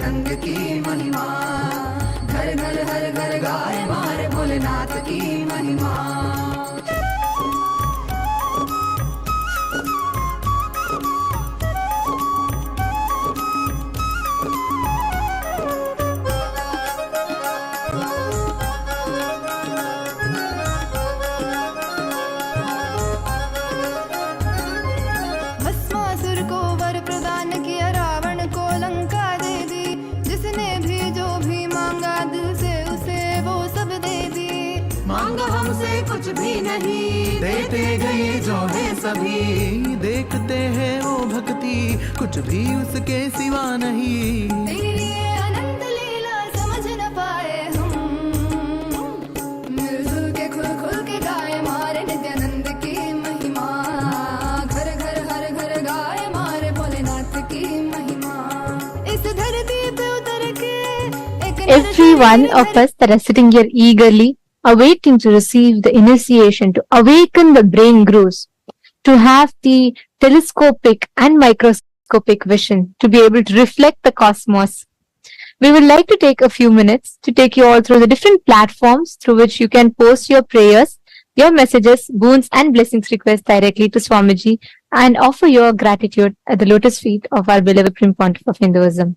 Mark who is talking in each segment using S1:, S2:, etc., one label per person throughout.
S1: नित्यानंद की महिमा, घर घर हर घर गाए मारे भोलेनाथ की महिमा।
S2: भस्मासुर को वर प्रदान किया, रावण को लंका दे दी, जिसने भी जो भी मांगा दिल से उसे वो सब दे दी।
S1: मांगा हमसे कुछ भी नहीं, देते गए जो है सभी।
S3: देखते हैं वो भक्ति, कुछ भी उसके सिवा नहीं।
S2: तेरी ये अनंत लीला समझ न पाए हम, मिलजुल के खुल खुल के गाए मारे नित्यानंद की महिमा, घर घर हर घर गाए मारे भोलेनाथ की महिमा। इस धरती पे उतर के
S4: Every one of us that are sitting here eagerly awaiting to receive the initiation, to awaken the brain grooves, to have the telescopic and microscopic vision, to be able to reflect the cosmos. We would like to take a few minutes to take you all through the different platforms through which you can post your prayers, your messages, boons and blessings requests directly to Swamiji and offer your gratitude at the lotus feet of our beloved Supreme Pontiff of Hinduism.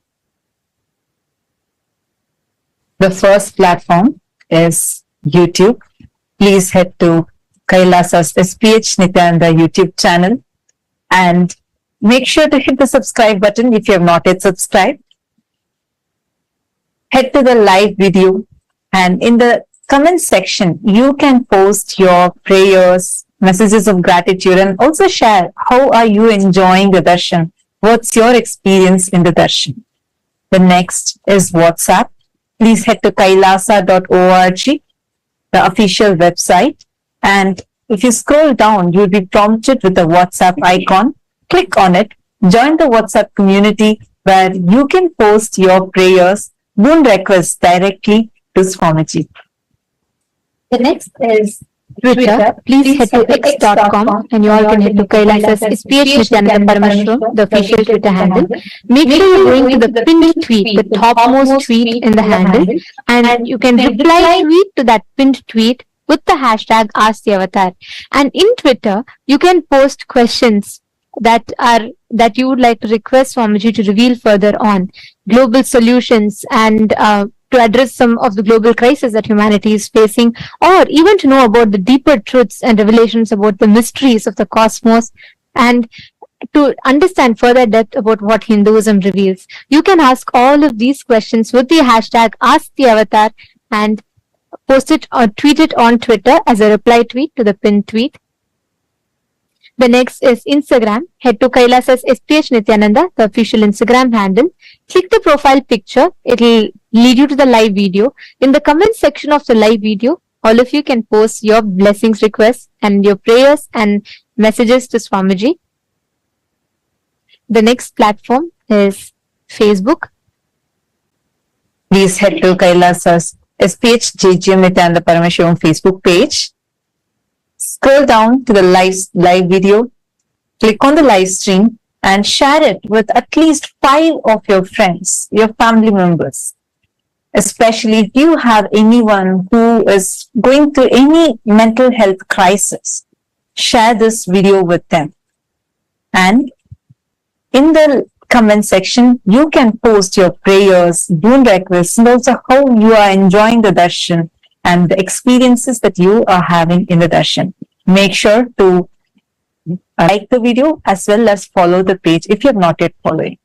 S5: The first platform is YouTube. Please head to Kailasa's SPH Nityananda YouTube channel and make sure to hit the subscribe button if you have not yet subscribed. Head to the live video and in the comment section, you can post your prayers, messages of gratitude and also share how are you enjoying the darshan? What's your experience in the darshan? The next is WhatsApp. Please head to kailasa.org, the official website. And if you scroll down, you'll be prompted with the WhatsApp icon. Click on it, join the WhatsApp community where you can post your prayers, boon requests directly to Swamiji. The next is
S4: Twitter. Please head to x.com and you all can head to Kailasa's SPH Nityananda Parameshwaram, the official Twitter handle. Make sure you're going to the pinned tweet, the topmost tweet in the handle, and you can reply tweet to that pinned tweet with the hashtag #AskTheAvatar. And in Twitter, you can post questions that you would like to request Swamiji to reveal further on, global solutions and to address some of the global crises that humanity is facing, or even to know about the deeper truths and revelations about the mysteries of the cosmos, and to understand further depth about what Hinduism reveals. You can ask all of these questions with the hashtag #AskTheAvatar and post it or tweet it on Twitter as a reply tweet to the pinned tweet. The next is Instagram. Head to Kailasa's SPH Nityananda, the official Instagram handle. Click the profile picture. It'll lead you to the live video. In the comment section of the live video, all of you can post your blessings requests and your prayers and messages to Swamiji. The next platform is Facebook.
S5: please head to Kailasa's SPH JGM Nityananda Parameshwaram Facebook page. Scroll down to the live video, click on the live stream and share it with at least 5 of your friends, your family members. Especially if you have anyone who is going through any mental health crisis, share this video with them. And in the comment section, you can post your prayers, boon requests, and also how you are enjoying the darshan and the experiences that you are having in the darshan. Make sure to like the video as well as follow the page if you have not yet following.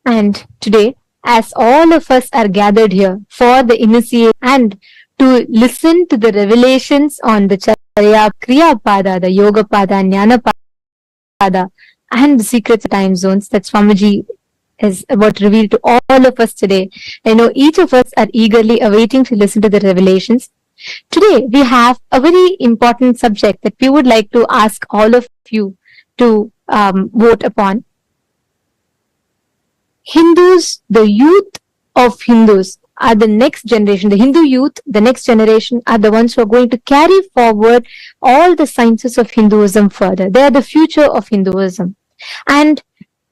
S4: And today, as all of us are gathered here for the initiation and to listen to the revelations on the Charya Kriya Pada, the Yoga Pada, Jnana Pada, and the secrets of time zones that Swamiji is about to reveal to all of us today. I know each of us are eagerly awaiting to listen to the revelations. Today, we have a very important subject that we would like to ask all of you to vote upon. Hindus, the youth of Hindus are the next generation. The Hindu youth, the next generation, are the ones who are going to carry forward all the sciences of Hinduism further. They are the future of Hinduism. And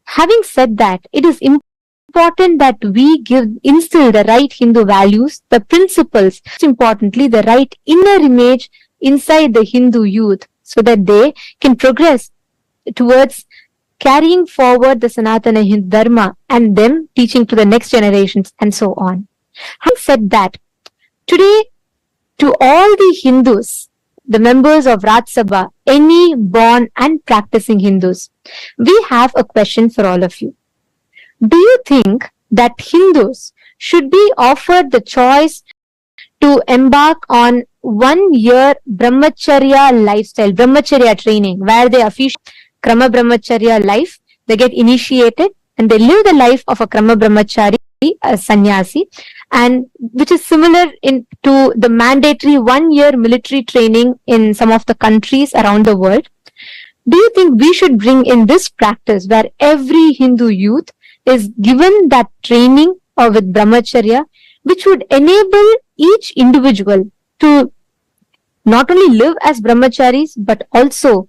S4: having said that, it is important important that we instill the right Hindu values, the principles, most importantly, the right inner image inside the Hindu youth so that they can progress towards carrying forward the Sanatana Hindu Dharma and them teaching to the next generations and so on. Having said that, today to all the Hindus, the members of Raj Sabha, any born and practicing Hindus, we have a question for all of you. Do you think that Hindus should be offered the choice to embark on 1 year brahmacharya lifestyle, brahmacharya training, where they officially Krama brahmacharya life, they get initiated and they live the life of a Krama brahmachari, a sannyasi, and which is similar to the mandatory 1 year military training in some of the countries around the world? Do you think we should bring in this practice where every Hindu youth is given that training with brahmacharya, which would enable each individual to not only live as brahmacharis, but also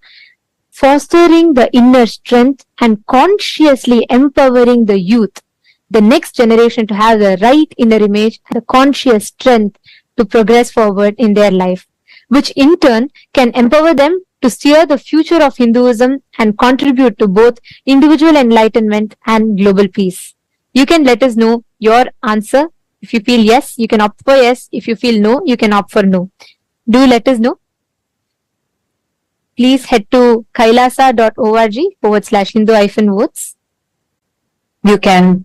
S4: fostering the inner strength and consciously empowering the youth, the next generation, to have the right inner image and the conscious strength to progress forward in their life, which in turn can empower them to steer the future of Hinduism and contribute to both individual enlightenment and global peace. You can let us know your answer. If you feel yes, you can opt for yes. If you feel no, you can opt for no. Do let us know. Please head to kailasa.org/Hindu-votes.
S5: You can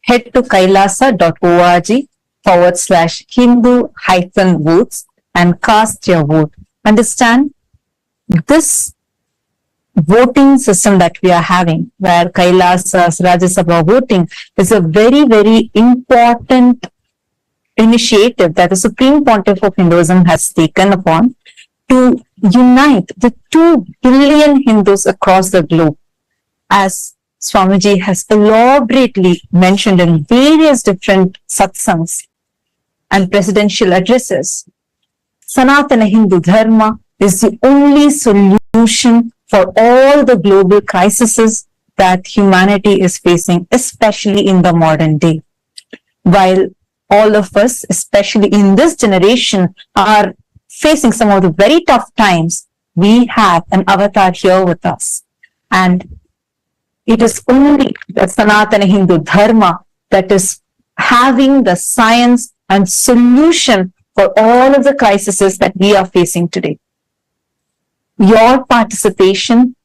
S5: head to kailasa.org/Hindu-votes and cast your vote. Understand, this voting system that we are having, where Kailasas, Rajya Sabha voting, is a very, very important initiative that the Supreme Pontiff of Hinduism has taken upon to unite the 2 billion Hindus across the globe. As Swamiji has elaborately mentioned in various different satsangs and presidential addresses, Sanatana Hindu Dharma is the only solution for all the global crises that humanity is facing, especially in the modern day. While all of us, especially in this generation, are facing some of the very tough times, we have an avatar here with us. And it is only the Sanatana Hindu Dharma that is having the science and solution for all of the crises that we are facing today. Your participation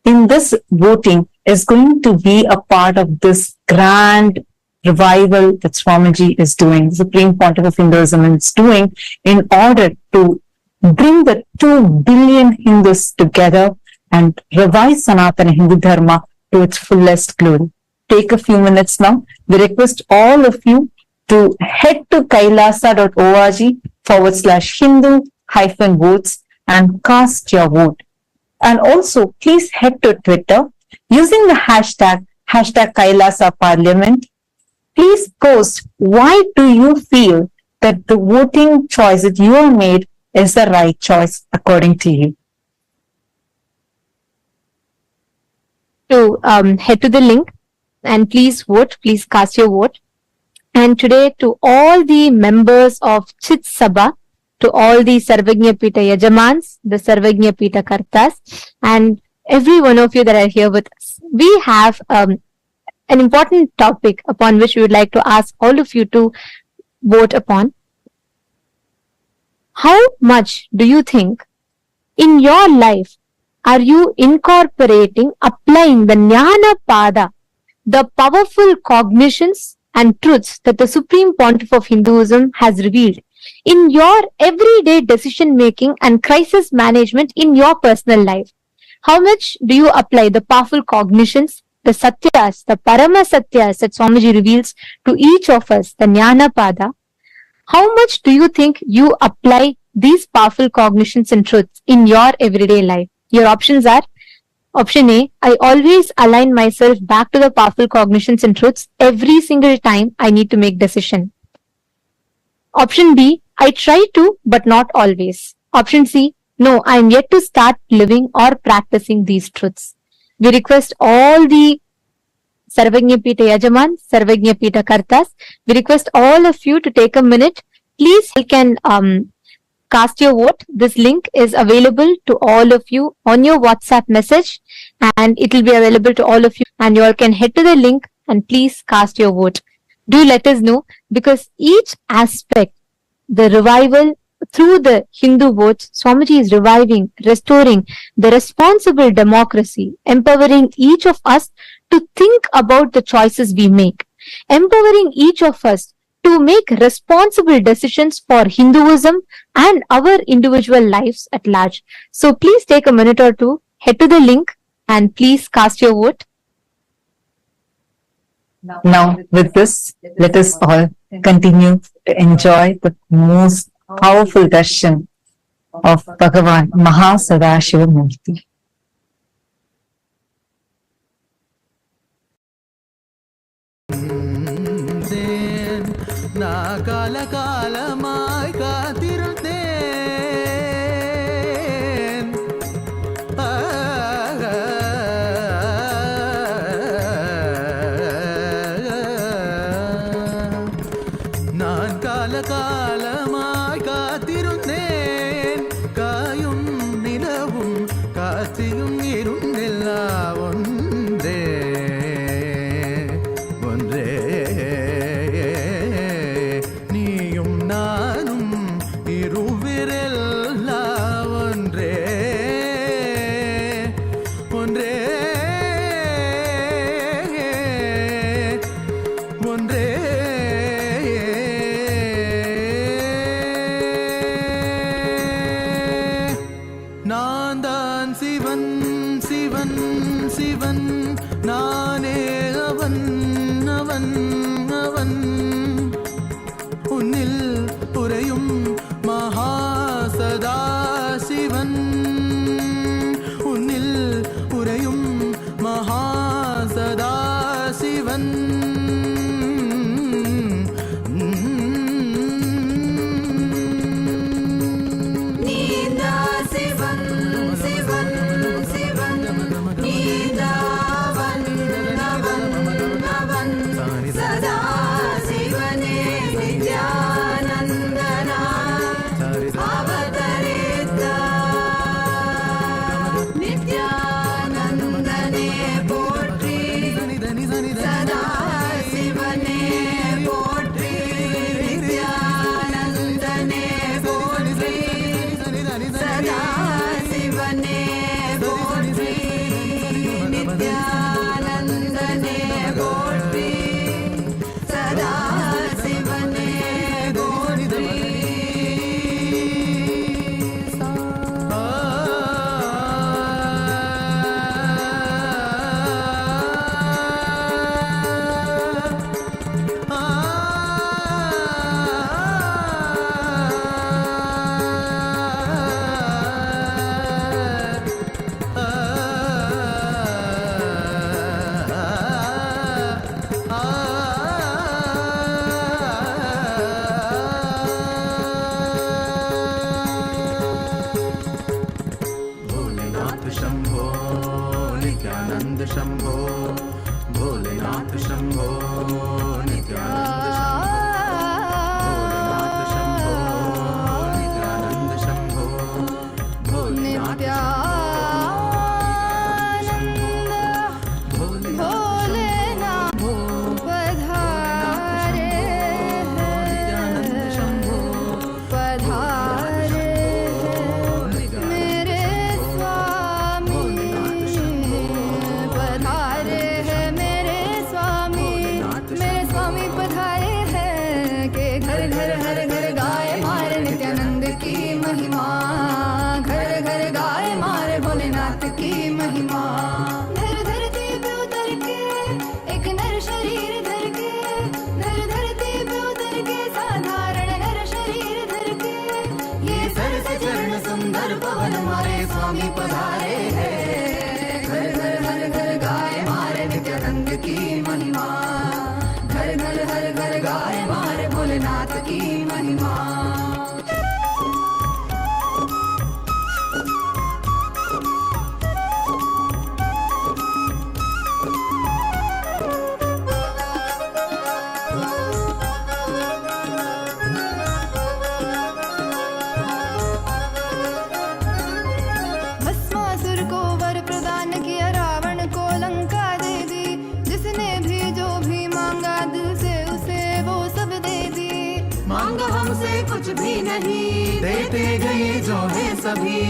S5: in this voting is going to be a part of this grand revival that Swamiji is doing, the Supreme Pontiff of Hinduism is doing, in order to bring the 2 billion Hindus together and revive Sanatana Hindu Dharma to its fullest glory. Take a few minutes now. We request all of you to head to kailasa.org/Hindu-votes and cast your vote. And also, please head to Twitter using the hashtag Kailasa Parliament. Please post, why do you feel that the voting choice that you have made is the right choice according to you?
S4: To head to the link and please vote, please cast your vote. And today, to all the members of Chit Sabha, to all the Sarvagnya Pita Yajamans, the Sarvagnya Pita Kartas, and every one of you that are here with us, we have an important topic upon which we would like to ask all of you to vote upon. How much do you think in your life are you incorporating, applying the Jnana Pada, the powerful cognitions and truths that the Supreme Pontiff of Hinduism has revealed in your everyday decision making and crisis management in your personal life? How much do you apply the powerful cognitions, the satyas, the parama satyas that Swamiji reveals to each of us, the Jnana Pada? How much do you think you apply these powerful cognitions and truths in your everyday life? Your options are: option A, I always align myself back to the powerful cognitions and truths every single time I need to make decision. Option B, I try to, but not always. Option C, no, I am yet to start living or practicing these truths. We request all the Sarvagnya Pita Yajaman, Sarvagnya Pita Kartas. We request all of you to take a minute. Please, you can cast your vote. This link is available to all of you on your WhatsApp message, and it will be available to all of you, and you all can head to the link and please cast your vote. Do let us know, because each aspect, the revival through the Hindu votes, Swamiji is reviving, restoring the responsible democracy, empowering each of us to think about the choices we make, empowering each of us to make responsible decisions for Hinduism and our individual lives at large. So please take a minute or two, head to the link and please cast your vote.
S5: Now, with this, let us all continue to enjoy the most powerful darshan of Bhagavan MahaSadashiva Murthy.
S3: நான் காலமாய் காத்திருந்தேன். நான் காலமாய் காத்திருந்தேன். காயும் நிலவும் காத்தியும் இருந்தெல்லாம் ஒன்றே ஒன்றே. நீயும் நானும் இருவிரெல்லாம் ஒன்றே ஒன்றே ஒன்றே. நான் தான் சிவன் சிவன் சிவன், நானே அவன் அவன் அவன். உன்னில் உறையும் மகாசதாசிவன், உன்னில் உறையும் மகாசதாசிவன்.
S1: நீதா சிவன் சிவன் சிவன், நீதாவன் அவன் அவன். சதா சிவனே நித்யானந்தனா அவதரித்தா. நித்யானந்தனே போற்றி, சதா சிவனே போற்றி. நித்யானந்தனே போற்றி, சதா சிவனே போற்றி. நித்யானந்தனே போற்றி, சதா சிவனே போற்றி. भोलेनाथ शंभो नित्यानंद शंभो, भोलेनाथ शंभो नित्यानंद शंभो, भोलेनाथ शंभो नित्यानंद शंभो, भोलेनाथ
S2: महिमा, घर घर गाए मारे भोलेनाथ की महिमा। धर धरती पे उतर के एक नर शरीर धर के, धर धरती पे उतर के साधारण नर शरीर धर के। ये सर से चरण सुंदर पवन मारे स्वामी पधारे हैं। घर घर हर घर गाए मारे नित्यानंद की महिमा, घर घर हर घर गाए मारे भोलेनाथ की महिमा।
S1: से कुछ भी नहीं,
S3: देते गए जो है सभी,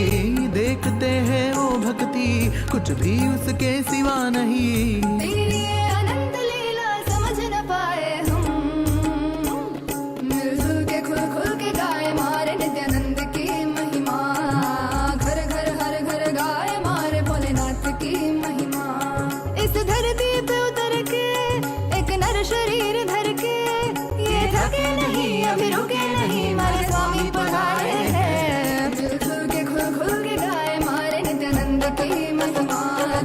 S3: देखते हैं वो भक्ति कुछ भी उसके सिवा नहीं।
S2: तेरी ये अनंत लीला समझ न पाए हम, मिलजुल के खुल खुल के गाए मारे नित्यानंद की महिमा। घर घर हर घर गाए मारे भोलेनाथ की महिमा। इस धरती पे उतर के एक नर शरीर धर के, ये थके नहीं अभी रुके नहीं मारे स्वामी पधारे हैं। मिलजुल के खुल खुल के गाए मारे नित्यानंद की महिमा।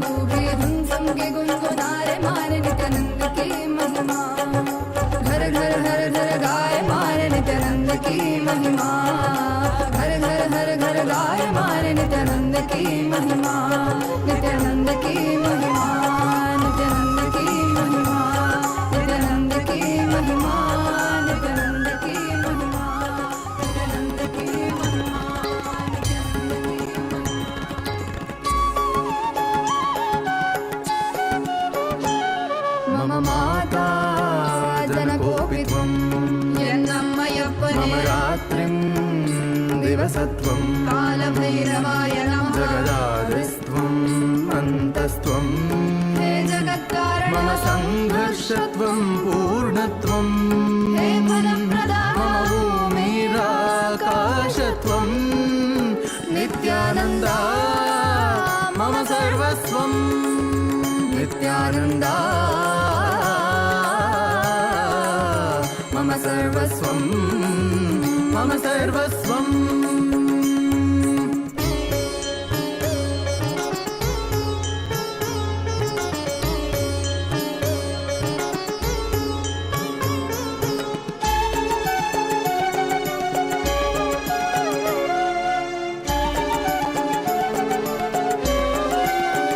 S2: तू भी धुन सम के गुनगुनारे मारे नित्यानंद की महिमा। घर घर हर घर गाए मारे नित्यानंद की महिमा। घर घर हर घर गाए मारे नित्यानंद की महिमा। नित्यानंद की महिमा, नित्यानंद की महिमा, नित्यानंद की महिमा, नित्यानंद की महिमा, नित्यानंद की महिमा,
S3: मम माता जनकोऽपि त्वं,
S2: यन्नम्मयप्पने
S3: मम रात्रिं दिवसत्वं,
S2: कालभैरवाय नमः।
S3: जगदादिस्त्वम् अन्तस्त्वं,
S2: हे जगत्कारण
S3: मम सङ्घर्षत्वं पूर्णत्वं,
S2: हे फलप्रदा
S3: मम भूमिराकाशत्वं, नित्यानन्दा मम सर्वस्वं, नित्यानन्दा मम सर्वस्वं, मम सर्वस्वम्।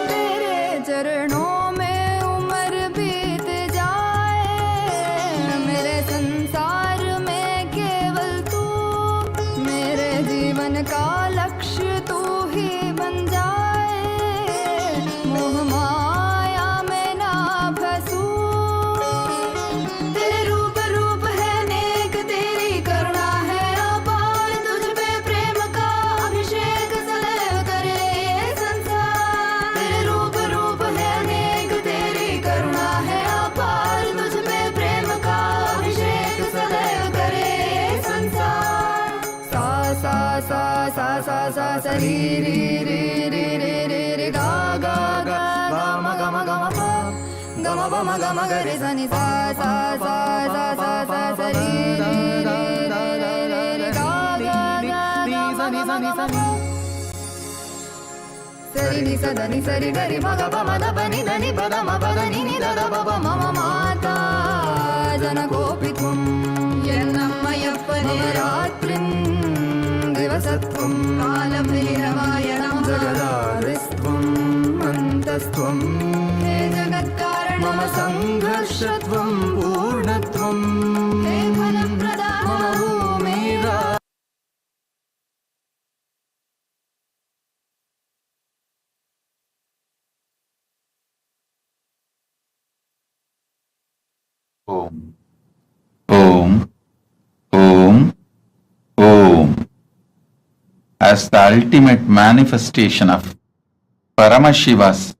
S2: तेरे चरणों में उम्र बीत जाए, मेरे संसार में केवल तू, मेरे जीवन का लक्ष्य तू ही बन जाए। मोह माया में ना फंसूं, तेरे रूप रूप है नेक, तेरी करुणा है अपार। तुझ पे प्रेम का अभिषेक सदैव करे ये संसार। तेरे रूप रूप है नेक, तेरी करुणा है अपार। तुझ पे प्रेम का अभिषेक सदैव करे ये संसार। सा सा सा सा सा सा सा री री री री री री री गा गा गा गा म ग म ग म प ग म प म ग म ग रे सा नि सा सा सा सा सा सा सा री री री री री री री गा गा गा गा म ग म ग म प सरि नि स द नि सरि ग रि म ग प म द प नि द नि प द म प द नि नि द द प प म म माता जनकोऽपि त्वं, यन्नम्मयप्पने रात्रिं दिवसत्वं, कालभैरवाय नमः।
S3: जगदादिस्त्वम् अन्तस्त्वं,
S2: हे जगत्कारण
S3: मम सङ्घर्षत्वं पूर्णत्वं,
S2: हे फलप्रदा
S3: मम भूमिरा
S6: Om. Om. Om. Om. As the ultimate manifestation of Paramashiva's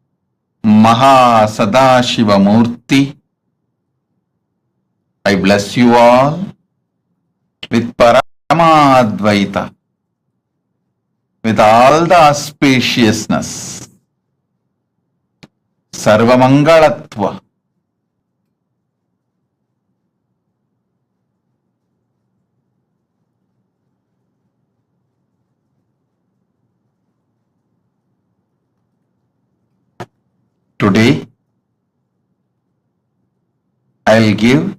S6: MahaSadashiva Murthy, I bless you all with Paramadvaita, with all the auspiciousness, Sarvamangalatva, today I'll give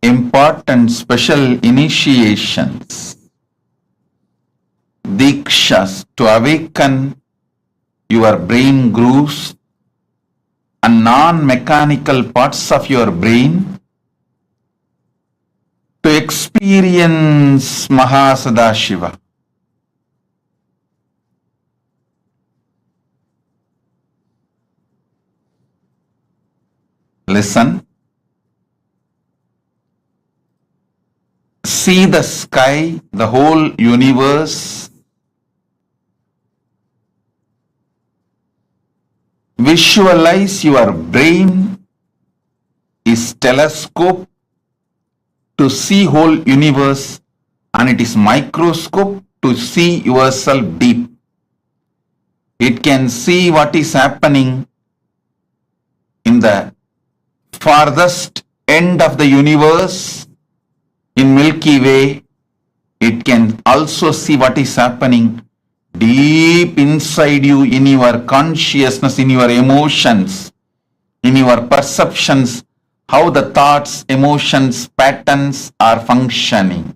S6: important special initiations, dikshas to awaken your brain grooves and non-mechanical parts of your brain to experience MahaSadashiva. Listen. see the sky, the whole universe. Visualize your brain is telescope to see whole universe, and it is microscope to see yourself deep. It can see what is happening in the farthest end of the universe in Milky Way. It can also see what is happening deep inside you, in your consciousness, in your emotions, in your perceptions, how the thoughts, emotions, patterns are functioning.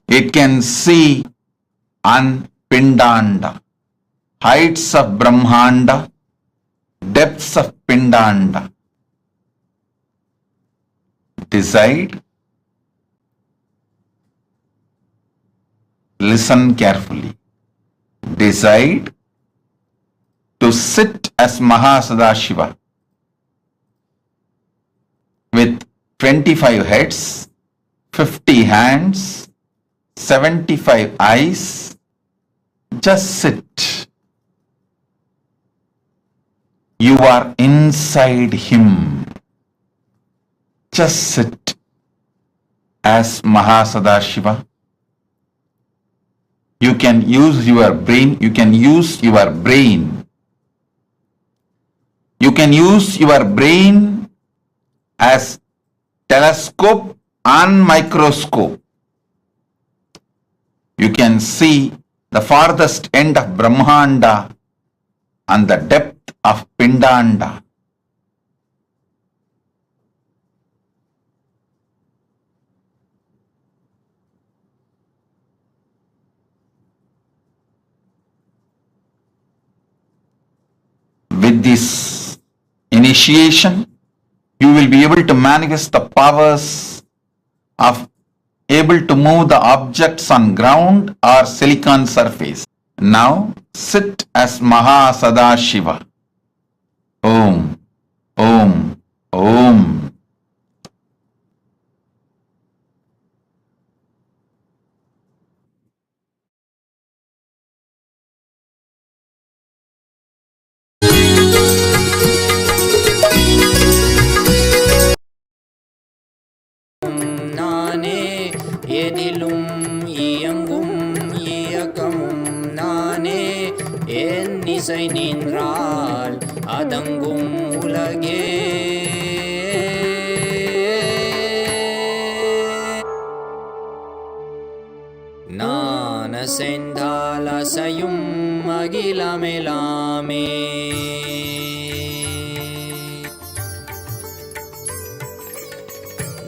S6: It can see on Pindanda, heights of Brahmanda, depths of Pindanda. Decide. Listen carefully. Decide to sit as MahaSadashiva with 25 heads, 50 hands, 75 eyes. Just sit. You are inside him. Just sit as MahaSadashiva. You can use your brain. You can use your brain. You can use your brain as telescope and microscope. You can see the farthest end of Brahmanda and the depth of Pindanda. With this initiation, you will be able to manifest the powers of able to move the objects on ground or silicon surface. Now sit as MahaSadashiva. Om, Om, Om.
S7: எதிலும் இயங்கும் இயக்கமும் நானே என் இசை நின்றால் அதங்கும் உலகே நான் அசைந்தால் அசையும் அகிலமெலாமே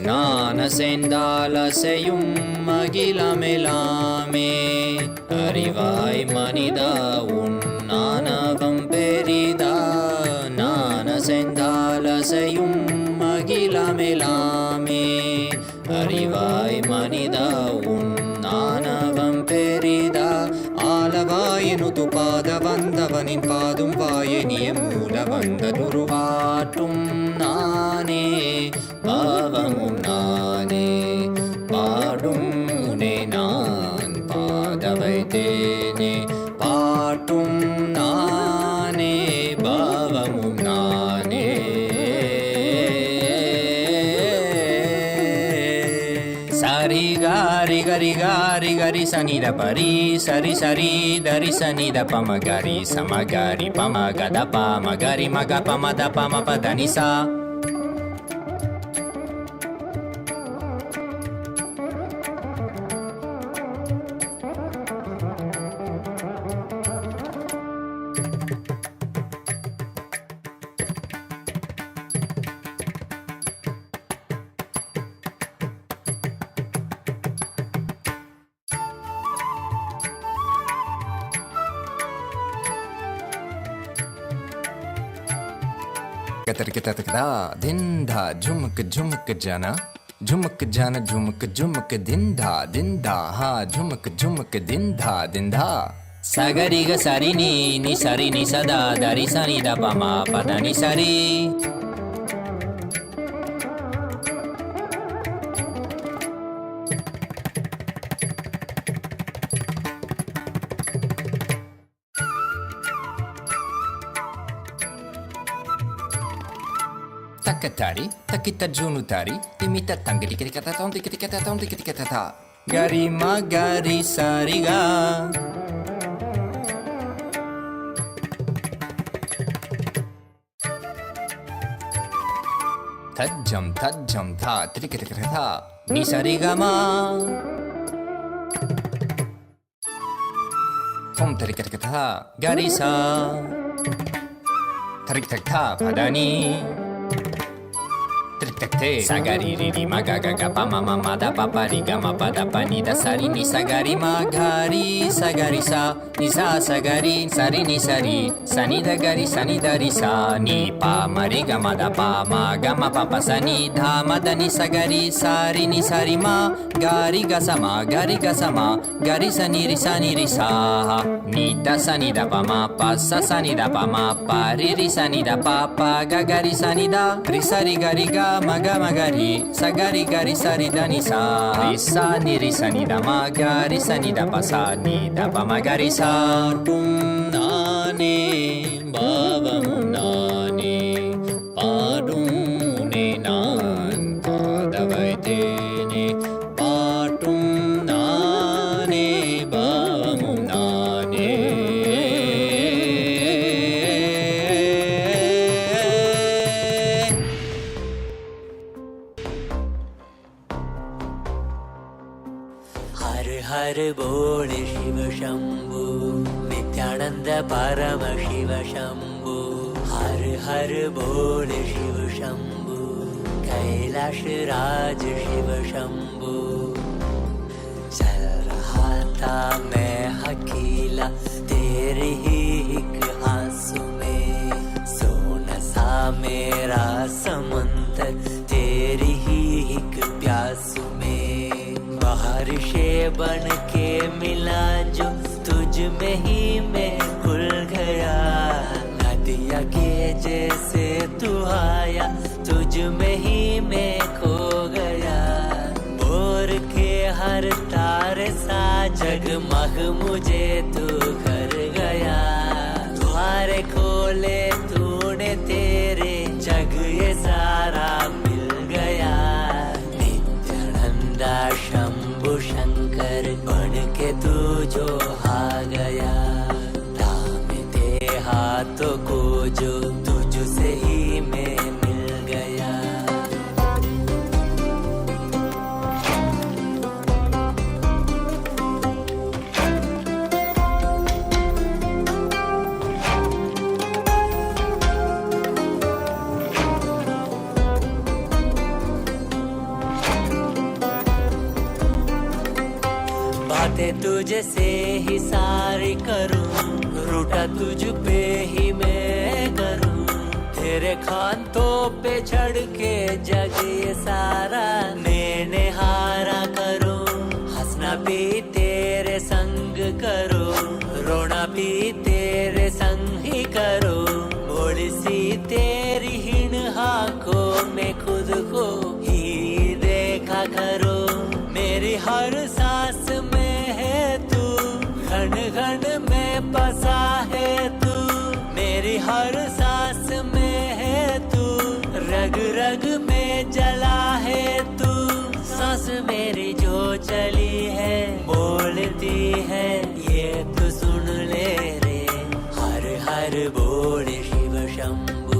S7: நான் அசைந்தால் அசையும் அகிலமெலாமே அறிவாய் மனிதா உன் ஆணவம் பெரிதா நான் அசைந்தால் அசையும் அகிலமெலாமே அறிவாய் மனிதா உன் ஆணவம் பெரிதா ஆலவாயினுது பாத வந்தவனின் பாதும் வாயனிய மூல வந்ததுருவாட்டும் நானே பாவமும் நானே பாடும் உனே நான் பாத வைத்தேனே பாட்டும் நானே பாவமும் நானே சரி காரி கரி காரி கரி சனித பரி சரி சரி தரி சனித பமகரி சமகரி பமகத பமகரி மக பமத பம பதனிசா ದಿಂಧಾ ಝುಮಕ್ ಝುಮಕ್ ಜನ ಝುಮಕ್ ಜನ ಝುಮಕ್ ಝುಮಕ್ ದಿಂಧಾ ದಿಂಧಾ ಹಾ ಝುಮಕ್ ಝುಮಕ್ ದಿಂಧಾ ದಿಂಧಾ ಸಗರಿಗ ಸರಿ ನೀ ಸರಿ ನಿ ಸದಾ ದರಿ ಸನಿ ದ ಪಮ ಪದ ನಿ ಸರಿ Takatari, takita junutari, timita tangiri kirikata tom tikita tom tikita. Garima gari sariga. Tajam tha tikita ni sarigama. Tom tikita garisa. Tarik tak tha padani. Trik-tak-te Sagari-ri-ri Magaga-ga-pa Ma-ma-ma-da-pa-pa-ri-ga-ma-pa-da-pa-ni Da-sa-ri-ni Sagari-ma-ga-ri Sagari-sa Ni-sa-sagari Sari-ni-sari Sa-ni-da-ga-ri Sa-ni-da-ri-sa Ni-pa-ma-ri-ga-ma-da-pa-ma-ga-ma-pa-pa-sa-ni-da-ma-da-ni Sagari Sari-ni-sari-ma Gari-ga-sa-ma Gari-ga-sa-ma Gari-sa-ni-ri-sa-ni-ri-sa Ni-da-sa-ni-da-pa-ma-pa-sa-sa-ni-da-pa-ma-pa-ri-ri-sa-ni-da-pa-pa Ga-ga-ri-sa-ni-da Ri-sa-ri-ga-ri-ga Maga-magari Sagari-gari-sari-da-ni-sa Ri-sa-ni-ri-sa-ni-da-ma-ga Ri-sa-ni-da-pa-sa-ni-da-pa-ma-ga-ri-sa Tum-na-ne Bava-mu-na-ne Pa-dum-ne-nan Pa-da-vai-te-ne Pa-tum-na-ne Bava-mu-na-ne
S8: हर बोल शिव शंभु नित्यानंद परम शिव शंभु हर हर बोल शिव शंभु कैलाश राज शिव शंभु चल रहा था मैं अकेला तेरे ही एक आंसू में सोना सा मेरा समंदर तेरी ही एक प्यासू में बारिशे बन के मिला जो तुझ में ही मैं खुल गया नदिया के जैसे तू आया तुझ में ही मैं खो गया बोर के हर तारे सा जगमग मुझे तू कर गया द्वारे खोले तूने तेरे जग ये सारा मिल गया नित्यानंदा शंभु शंकर बन के तू जो आ गया थामे ते हाथों को जो तुझसे ही मैं मिल गया बातें तुझे से ही सारी करूं रूठा तुझ पे ही मैं करूं तेरे खानों पे चढ़ के जग ये सारा मैंने हारा करूं हंसना भी तेरे संग करो रोना भी तेरे संग ही करो भोली सी तेरी हिन आंखों में खुद को ही देखा करो मेरी हर सांस में है तू घन घन में बसा है तू मेरी हर सांस में है तू रग रग में जला है तू सांस मेरी जो चली है बोलती है ये तू सुन ले रे हर हर बोल शिव शंभु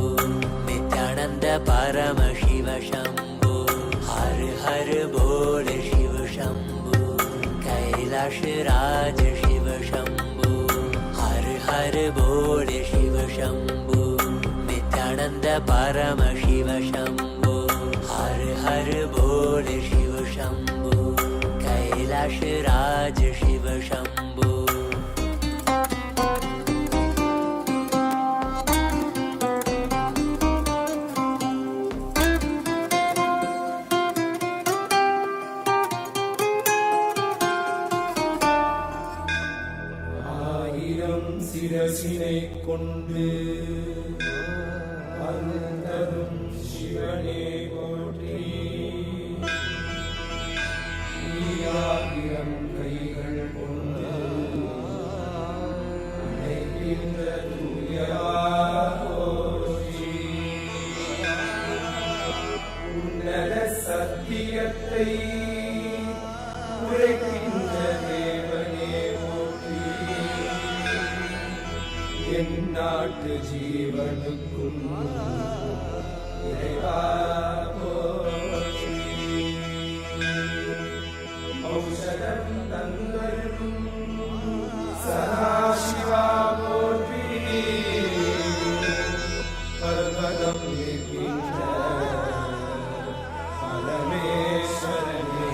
S8: नित्यानंद परम शिव शंभु हर हर बोल शिव शंभु कैलाश राज शिव शंभु हर हर बोल शिव शंभु नित्यानंद परम शिव शंभु हर हर बोल शिव शंभु कैलाश राज शिव शंभु
S9: சிரசினை கொண்டு அருந்தரும் சிவனே போற்றி ஈராயிரம் கைகள் கொண்டு அழைக்கின்ற தூயவா போற்றி உன்னத சத்தியத்தை உரைக்கின்ற தேவனே போற்றி. என் நாட்டு ஜீவனுக்கும் இறைவா போற்றி. ஔஷதம் தந்தருளும் சதாசிவா போற்றி. பர்வதம் நிற்கின்ற பரமேஸ்வரனே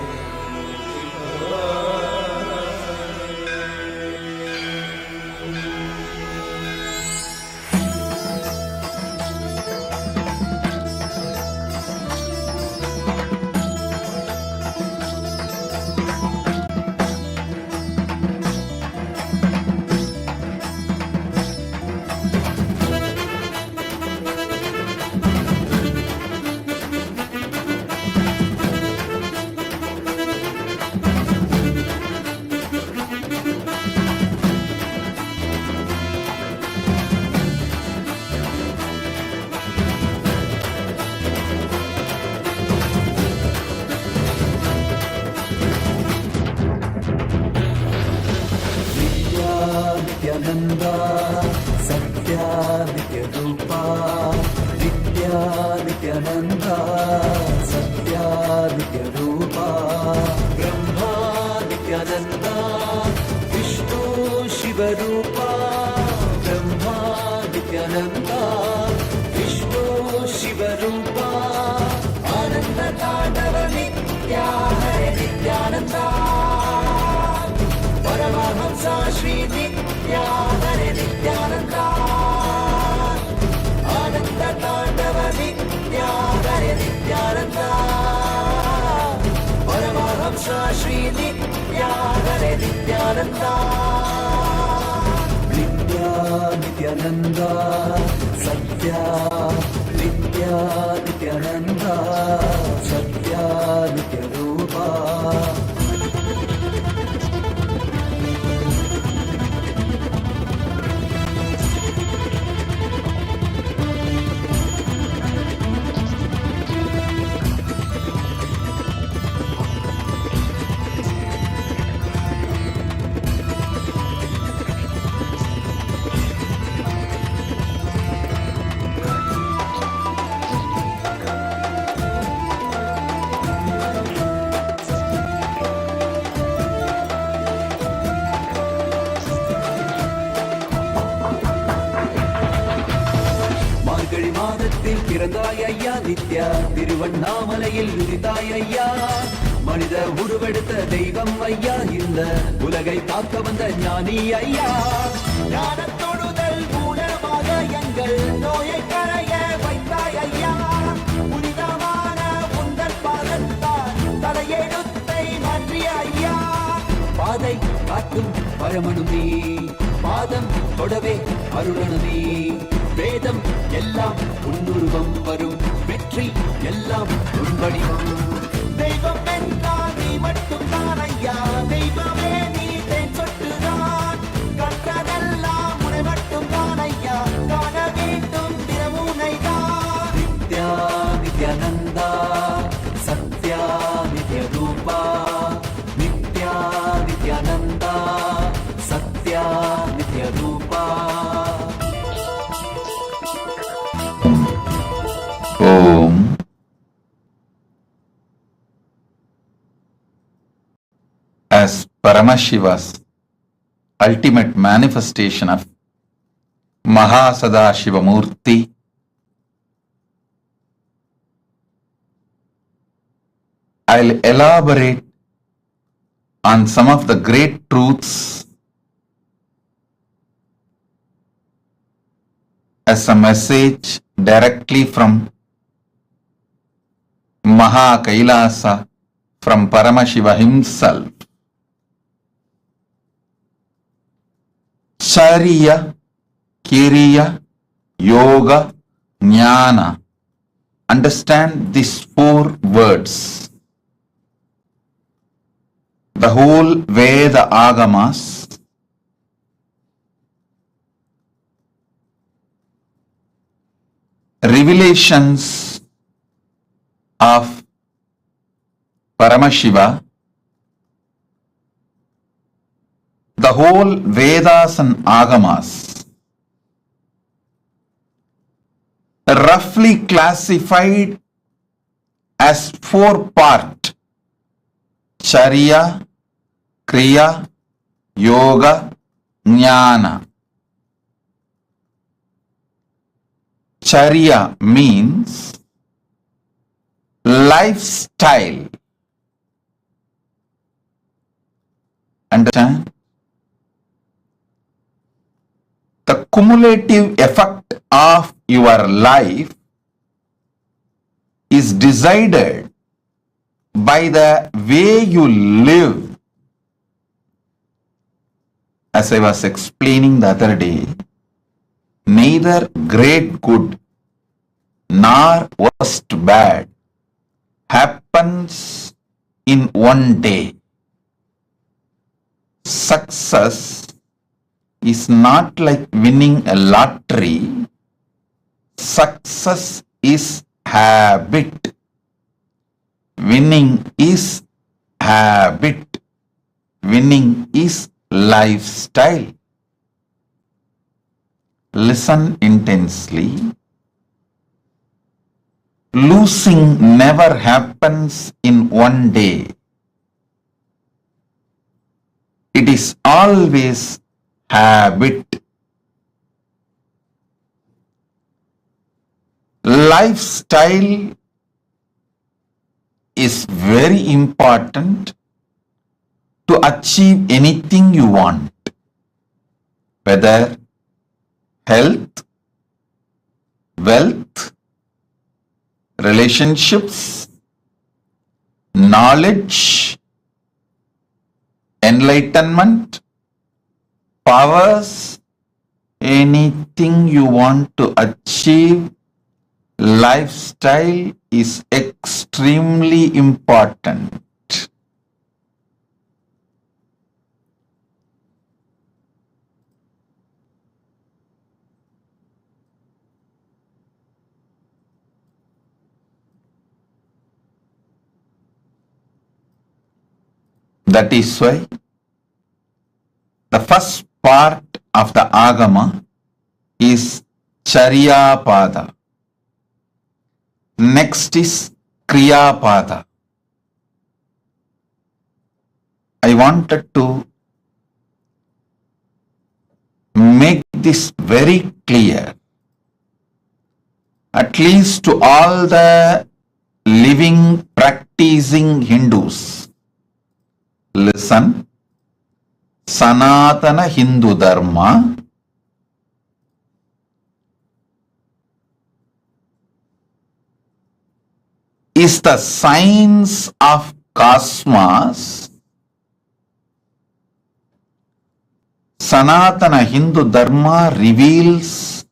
S3: नित्यानंदा सत्या नित्य रूपा नित्या नित्यानंदा सत्या नित्य रूपा ब्रह्मा नित्यानंदा विष्णु शिव रूपा ब्रह्मा नित्यानंदा विष्णु शिव रूपा आनंद तांडव नित्या हरे नित्यानंदा परमहंसा श्री नित्या हरे नित्यानंदा आनंद तांडव नित्या हरे नित्यानंदा परमहंसा श्री नित्या हरे नित्यानंदा नित्या नित्यानंदा सत्या नित्या नित्यानंदा सत्या नित्य रूपा பிறந்தாய் ஐயா நித்யா திருவண்ணாமலையில் உதித்தாய் ஐயா மனித உருவெடுத்த தெய்வம் ஐயா இந்த உலகை காக்க வந்த ஞானி ஐயா ஞானத்தொடுதல் மூலமாக எங்கள் நோயை கரைய வைத்தாய் ஐயா புனிதமான உந்தன் பாதத்தால் தலையெழுத்தை மாற்றிய ஐயா பாதை காட்டும் பரமனும் நீ பாதம் தொடவே அருளனும் நீ வேதம் எல்லாம் உன்னுருவம் வரும் வெற்றி எல்லாம் உன்படிவம் தெய்வம் என்றால் நீ மட்டும் தான் ஐயா தெய்வமே நீ தேன் சொட்டுதான் கற்றதெல்லாம் உன்னை மட்டும் தான் ஐயா காண வேண்டும் தினமுனை தான் நித்யா நித்யானந்தா சத்யா நித்ய ரூபா நித்யா நித்யானந்தா சத்யா நித்ய ரூபா
S6: Om. As Paramashiva's ultimate manifestation of MahaSadashiva Murthy, I'll elaborate on some of the great truths as a message directly from Maha Kailasa, from Paramashiva himself. Chariya, Kiriya, Yoga, Jnana. Understand these 4 words. The whole Veda Agamas revelations of Paramashiva, the whole Vedas and Agamas roughly classified as 4 parts: Charya, Kriya, Yoga, Jnana. Charya means lifestyle. Understand? The cumulative effect of your life is decided by the way you live. As I was explaining the other day, neither great good nor worst bad happens in one day. Success is not like winning a lottery. Success is habit. Winning is habit. Winning is lifestyle. Listen intensely. Losing never happens in one day. It is always habit. Lifestyle is very important to achieve anything you want, whether health, wealth, relationships, knowledge, enlightenment, powers, anything you want to achieve. Lifestyle is extremely important. That is why the first part of the Agama is Charya Pada. Next is Kriya Pada. I wanted to make this very clear, at least to all the living, practicing Hindus. Listen, Sanatana Hindu Dharma is the science of cosmos. Sanatana Hindu Dharma reveals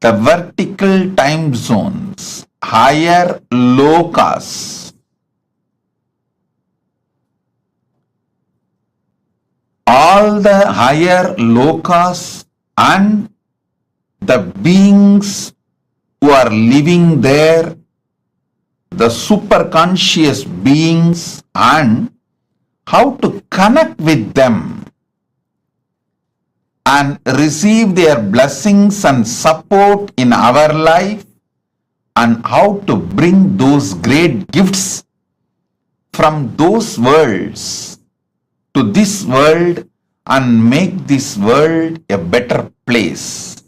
S6: the vertical time zones, higher lokas. All the higher lokas and the beings who are living there, the superconscious beings, and how to connect with them and receive their blessings and support in our life, and how to bring those great gifts from those worlds to this world and make this world a better place.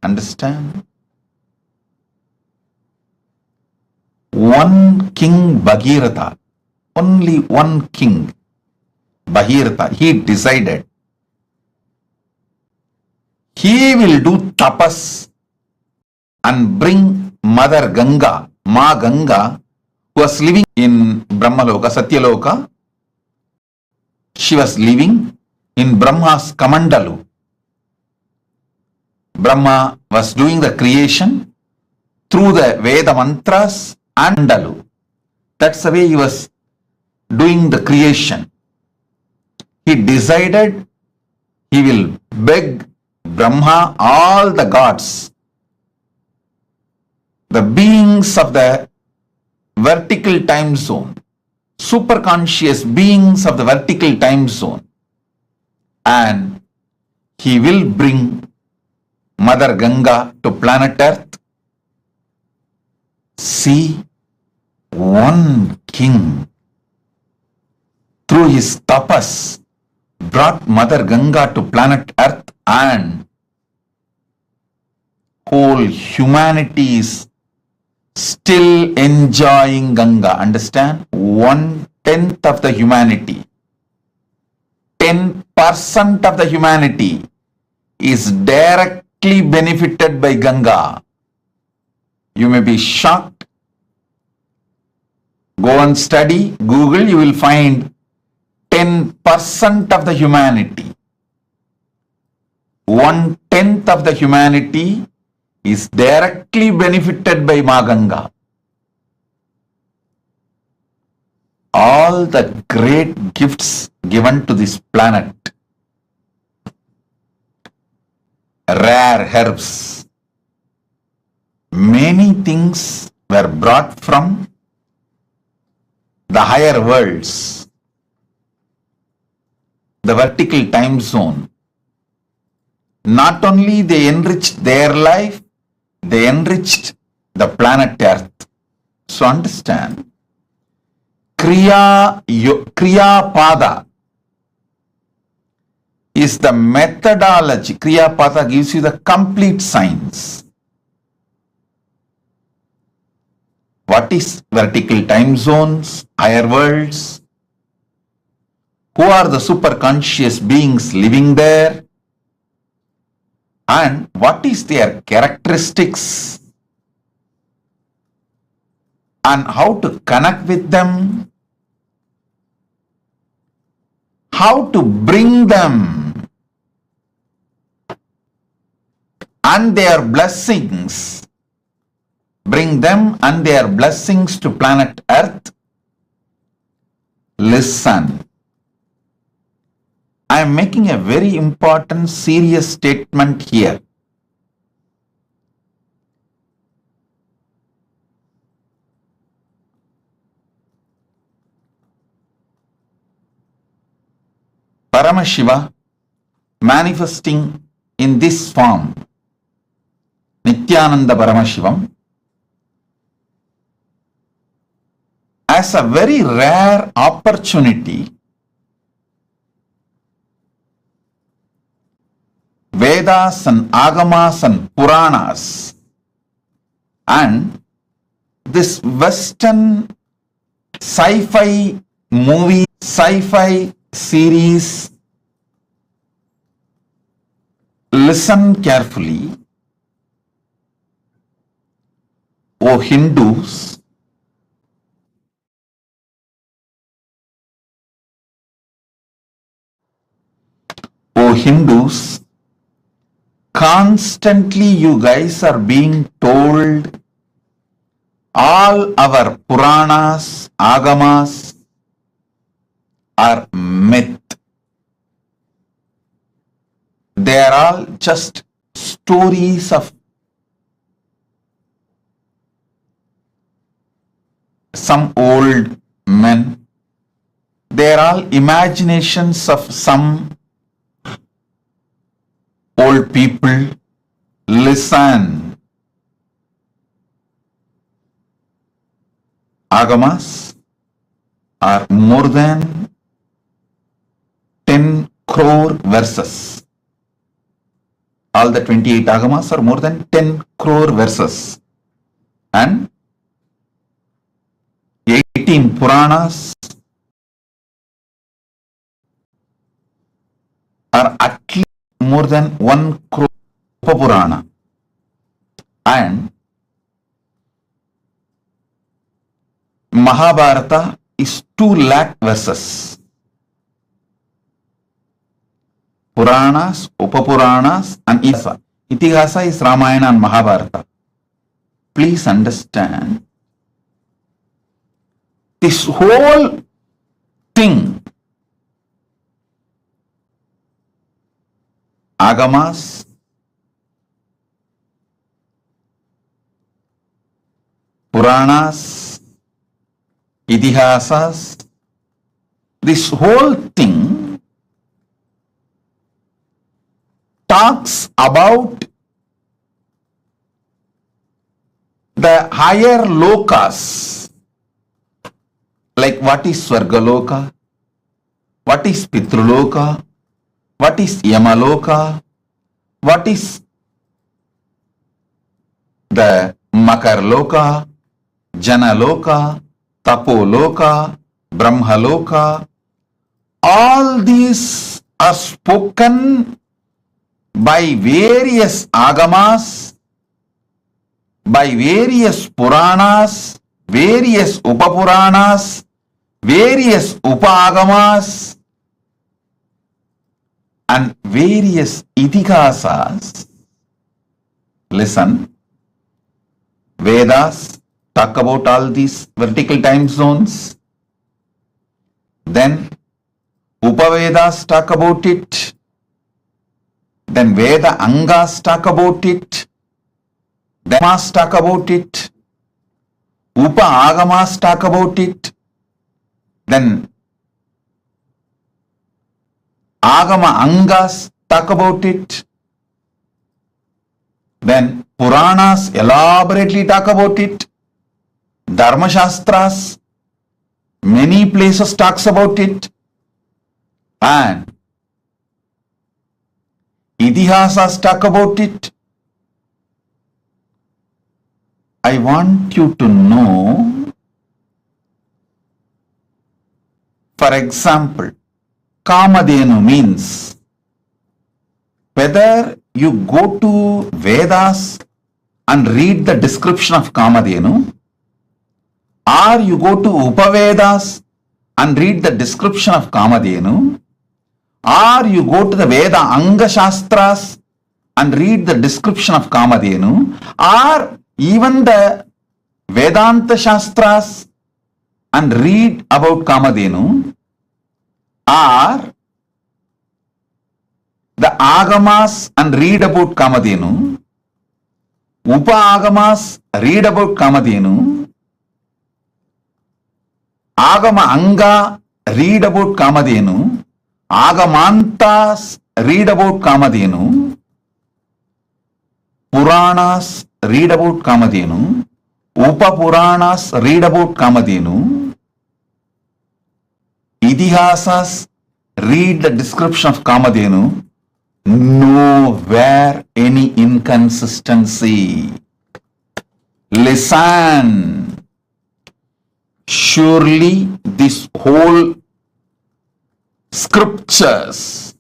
S6: Understand? One king Bhagirath, only one king Bhagirath, he decided he will do tapas and bring Mother Ganga, Ma Ganga, who was living in Brahmaloka, Satyaloka. She was living in Brahma's Kamandalu. Brahma was doing the creation through the Veda mantras and Mandalu. That's the way he was doing the creation. He decided he will beg Brahma, all the gods, the beings of the vertical time zone, superconscious beings of the vertical time zone, and he will bring Mother Ganga to planet Earth. See, one king through his tapas brought Mother Ganga to planet Earth, and whole humanity is still enjoying Ganga. Understand? 1/10 of the humanity, 10% of the humanity is directly benefited by Ganga. You may be shocked. Go and study, Google, you will find 10% of the humanity. 1/10 of the humanity is directly benefited by Ma Ganga. All the great gifts given to this planet, rare herbs, many things were brought from the higher worlds, the vertical time zone. Not only they enriched their life, they enriched the planet Earth. So understand, Kriya Pada is the methodology. Kriya Pada gives you the complete science. What is vertical time zones, higher worlds? Who are the superconscious beings living there? And what is their characteristics? And how to connect with them? How to bring them and their blessings, bring them and their blessings to planet Earth? Listen. I am making a very important, serious statement here. Paramashiva manifesting in this form, Nityananda Paramashivam, as a very rare opportunity, Vedas and Agamas and Puranas and this Western sci-fi movie, sci-fi series, listen carefully. O Hindus, O Hindus, constantly you guys are being told all our Puranas, Agamas are myth. They are all just stories of some old men. They are all imaginations of some old people. Listen. Agamas are more than 10 crore verses. All the 28 Agamas are more than 10 crore verses. And 18 Puranas are at least more than 1 crore Purana. And Mahabharata is 2 lakh verses. Puranas, Upapuranas and Itihasa. Itihasa is Ramayana and Mahabharata. Please understand, this whole thing, Agamas, Puranas, Itihasas, This whole thing talks about the higher lokas, like what is Swargaloka, what is Pitruloka, what is Yamaloka, what is the Makarloka, Janaloka, Tapoloka, Brahmaloka. All these are spoken by various agamas, by various Puranas, various Upapuranas, various Upagamas, and various Itihasas. Listen, Vedas talk about all these vertical time zones. Then Upavedas talk about it. Then Veda Angas talk about it. Dhammas talk about it. Upa Agamas talk about it. Then Agama Angas talk about it. Then Puranas elaborately talk about it. Dharma Shastras, many places talks about it. And Itihasas talk about it. I want you to know, for example, Kamadhenu means whether you go to Vedas and read the description of Kamadhenu, or you go to Upavedas and read the description of Kamadhenu, or you go to the Veda Anga Shastras and read the description of Kamadhenu, or even the Vedanta Shastras and read about Kamadhenu, or the Agamas and read about Kamadhenu, Upa Agamas read about Kamadhenu, Agama Anga read about Kamadhenu, Agamantas read about Kamadhenu, Puranas read about Kamadhenu, Upa Puranas read about Kamadhenu, Itihasas read the description of Kamadhenu. Nowhere any inconsistency. Listen. Surely this whole scriptures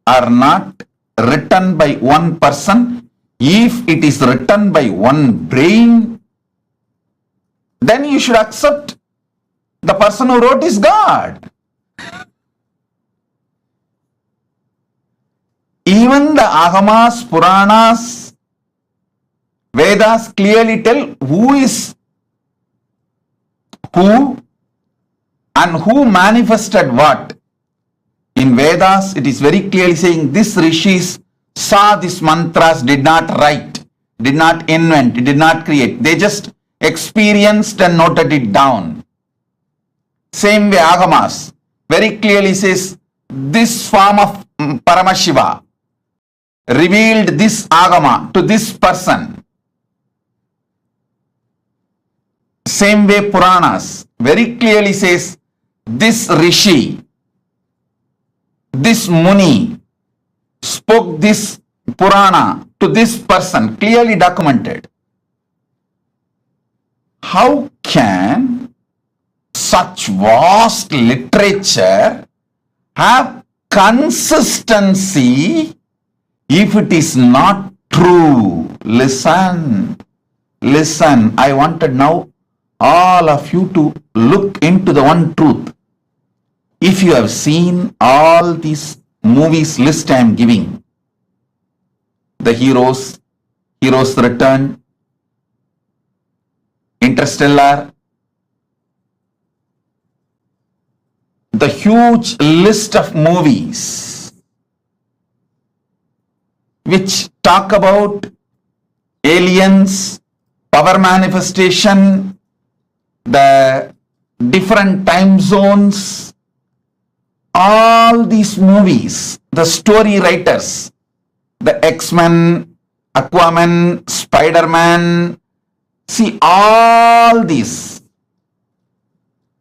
S6: are not written by one person. If it is written by one brain, then you should accept the person who wrote is God. Even the Agamas, Puranas, Vedas clearly tell who is who and who manifested what. In Vedas, it is very clearly saying this rishis saw these mantras, did not write, did not invent, did not create. They just experienced and noted it down. Same way Agamas very clearly says this form of Paramashiva revealed this Agama to this person. Same way Puranas very clearly says this Rishi, this Muni spoke this Purana to this person, clearly documented. How can such vast literature have consistency if it is not true? Listen, listen. I wanted now all of you to look into the one truth. If you have seen all these movies list I am giving, the heroes, Heroes Return, Interstellar, the huge list of movies which talk about aliens, power manifestation, the different time zones, all these movies, the story writers, the X-Men, Aquaman, Spider-Man, see all these.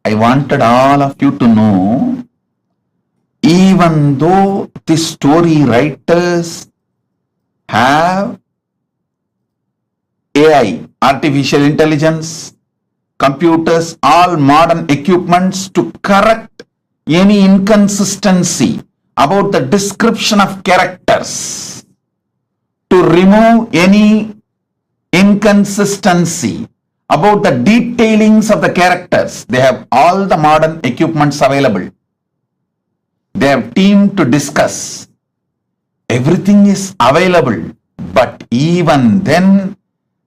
S6: I wanted all of you to know, even though the story writers have AI, artificial intelligence, computers, all modern equipments to correct any inconsistency about the description of characters, to remove any inconsistency about the detailings of the characters. They have all the modern equipments available. They have team to discuss. Everything is available, but even then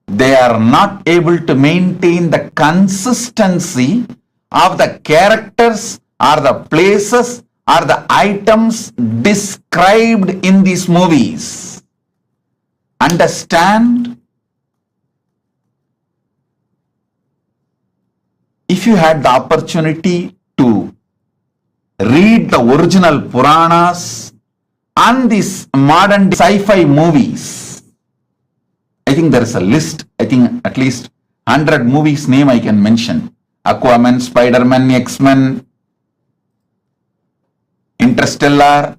S6: they are not able to maintain the consistency of the characters or the places or the items described in these movies. Understand? If you had the opportunity to read the original Puranas and these modern sci-fi movies, I think there is a list, I think at least 100 movies name I can mention. Aquaman, Spider-Man, X-Men, Interstellar,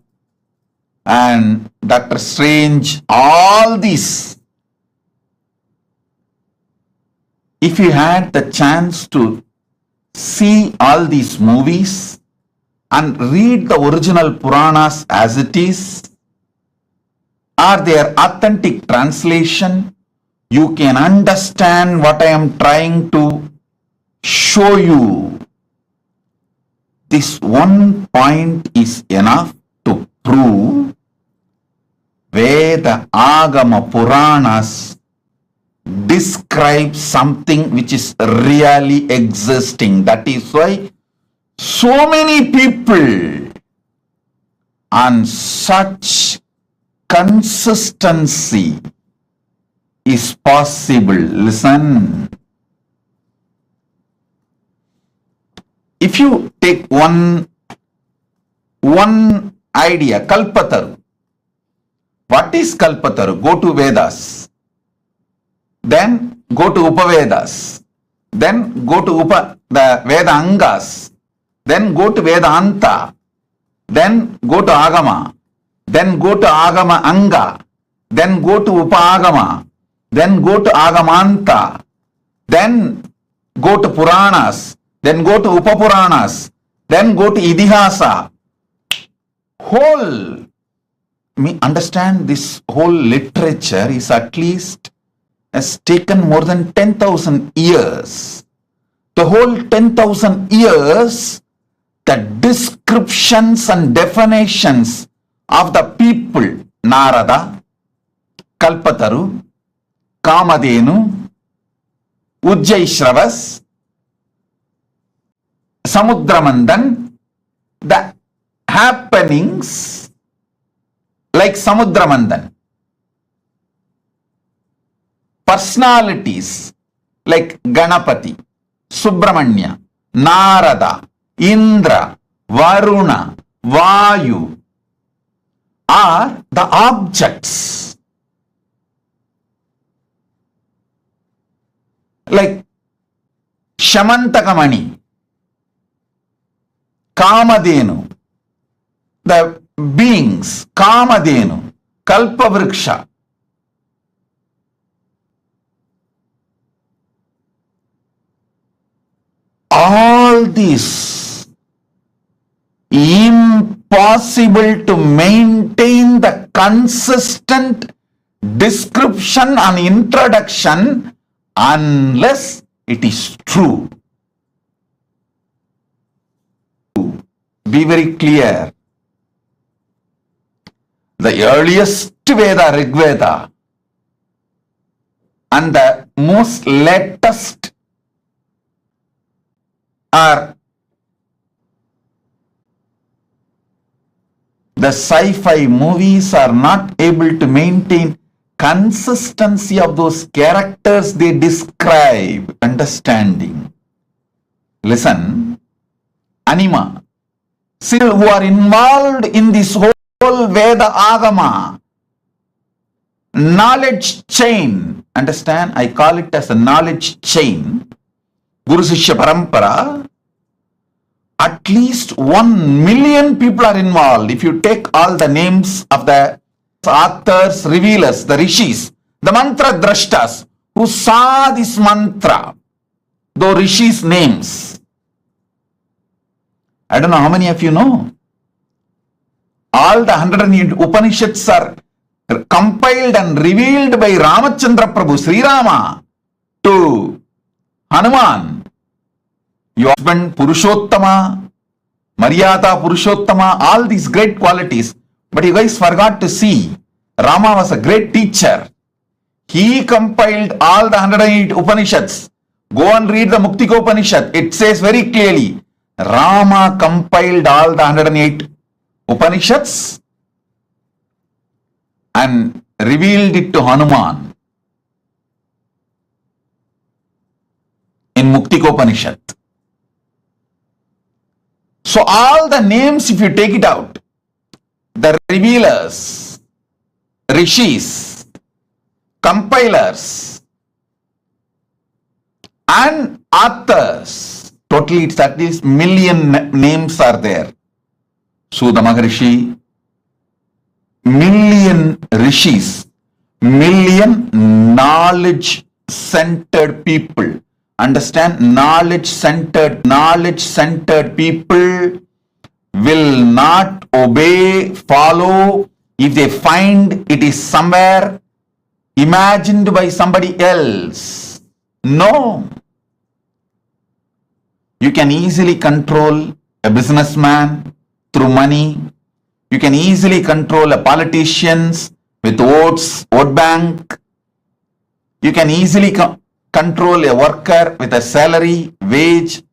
S6: and Doctor Strange, all these. If you had the chance to see all these movies and read the original Puranas as it is, or their authentic translation, you can understand what I am trying to show you. This one point is enough to prove Veda, Agama, Puranas describe something which is really existing. That is why so many people on such consistency is possible. Listen. If you take one idea, Kalpataru. What is Kalpataru? Go to Vedas. Then go to Upavedas. Then go to the Veda Angas. Then go to Vedanta. Then go to Agama. Then go to Agama Anga. Then go to Upagama. Then go to Agamanta. Then go to Puranas. Then go to Upapuranas. Then go to Idihasa. Understand, this whole literature is at least has taken more than 10,000 years. The whole 10,000 years, the descriptions and definitions of the people, Narada, Kalpataru, Kamadhenu, Ujjaishravas, Samudramandan, the happenings like Samudramandan, personalities like Ganapati, Subramanya, Narada, Indra, Varuna, Vayu are the objects. Like Shamantakamani, Kamadhenu, the beings, Kamadhenu, Kalpavriksha. All this impossible to maintain the consistent description and introduction unless it is true. Be very clear. The earliest Veda, Rig Veda, and the most latest are the sci-fi movies are not able to maintain consistency of those characters they describe. Understanding. Listen. anima, still who are involved in this whole Veda Agama knowledge chain. Understand? I call it as a knowledge chain. Guru Sishya Parampara. At least 1 million people are involved. If you take all the names of the authors, revealers, the rishis, the mantra drashtas who saw this mantra, the rishis' names. I don't know how many of you know. All the 108 Upanishads are compiled and revealed by Ramachandra Prabhu, Sri Rama, to Hanuman. Your husband Purushottama, Maryada Purushottama, all these great qualities. But you guys forgot to see, Rama was a great teacher. He compiled all the 108 Upanishads. Go and read the Muktika Upanishad. It says very clearly, Rama compiled all the 108 Upanishads and revealed it to Hanuman in Muktika Upanishad. So all the names, if you take it out, the revealers, rishis, compilers, and authors, totally it's at least million names are there. Sudha Maharishi, million rishis, million knowledge-centered people. Understand? Knowledge-centered people will not obey, follow if they find it is somewhere imagined by somebody else. No. You can easily control a businessman through money. You can easily control a politician with votes, vote bank. You can easily control a worker with a salary, wage,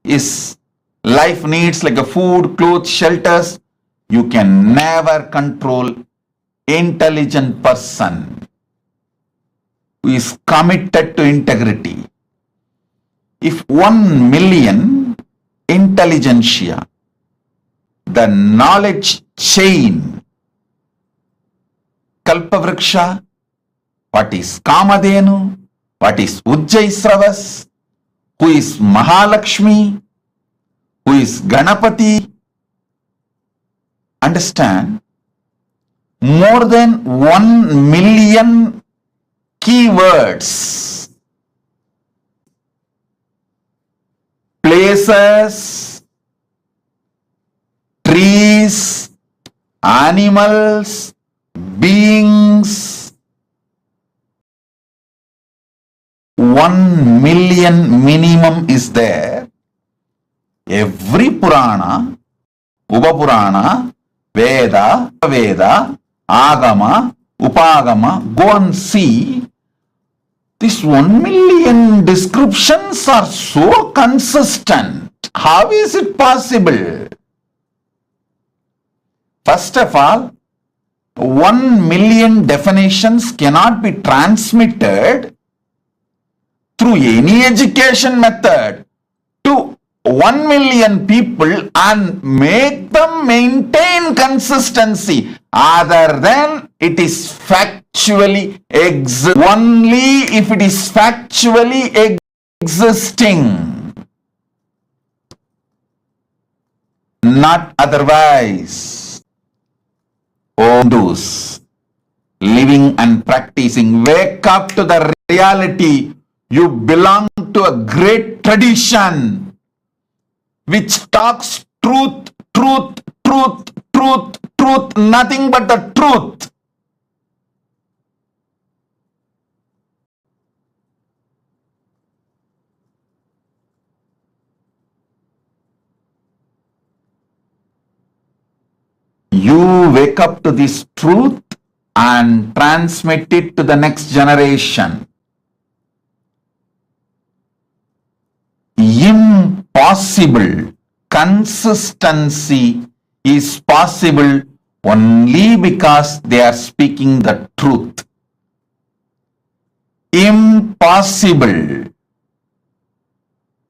S6: his life needs like a food, clothes, shelters. You can never control intelligent person who is committed to integrity. If 1 million intelligentsia, the knowledge chain, Kalpavriksha, what is Kamadhenu, what is Ujjaisravas, who is Mahalakshmi, who is Ganapati. Understand, more than 1 million keywords, places, trees, animals, beings, 1 million minimum is there. Every Purana, Upapurana, Veda, Agama, Upagama, go and see. These 1 million descriptions are so consistent. How is it possible? First of all, 1 million definitions cannot be transmitted through any education method to 1 million people and make them maintain consistency. Other than it is factually only if it is factually existing, not otherwise. Oh, those living and practicing, wake up to the reality. You belong to a great tradition which talks truth, nothing but the truth. You wake up to this truth and transmit it to the next generation. Impossible. Consistency is possible only because they are speaking the truth. Impossible.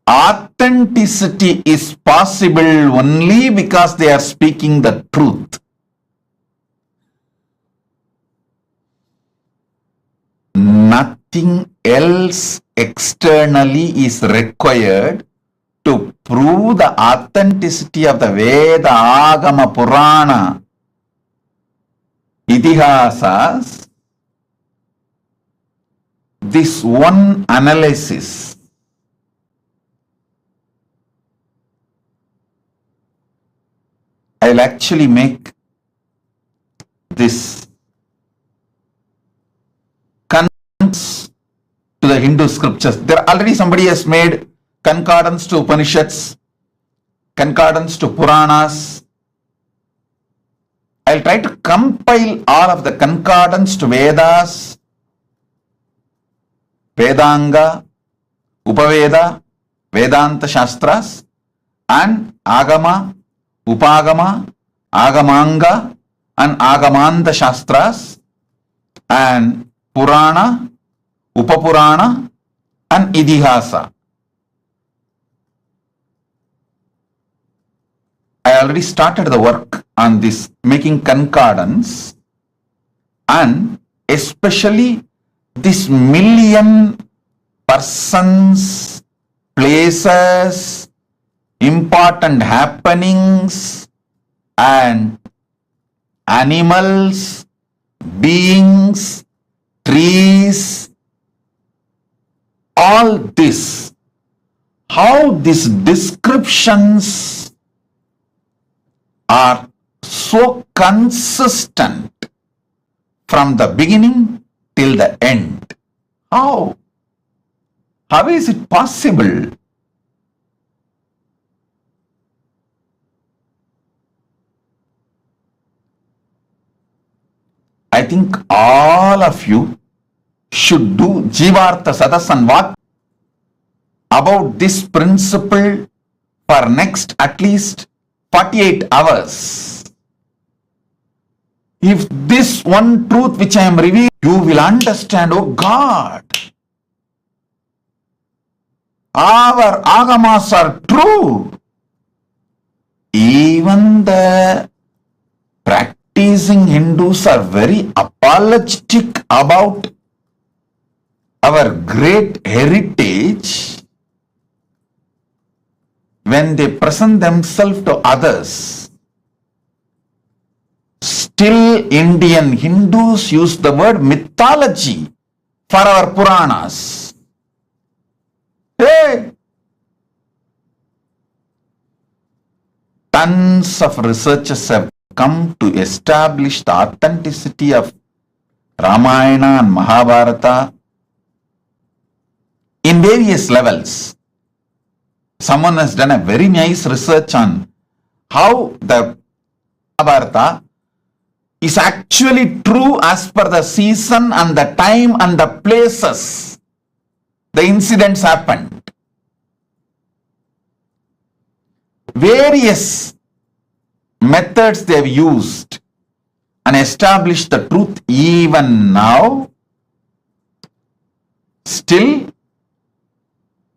S6: Authenticity is possible only because they are speaking the truth. Nothing else externally is required to prove the authenticity of the Veda, Agama, Purana, Itihasas. This one analysis I'll actually make this concordance to the Hindu scriptures. There already somebody has made concordance to Upanishads, concordance to Puranas. I'll try to compile all of the concordance to Vedas, Vedanga, Upaveda, Vedanta Shastras, and Agama, Upagama, Agamanga, and Agamanta Shastras, and Purana, Upapurana, and Idihasa. I already started the work on this, making concordance, and especially this million persons, places, important happenings, and animals, beings, trees, all this, how these descriptions are so consistent from the beginning till the end. How? How is it possible? I think all of you should do Jivartha Sadasan Vak about this principle for next at least 48 hours. If this one truth which I am revealing, you will understand, oh God, our agamas are true. Even the practicing Hindus are very apologetic about our great heritage when they present themselves to others. Still, Indian Hindus use the word mythology for our Puranas. Hey! Tons of researchers have come to establish the authenticity of Ramayana and Mahabharata in various levels. Someone has done a very nice research on how the Mahabharata is actually true as per the season and the time and the places the incidents happened. Various methods they have used and established the truth. Even now, still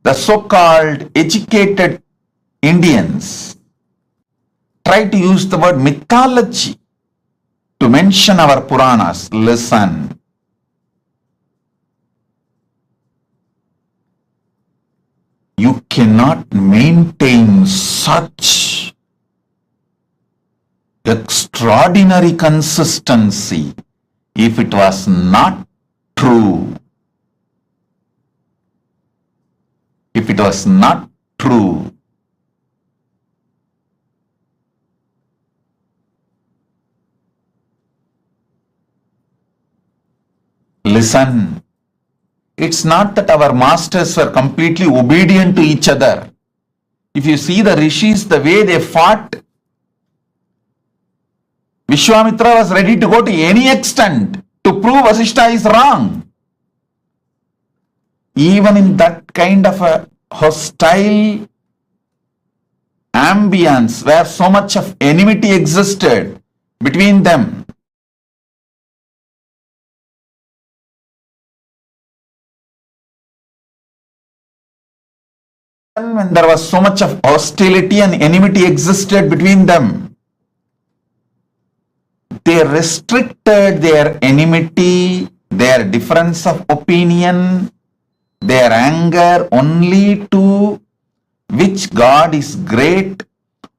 S6: the so-called educated Indians try to use the word mythology to mention our Puranas. Listen. You cannot maintain such extraordinary consistency if it was not true. If it was not true. Listen, it's not that our masters were completely obedient to each other. If you see the rishis, the way they fought, Vishwamitra was ready to go to any extent to prove Vasishta is wrong. Even in that kind of a hostile ambience where so much of enmity existed between them, when there was so much of hostility and enmity existed between them, they restricted their enmity, their difference of opinion, their anger only to which God is great,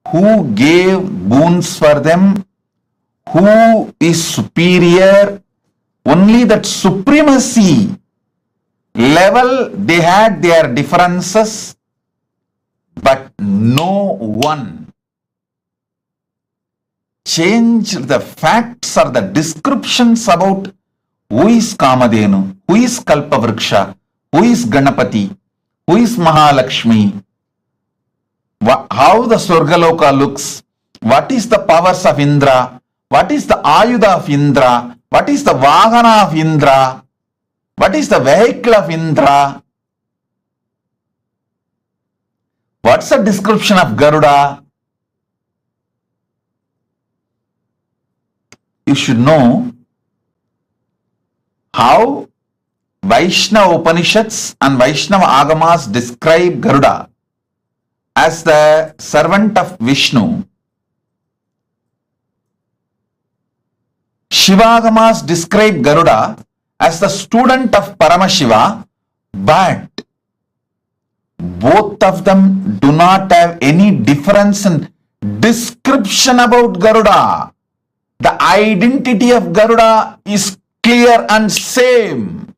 S6: who gave boons for them, who is superior. Only that supremacy level they had their differences, but no one changed the facts or the descriptions about who is Kamadhenu, who is Kalpavriksha, who is Ganapati, who is Mahalakshmi, how the Swargaloka looks, what is the powers of Indra, what is the Ayuda of Indra, what is the Vahana of Indra, what is the vehicle of Indra, what's the description of Garuda. You should know how Vaishnava Upanishads and Vaishnava Agamas describe Garuda as the servant of Vishnu. Shivagamas describe Garuda as the student of Paramashiva, but both of them do not have any difference in description about Garuda. The identity of Garuda is clear and same.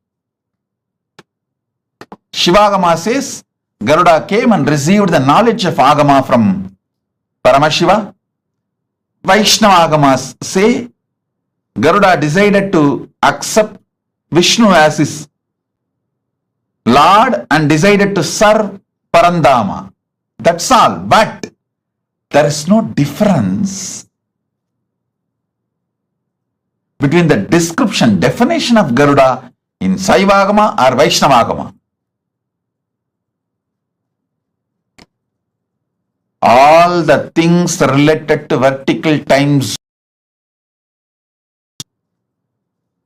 S6: Shivagama says Garuda came and received the knowledge of Agama from Paramashiva. Vaishnava Agamas say Garuda decided to accept Vishnu as his Lord and decided to serve Parandama. That's all. But there is no difference between the description, definition of Garuda in Saivagama or Vaishnavagama. All the things related to vertical times,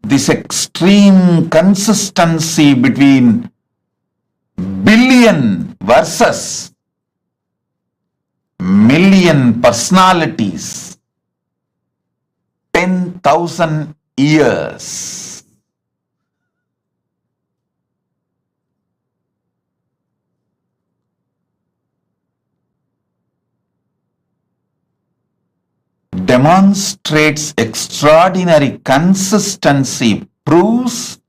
S6: this extreme consistency between billion versus million personalities, 10,000 years. Demonstrates extraordinary consistency, proves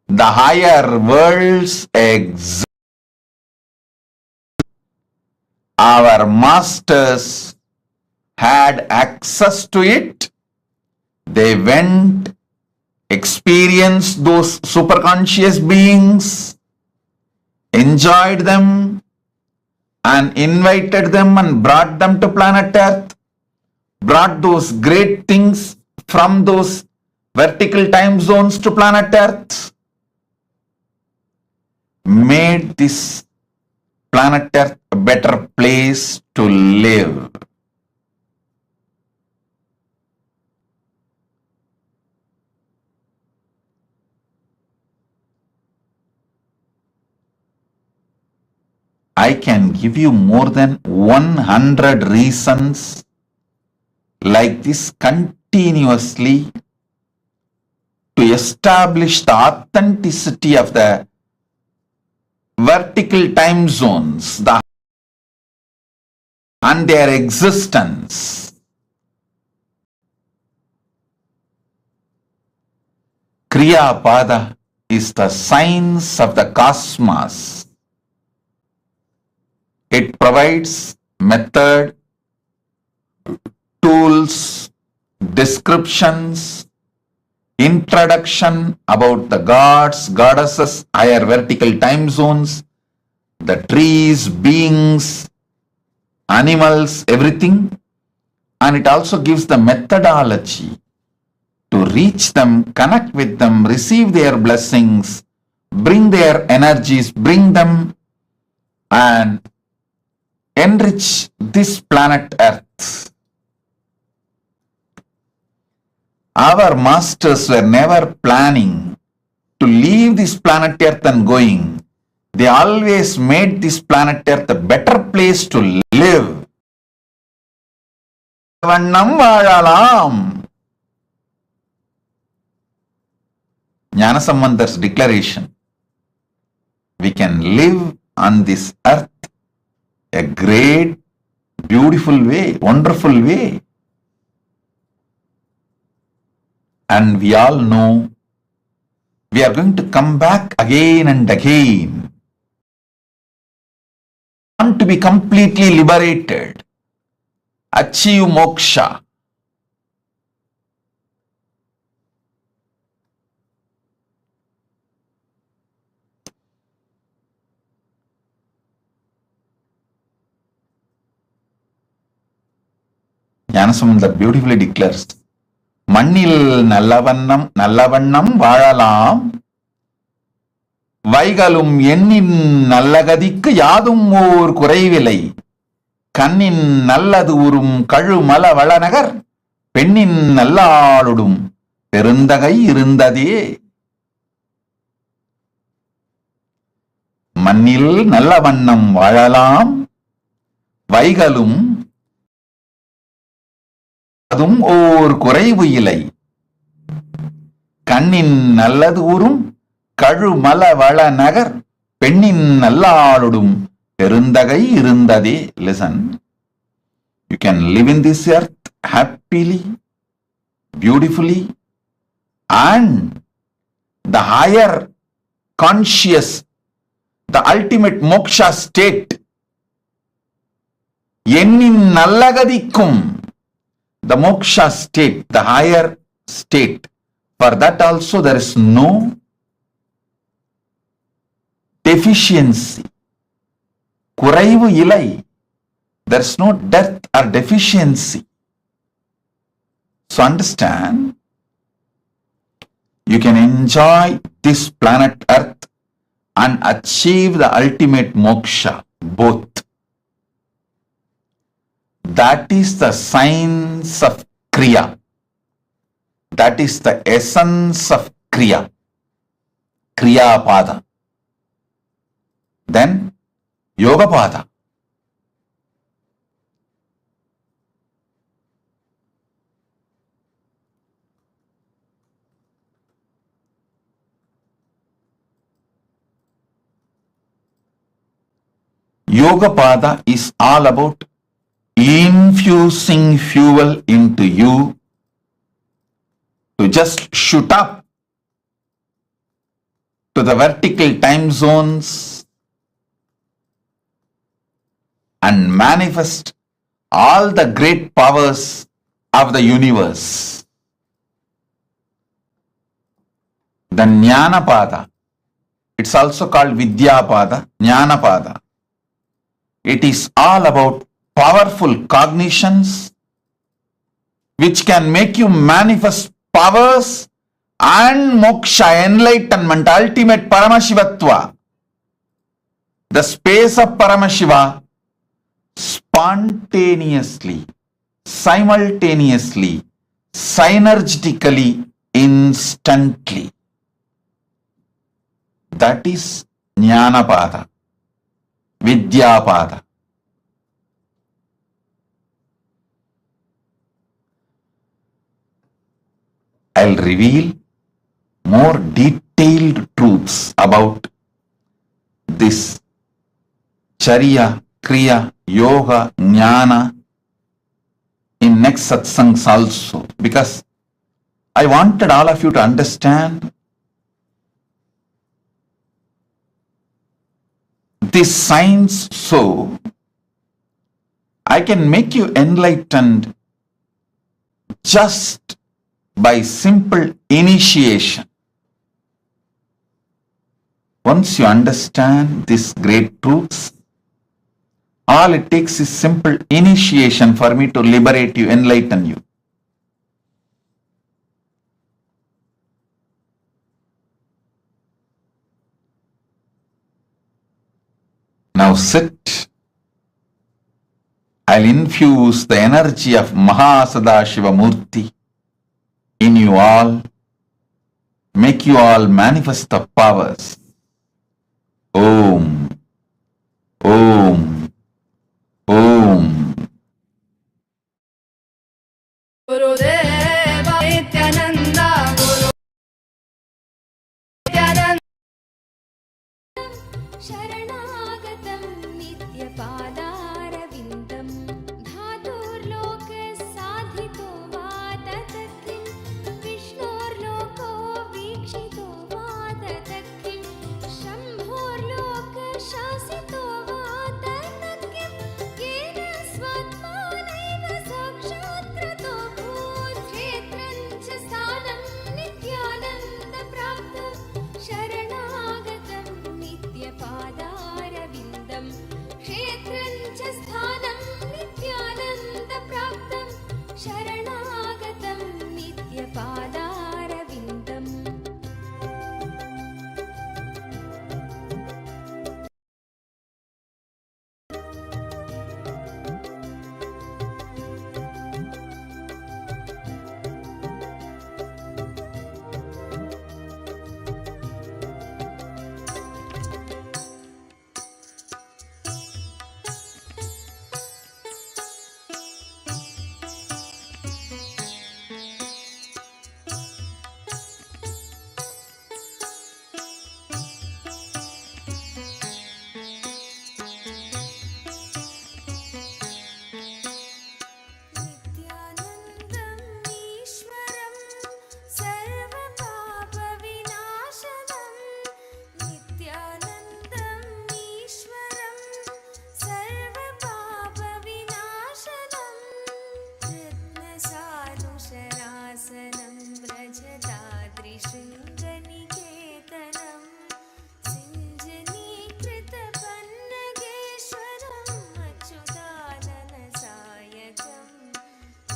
S6: the higher worlds exist. Our masters had access to it. They went, experienced those superconscious beings, enjoyed them, and invited them and brought them to planet Earth, brought those great things from those vertical time zones to planet Earth, made this planet Earth a better place to live. I can give you more than 100 reasons like this continuously to establish the authenticity of the vertical time zones and their existence. Kriya Pada is the science of the cosmos. It provides method, tools, descriptions, introduction about the gods, goddesses, higher vertical time zones, the trees, beings, animals, everything. And it also gives the methodology to reach them, connect with them, receive their blessings, bring their energies, bring them and enrich this planet Earth. Our masters were never planning to leave this planet Earth and going. They always made this planet Earth a better place to live. வண்ணம் வாழலாம். Jnanasambandar's declaration. We can live on this earth a great, beautiful way, wonderful way. And we all know we are going to come back again and again. Want to be completely liberated, achieve moksha. Jnanasamandar beautifully declares, மண்ணில் நல்லவண்ணம் வாழலாம், வைகளும் எண்ணின் நல்லகதிக்கு யாதும் ஓர் குறைவில்லை, கண்ணின் நல்லது உறும் கழுமல வளநகர், பெண்ணின் நல்லாளுடும் பெருந்தகை இருந்ததே. மண்ணில் நல்லவண்ணம் வாழலாம், வைகளும் அதும் ஓர் குறைவு இல்லை, கண்ணின் நல்லது ஊரும் கழுமல வள நகர், பெண்ணின் நல்லாளுடும் பெருந்தகை இருந்ததே. Listen, you can live in this earth happily, beautifully, and the higher conscious, the ultimate moksha state, எண்ணின் நல்லகதிக்கும், the moksha state, the higher state, for that also there is no deficiency. குறைவு இல்லை. There is no death or deficiency. So understand, you can enjoy this planet Earth and achieve the ultimate moksha, both. That is the science of Kriya. That is the essence of Kriya. Kriya Pada. Then Yoga Pada. Yoga Pada is all about infusing fuel into you to just shoot up to the vertical time zones and manifest all the great powers of the universe. The Jnana Pada, it's also called Vidya Pada, Jnana Pada. It is all about powerful cognitions which can make you manifest powers and moksha, enlightenment, ultimate Paramashivatva. The space of Paramashiva spontaneously, simultaneously, synergetically, instantly. That is Jnana Pada, Vidya Pada. I'll reveal more detailed truths about this Charya, Kriya, Yoga, Jnana in next satsangs also, because I wanted all of you to understand this science so I can make you enlightened just by simple initiation. Once you understand these great truths, all it takes is simple initiation for me to liberate you, enlighten you. Now sit. I'll infuse the energy of MahaSadashiva Murthy in you all, make you all manifest the powers Om. Om. Om.
S2: गुरुदेवा नित्यानंदा गुरु नित्यानंद शरणागतं नित्यपादारविन्दं धातुर्लोक साधितो वा तत्किं विष्णोर्लोको वीक्षितो वा तत्किं शम्भोर्लोक शासितो वा तत्किं येन स्वात्मानैव साक्षात्कृतो भूत्क्षेत्रं च स्थानं नित्यानन्दप्राप्तं शरणागतं नित्यपादारविन्दं क्षेत्रं च स्थानं नित्यानन्दप्राप्तं शरणागतं नित्यपादारविन्दम् नित्यानन्दम् ईश्वरं सर्वपापविनाशनं नित्यानन्दम् ईश्वरं सर्वपापविनाशनं रत्नसानुशरासनं व्रजताद्रिशृङ्गनिकेतनं सिञ्जनीकृतपन्नगेश्वरम् अच्युताननसायकम्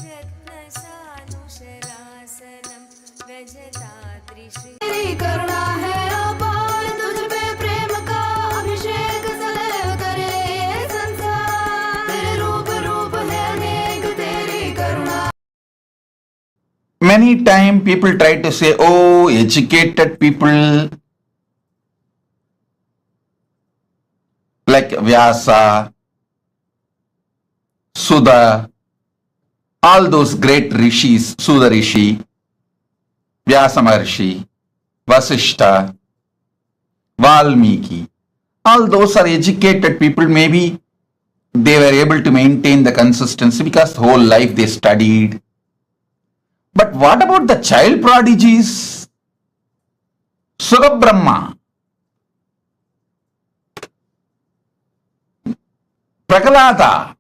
S2: रत्नसानुशरासनं व्रजताद्रिशृङ्ग तेरी करुणा है अपार तुझ पे प्रेम का अभिषेक सदैव करे ये संसार तेरे रूप रूप है अनेक तेरी करुणा
S6: Many times people try to say, oh, educated people like Vyasa, Sudha, all those great rishis, Sudha Rishi, Vyasa Maharshi, Vasishta, Valmiki, all those are educated people. Maybe they were able to maintain the consistency because the whole life they studied. But what about the child prodigies? Sugabrahma, Prakalada,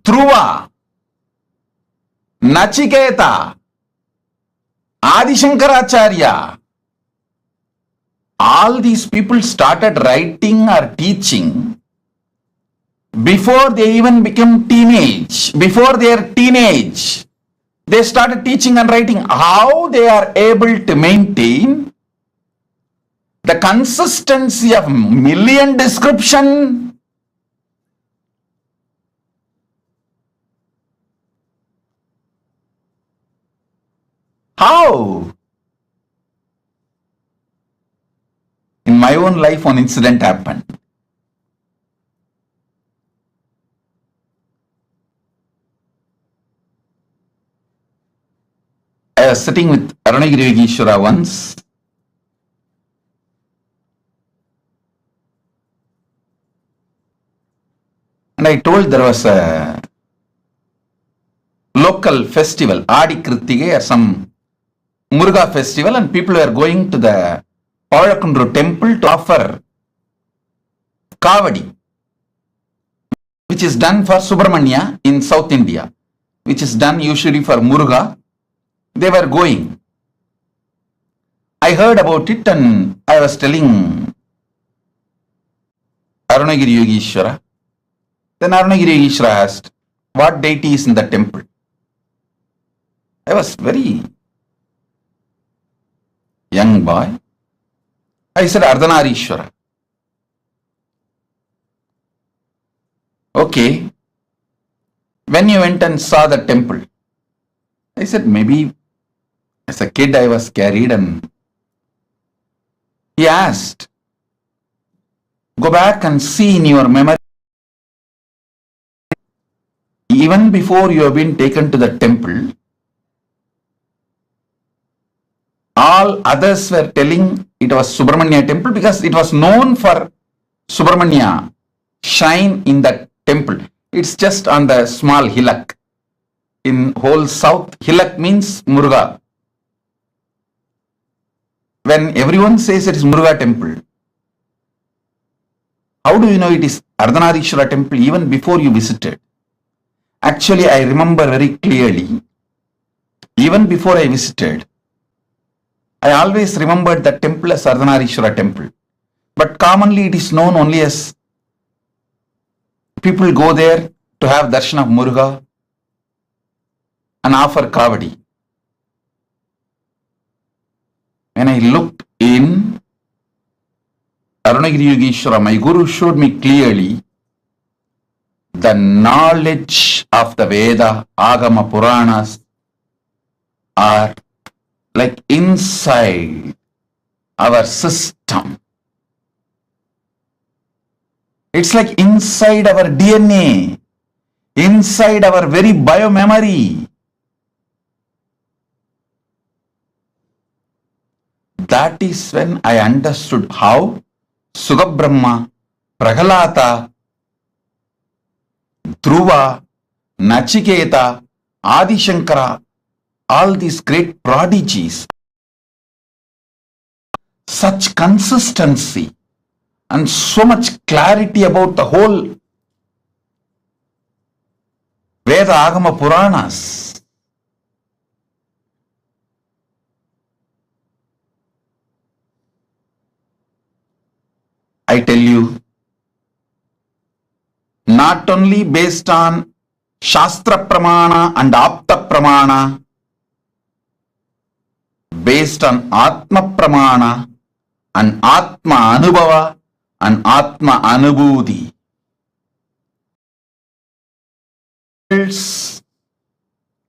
S6: Dhruva, Nachiketa, Adi Shankaracharya, all these people started writing or teaching before they even became teenage, before their teenage. They started teaching and writing. How they are able to maintain the consistency of million description? How? In my own life, one incident happened. I was sitting with Arunagiri Yogeshwara once, and I told there was a local festival, Adi Krittige or some Muruga festival, and people were going to the Awaken temple to offer Kavadi, which is done for Subramanya in South India, which is done usually for Muruga. They were going. I heard about it and I was telling Arunagiri Yogeshwara. Then Arunagiri Yogeshwara asked, what deity is in the temple? I was very young boy. I said Ardhanarishwara. Okay. When you went and saw the temple? I said maybe as a kid I was carried, and he asked, Go back and see in your memory, even before you have been taken to the temple, all others were telling it was Subramanya temple because it was known for Subramanya shrine in the temple. It's just on the small hillock. In whole south, hillock means Muruga. When everyone says it is Muruga temple, how do you know it is Ardhanarishwara temple even before you visited? Actually, I remember very clearly, even before I visited, I always remembered the temple as Ardhanarishwara temple. But commonly it is known only as people go there to have darshan of Muruga and offer kavadi. When I looked in Arunagiri Yogeshwara, my guru showed me clearly the knowledge of the Veda, Agama, Puranas are like inside our system. It's like inside our DNA, inside our very biomemory. That is when I understood how Sugabrahma, Prahalata, Dhruva, Nachiketa, Adi Shankara, all these great prodigies, such consistency and so much clarity about the whole Veda, Agama, Puranas. I tell you, not only based on Shastra Pramana and Apta Pramana, based on Atma Pramana and Atma Anubhava and Atma Anubhuti.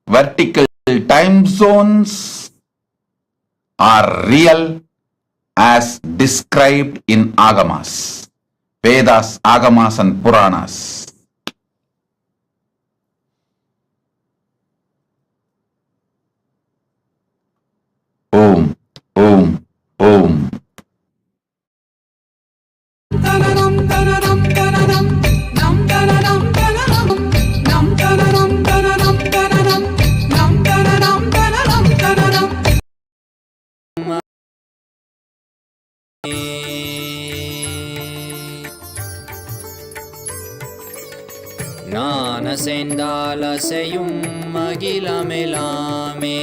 S6: Vertical time zones are real as described in Agamas, Vedas, Agamas and Puranas. Om, Om, Om.
S7: ஞானசெந்தாலசையும் மகிழமெலாமே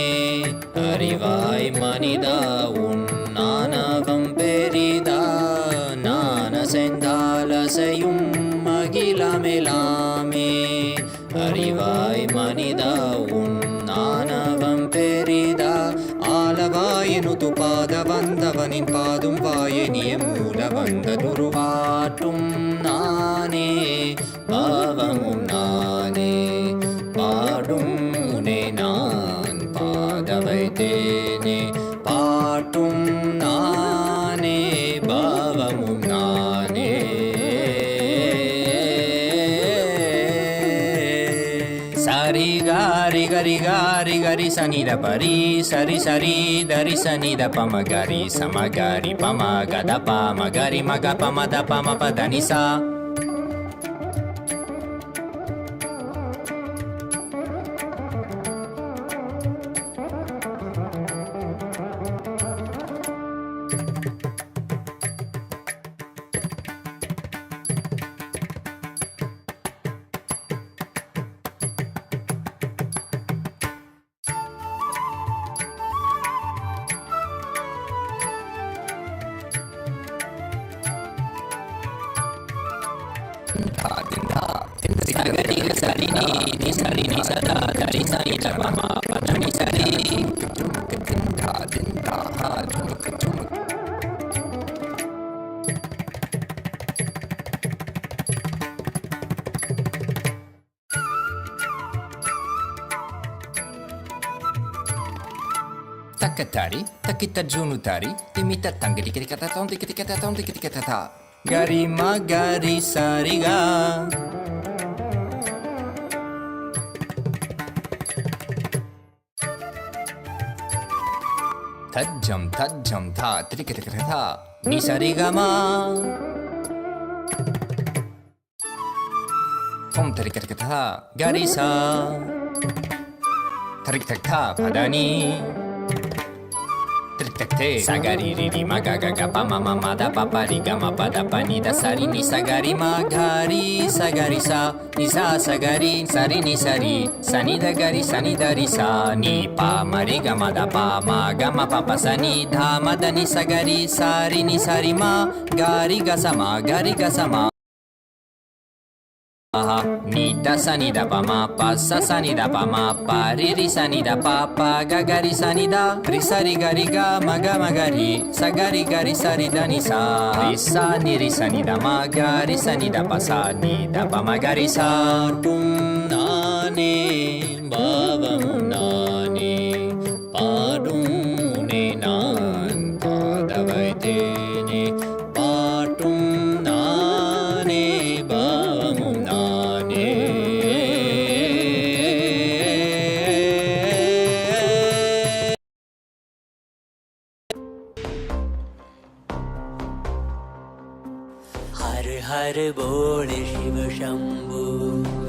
S7: அறிவாய் மனிதா உன் ஞானவம் பெரிதா ஞானசெந்தாலசையும் மகிழமெலாமே அறிவாய் மனிதா உன் ஞானவம் பெரிதா ஆலவாயினுது பாத வந்தவனின் பாதும் வாயனிய மூல வந்த துருவாட்டும் நானே பாவமும் நானே பாடும் உனை நான் பாத வைத்தேனே பாட்டும் நானே பாவமும் நானே சரி காரி கரி காரி கரி சனித பரி சரி சரி தரி சனித பம கரி சமகரி பம கத பம கரி மக பம த பம பதனிசா Takatari, takita junutari, timita tangri kata tom tikita tom tikita. gari ma gari sari ga. Tajam tha trikata tha ni sari ga ma. Tom trikata tha gari sa. Tarik tak tha padani. Trik tak te sagari ri ri ma ga ga ga pa ma ma da pa pa ri ga ma pa da pa ni da sari ni sagari ma gari sagari sa ni sa sagari sari ni sari sani da gari sani da ri sa ni pa ma ri ga ma da pa pa sa ni dha ma da ni sagari sari ni sari ma gari ga sa ma ni da sa ni da pa ma pa sa ni da pa ma pa ri sa ni da pa pa ga ga ri sa ni da ri sa ri ga ma ga ri sa ri da ni sa ni sa ni da ma ga ri sa ni da pa sa ni da pa ma ga ri sa tum na ne ba ba mu na ne pa dum ne nan pa da vai te ne pa tum na ne ba mu na ne.
S8: हर हर बोल शिव शंभु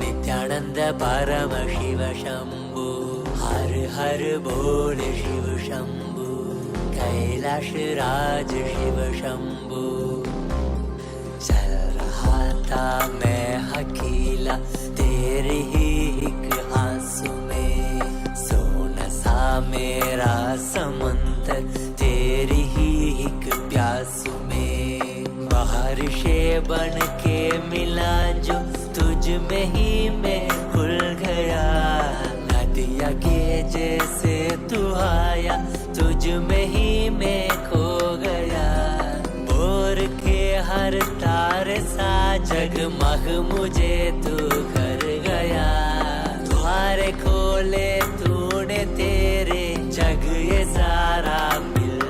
S8: नित्यानंद परम शिव शंभु हर हर बोल शिव शंभु कैलाश राज शिव शंभु चल रहा था मैं अकेला तेरे ही एक आंसू में सोना सा मेरा समंदर तेरी ही एक प्यासू में बारिशे बन के मिला जो तुझ में ही मैं खुल गया नदिया के जैसे तू आया तुझ में ही मैं खो गया बोर के हर तारे सा जगमग मुझे तू कर गया द्वारे खोले तूने तेरे जग ये सारा मिल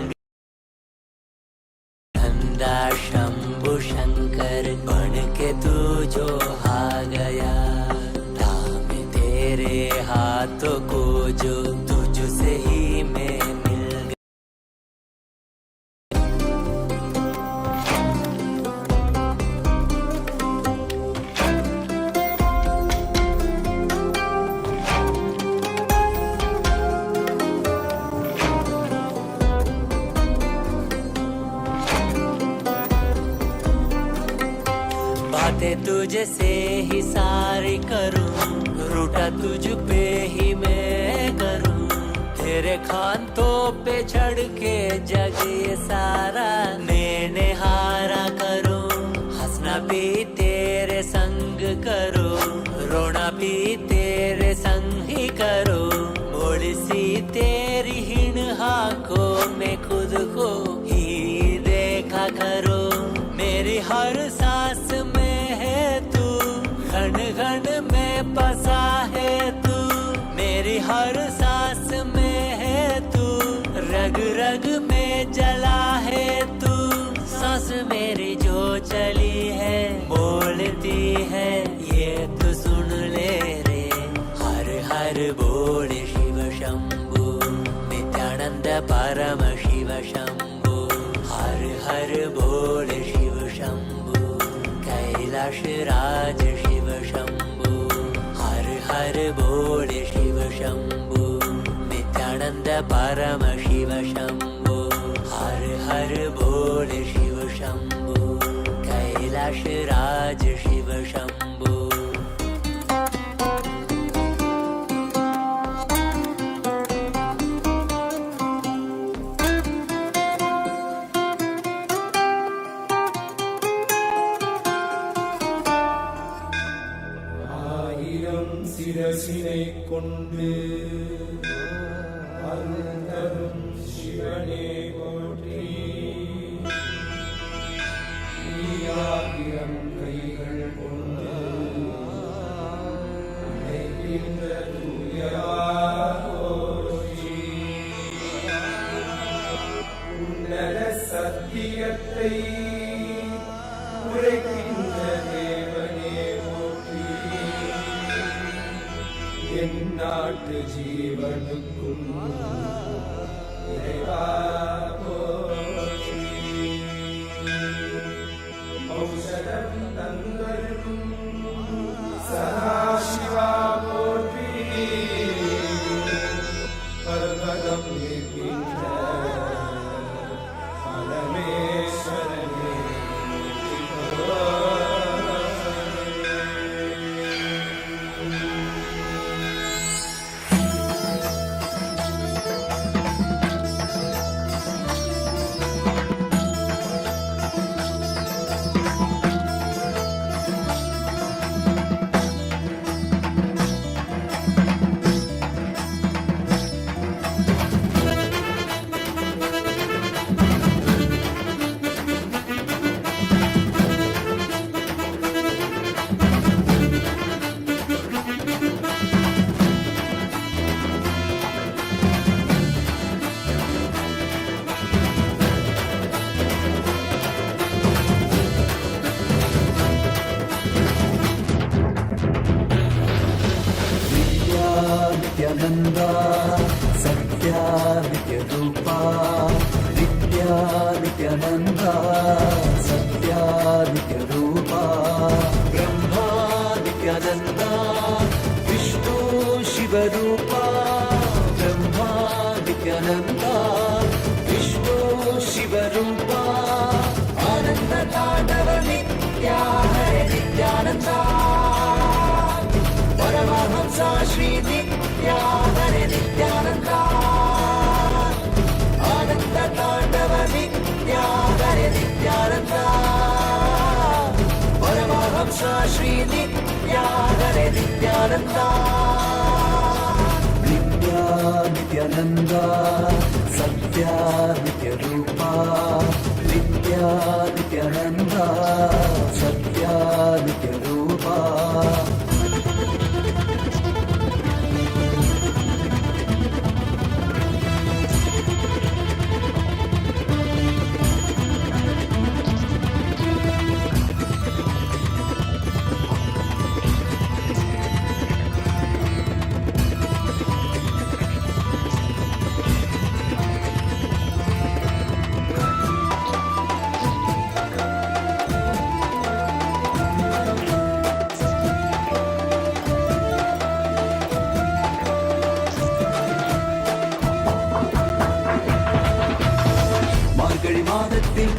S8: नंदा शंभु शंकर बन के तू जो आ गया थामे तेरे हाथों को जो तुझसे ही मैं मिल गया. बातें तुझसे ही सारी करूं रूठा तुझ पे ही मैं करूं तेरे खानों पे चढ़ के जग ये सारा मैंने हारा करूं हंसना भी तेरे संग करो रोना भी तेरे संग ही करो मोड़ सी तेरी हिण को मैं खुद को ही देखा करो मेरी हर सांस में है तू घन घन में बसा है तू मेरी हर सांस में है तू रग रग में जला है तू सांस मेरी जो चली है बोलती है ये तो सुन ले रे हर हर बोल शिव शंभु नित्यानंद परम शिव शंभु हर हर बोल शिव शंभु कैलाश राज शिव शंभु हर हर बोल शिव शंभु नित्यानंद परम शिव शंभु हर हर बोल शिव शंभु कैलाश राज शिव शंभु.
S9: சிரசினை கொண்டு அருந்தரும் சிவனே போற்றி ஆயிரம் கைகள் கொண்டு அழைக்கின்ற தூயவா போற்றி உன்னத சத்தியத்தை எந்நாட்டு ஜீவனுக்கும் இறைவா போற்றி. ஔஷதம் தந்தருளும் சதாசிவா போற்றி. பர்வதம் நிற்கின்ற பரமேஸ்வரனே
S10: नित्यानंदा सत्या नित्य रूपा नित्या नित्यानंदा सत्या नित्य रूपा ब्रह्मा नित्यानंदा विष्णु शिव रूपा ब्रह्मा नित्यानंदा विष्णु शिव रूपा आनंद तांडव नित्या हरे नित्यानंदा परमहंसा श्री नित्या हरे नित्यानंदा आनंद तांडव नित्या हरे नित्यानंदा परमहंसा श्री नित्या हरे नित्यानंदा नित्या नित्यानंदा सत्या नित्य रूपा नित्या नित्यानंदा सत्या नित्य रूपा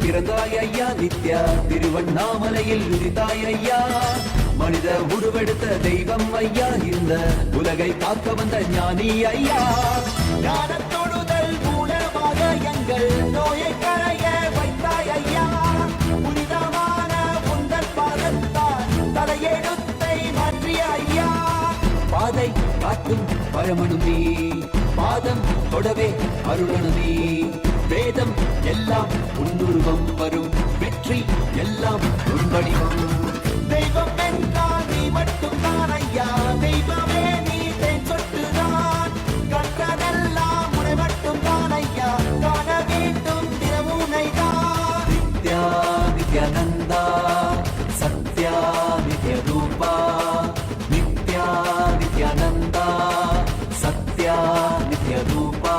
S10: பிறந்தாய் ஐயா நித்யா திருவண்ணாமலையில் உதித்தாய் ஐயா மனித உருவெடுத்த தெய்வம் ஐயா இந்த உலகை காக்க வந்த ஞானி ஐயா ஞானத்தொடுதல் மூலமாக எங்கள் நோயை கரைய வைத்தாய் ஐயா புனிதமான உந்தன் பாதத்தால் தலையெழுத்தை மாற்றிய ஐயா பாதை காட்டும் பரமனும் நீ பாதம் தொடவே அருளனும் நீ வேதம் எல்லாம் உன்னுருவம் வரும் வெற்றி எல்லாம் உன்வடிவம் தெய்வம் என்றால் நீ மட்டும் தான் ஐயா தெய்வமே நீ தேன் சொட்டுதான் கற்றதெல்லாம் உனை மட்டும் தான் ஐயா காண வேண்டும் தினமுனை தான் நித்யா நித்யானந்தா சத்யா நித்ய ரூபா நித்யா நித்யானந்தா சத்யா நித்ய ரூபா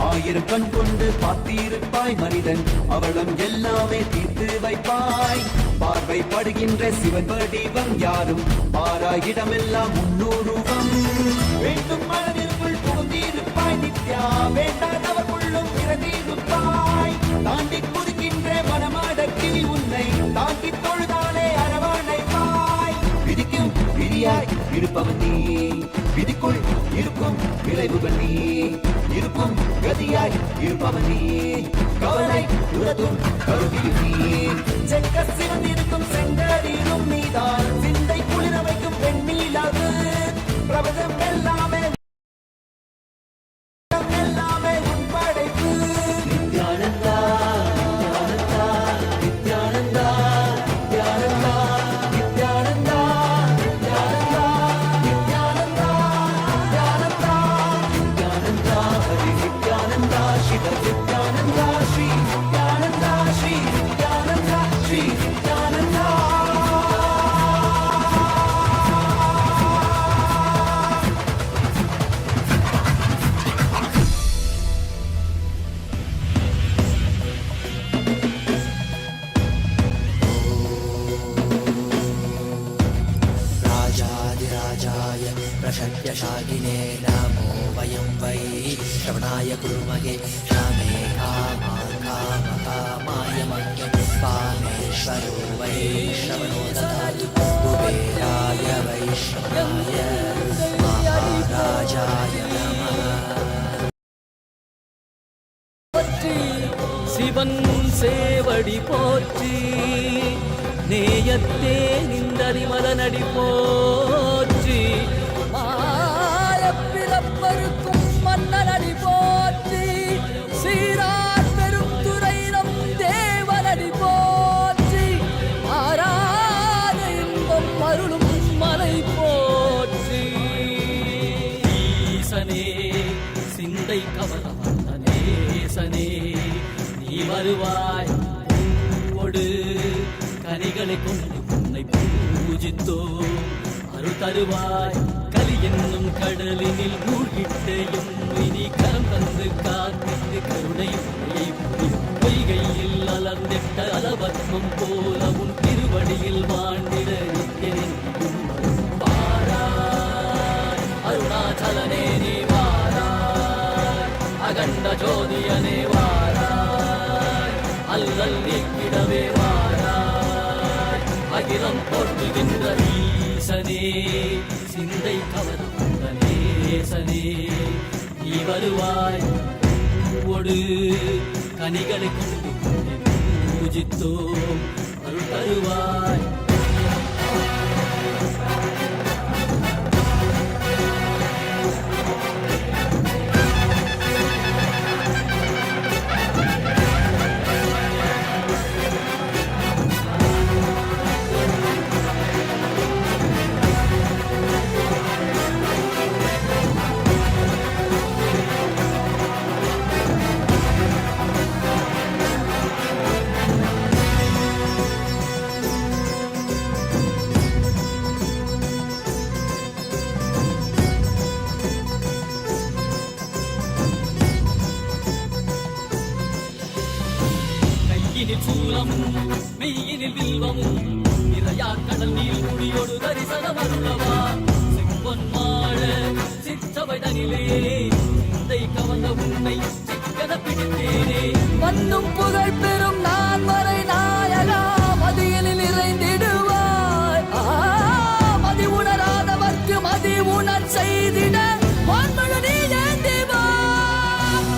S10: ஆயிரம் கண் கொண்டு பார்த்திருப்பாய் மனிதன் அவளும் எல்லாமே தீர்த்து வைப்பாய் பார்வை படுகின்ற சிவன் வடிவம் யாரும் பாராயிடமெல்லாம் முன்னூறுவம் வேண்டும் மனதிற்குள் புகுந்திருப்பாய் நித்யா வேண்டாதவர்களும் இறந்திருப்பாய் தாண்டி குதிக்கின்ற மனமாடக்கி உன்னை தாங்கி தொழுதாலே அரவணைப்பாய் விதிக்கும் விதியாய் இருப்பவன் நீ விதிக்குள் இருக்கும் விளைவுகள் நீ இருக்கும் கதியாய் இருப்பவன் நீ கவலை உலதும் கருவியும் நீ செக்க சிறந்திருக்கும் செங்கரிலும் நீதான் சிந்தை குளிர வைக்கும் பெண்ணிலாது பிரபதம் எல்லாமே எல்லாமே உன் படைப்பு நித்யானந்தா நித்யானந்தா நித்யானந்தா நித்யானந்தா நித்யானந்தா நித்யானந்தா நித்யானந்தா நித்யானந்தா ஹரி நித்யானந்தா சிவ நித்யானந்தா ஸ்ரீ நித்யானந்தா ஸ்ரீ நித்யானந்தா ஸ்ரீ நித்யானந்தா
S8: राजाधिराजाय प्रषट्यशागिने नमो वयं वै श्रवणाय कुर्महे श्यामे कामाय मह्यं कामेश्वरो वै श्रवणो ददातु कुबेराय वै श्रवणाय महाराजाय नमः சிவன் சேவடி போற்றி நேயத்தே நின்றறிமலனடி போற்றி மாயப்பிறப்பருக்கும் மன்னனடி போற்றி சீரார் பெருந்துரைரம் தேவனடி போற்றி ஆராத இன்பம் அருளும் மலை போற்றி ஈசனே சிந்தை கவலவந்தனேசனே நீ வருவாய் பூவோடு கனிகளை கொண்டு உன்னை பூஜித்தோ அருள் தருவாய் கலி என்னும் கடலினில் மூழ்கிட்டேயும் இனி கரம் தந்து காத்திட்டு கருணை பொய்கையில் அலர்ந்திட்ட அலவத்மம் போல உன் திருவடியில் வாழ்ந்திட வாராய் அருணாச்சலனே நீ வாராய் அகண்ட ஜோதியனே வாராய் அல்லல் நீக்கிடவே வாராய் அகிலம் போற்றுகின்ற ஈசனே சிந்தை கவர்ந்த நேசனே நீ வருவாய் பூவோடு கனிகளை கொண்டு பூஜித்தோம் அருள் தருவாய் கையினில் சூலமும் மெய்யினில் வில்வமும் நிறையா கடல் நீர் குடியோடு தரிசனம் அருளவா செம்பொன் மாட சிற்றவை தனிலே சிந்தை கவர்ந்த உன்னை சிக்கன பிடித்தேனே வந்தும் புகழ் பெறும் நான் வரை நாயகா மதியனில் இறைந்திடுவாய் மதி உணராதவர்க்கு மதி உணர் செய்திட வான்மழு நீ ஏந்திவா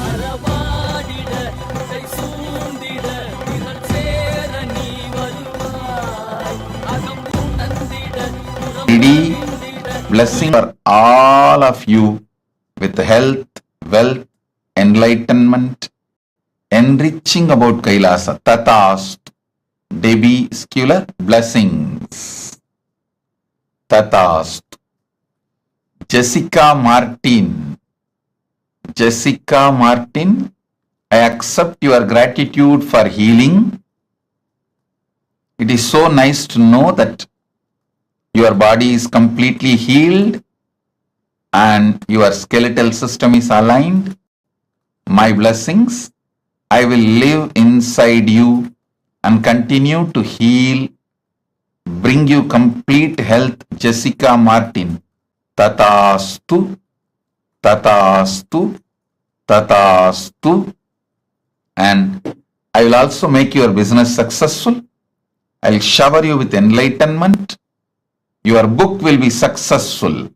S8: அறவாடிட இசை சூழ்ந்திட திரள் சேர நீ வருவாய் அகம் நந்திட
S6: Ready? Blessing for all of you with health, wealth, enlightenment, enriching about Kailasa. Tatast. Debbie Scular, blessings. Tatast. Jessica Martin. Jessica Martin, I accept your gratitude for healing. It is so nice to know that your body is completely healed and your skeletal system is aligned. My blessings, I will live inside you and continue to heal, bring you complete health. Jessica Martin. Tatastu, Tatastu, Tatastu. And I will also make your business successful. I will shower you with enlightenment. Your book will be successful.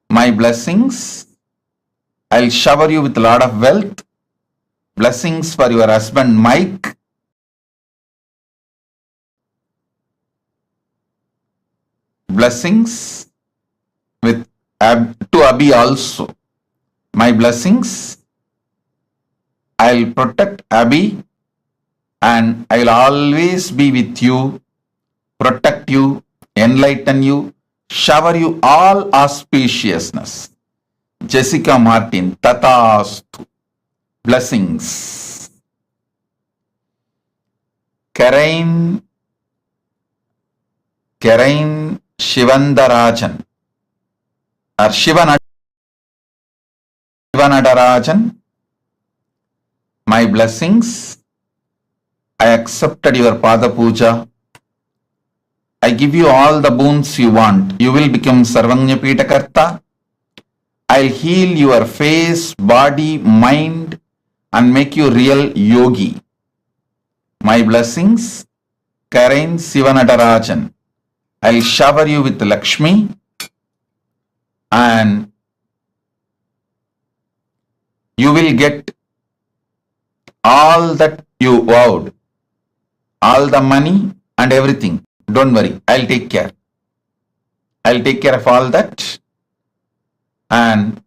S6: My blessings, I'll shower you with a lot of wealth. Blessings for your husband Mike. Blessings with to Abhi also. My blessings, I'll protect Abhi and I'll always be with you, protect you, enlighten you, shower you all auspiciousness. Jessica Martin, Tatastu. Blessings. Karain Shivandarajan or Shivanadarajan, my blessings. I accepted your Pada Puja. I give you all the boons you want. You will become Sarvanya Pitakarta. I'll heal your face, body, mind and make you real yogi. My blessings, Karain Sivanadarajan. I'll shower you with Lakshmi and you will get all that you vowed, all the money and everything. Don't worry, I'll take care. I'll take care of all that and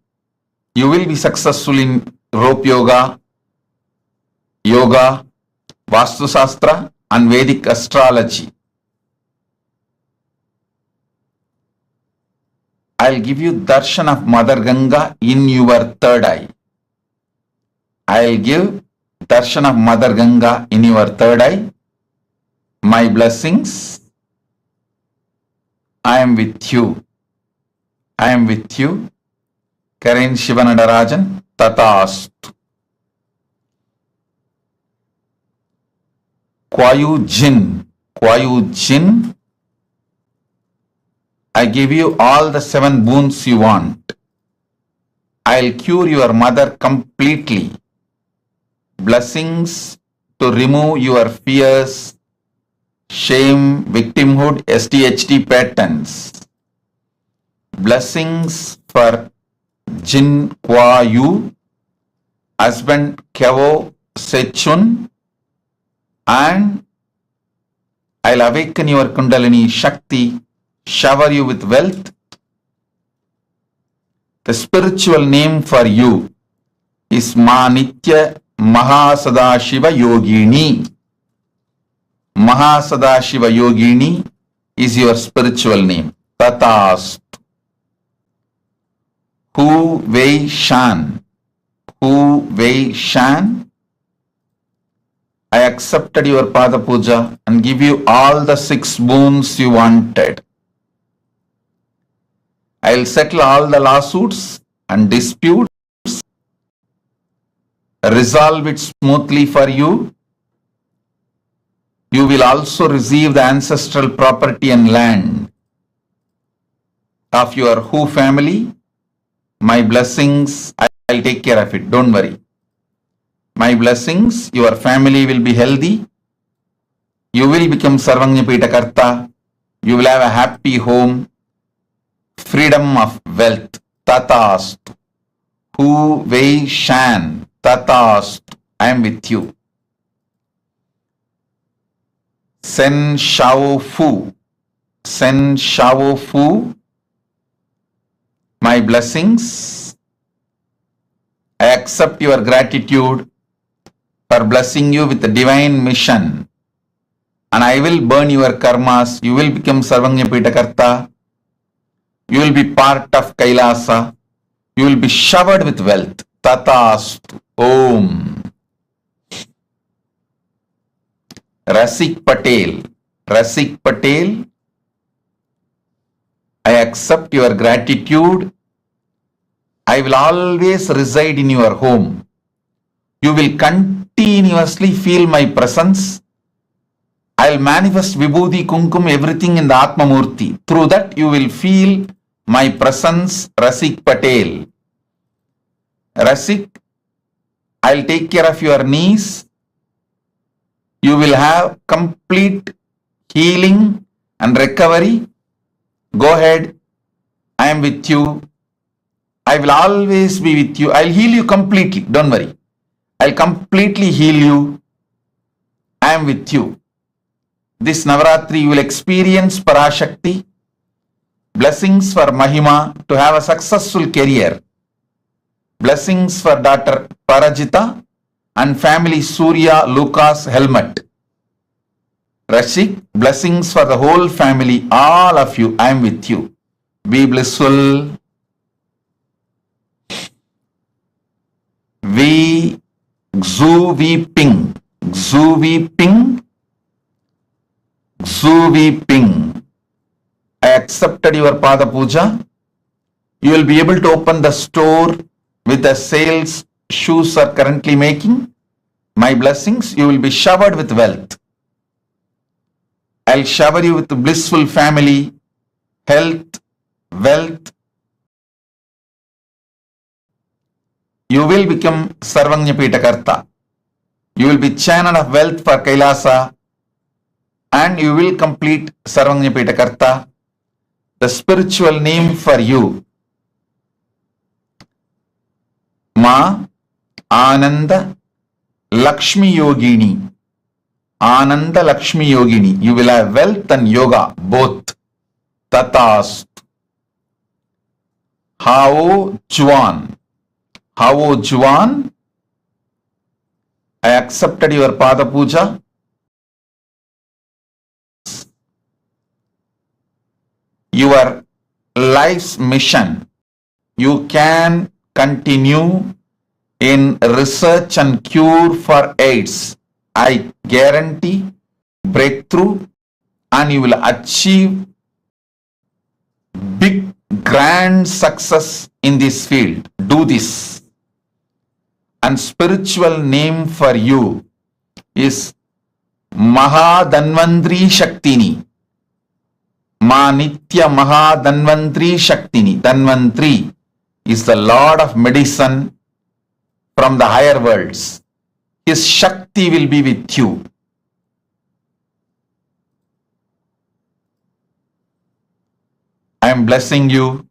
S6: you will be successful in rope yoga, Vastu Shastra and Vedic astrology. I'll give you darshan of Mother Ganga in your third eye. I'll give darshan of Mother Ganga in your third eye. My blessings, I am with you. I am with you. Karain Shivanadarajan, Tatastu. Kwayu Jin, I give you all the 7 boons you want. I'll cure your mother completely. Blessings to remove your fears, shame, victimhood, SDHD patterns. Blessings for Jin Kwayu, husband Kevo Sechun, and I'll awaken your Kundalini Shakti, shower you with wealth. The spiritual name for you is Nitya MahaSadashiva Yogini. MahaSadashiva Yogini is your spiritual name. Tatastu. Hu Wei Shan. I accepted your Pada Puja and give you all the 6 boons you wanted. I'll settle all the lawsuits and disputes, resolve it smoothly for you. You will also receive the ancestral property and land of your Hu family. My blessings, I'll take care of it. Don't worry. My blessings, your family will be healthy. You will become Sarvanya Pitakarta. You will have a happy home. Freedom of wealth. Tatastu. Hu Wei Shan. Tatastu. I am with you. Sen Shao Fu. My blessings. I accept your gratitude for blessing you with the divine mission. And I will burn your karmas. You will become Sarvanya Pitakarta. You will be part of Kailasa. You will be showered with wealth. Tatastu. Om. Rasik Patel, I accept your gratitude. I will always reside in your home. You will continuously feel my presence. I'll manifest Vibhuti, Kumkum, everything in the Atma Murthy. Through that you will feel my presence, Rasik Patel. Rasik, I'll take care of your knees. You will have complete healing and recovery, go ahead. I am with you. I will always be with you. I'll heal you completely. Don't worry. I'll completely heal you. I am with you. This Navaratri you will experience Parashakti, blessings for Mahima to have a successful career, blessings for daughter Parajita and family Surya Lucas Helmet. Rashik, blessings for the whole family, all of you. I am with you. Be blissful. Ping. I accepted your Pada Puja. You will be able to open the store with the sales shoes are currently making. My blessings, you will be showered with wealth. I'll shower you with a blissful family, health, wealth. You will become Sarvanyapita Karta. You will be channel of wealth for Kailasa and you will complete Sarvanyapita Karta. The spiritual name for you, Ma Ananda Lakshmi Yogini. Ananda Lakshmi Yogini. You will have wealth and yoga both. Tatast. Hao Juan. I accepted your Pada Puja. Your life's mission. You can continue in research and cure for AIDS. I guarantee breakthrough and you will achieve big grand success in this field. Do this. And spiritual name for you is Mahadanvantri Shaktini. Ma Nitya Mahadanvantri Shaktini. Danvantri is the Lord of medicine from the higher worlds. His Shakti will be with you. I am blessing you.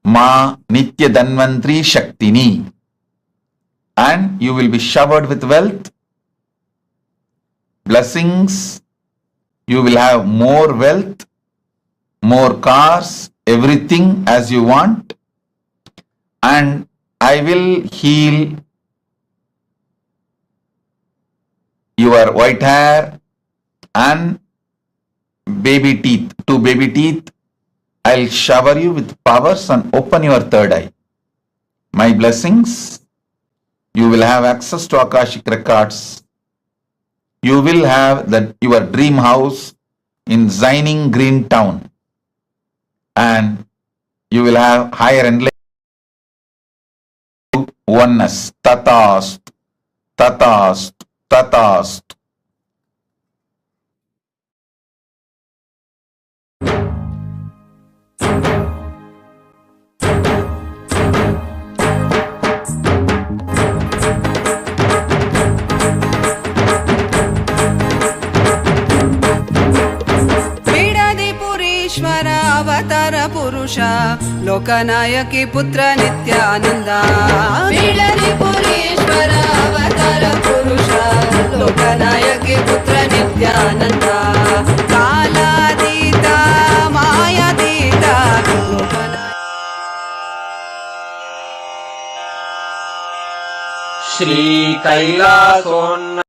S6: Ma Nitya Danvantri Shaktini. And you will be showered with wealth. Blessings. You will have more wealth, more cars, everything as you want. And I will heal your white hair and baby teeth. 2 baby teeth. I'll shower you with powers and open your third eye. My blessings. You will have access to Akashic records. You will have your dream house in Zining Green Town. And you will have higher enlightenment, oneness. Tatast. Tatast. Tatast.
S1: अवतार पुरुष लोकनायकी पुत्र नित्यानंद बीडनिपुरीश्वर अवतार पुरुष लोकनायकी पुत्र नित्यानंद कालातीता मायातीता
S8: श्री कैलासोन्न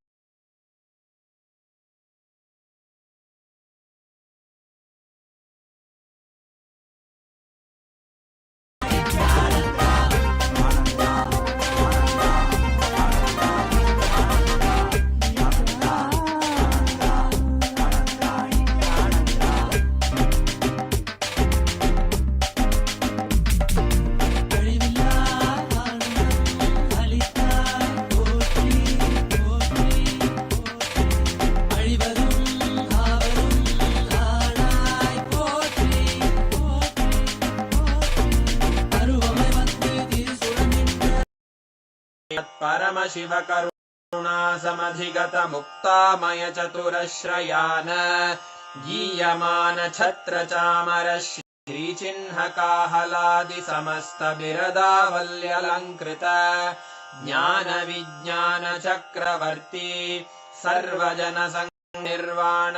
S8: परम शिव करुणा समधिगत मुक्तामय चतुरश्रयान
S7: गीयमान छत्र चामर श्रीचिह्न काहलादि समस्त बिरदावल्यलङ्कृत ज्ञान विज्ञान चक्रवर्ती सर्वजन निर्वाण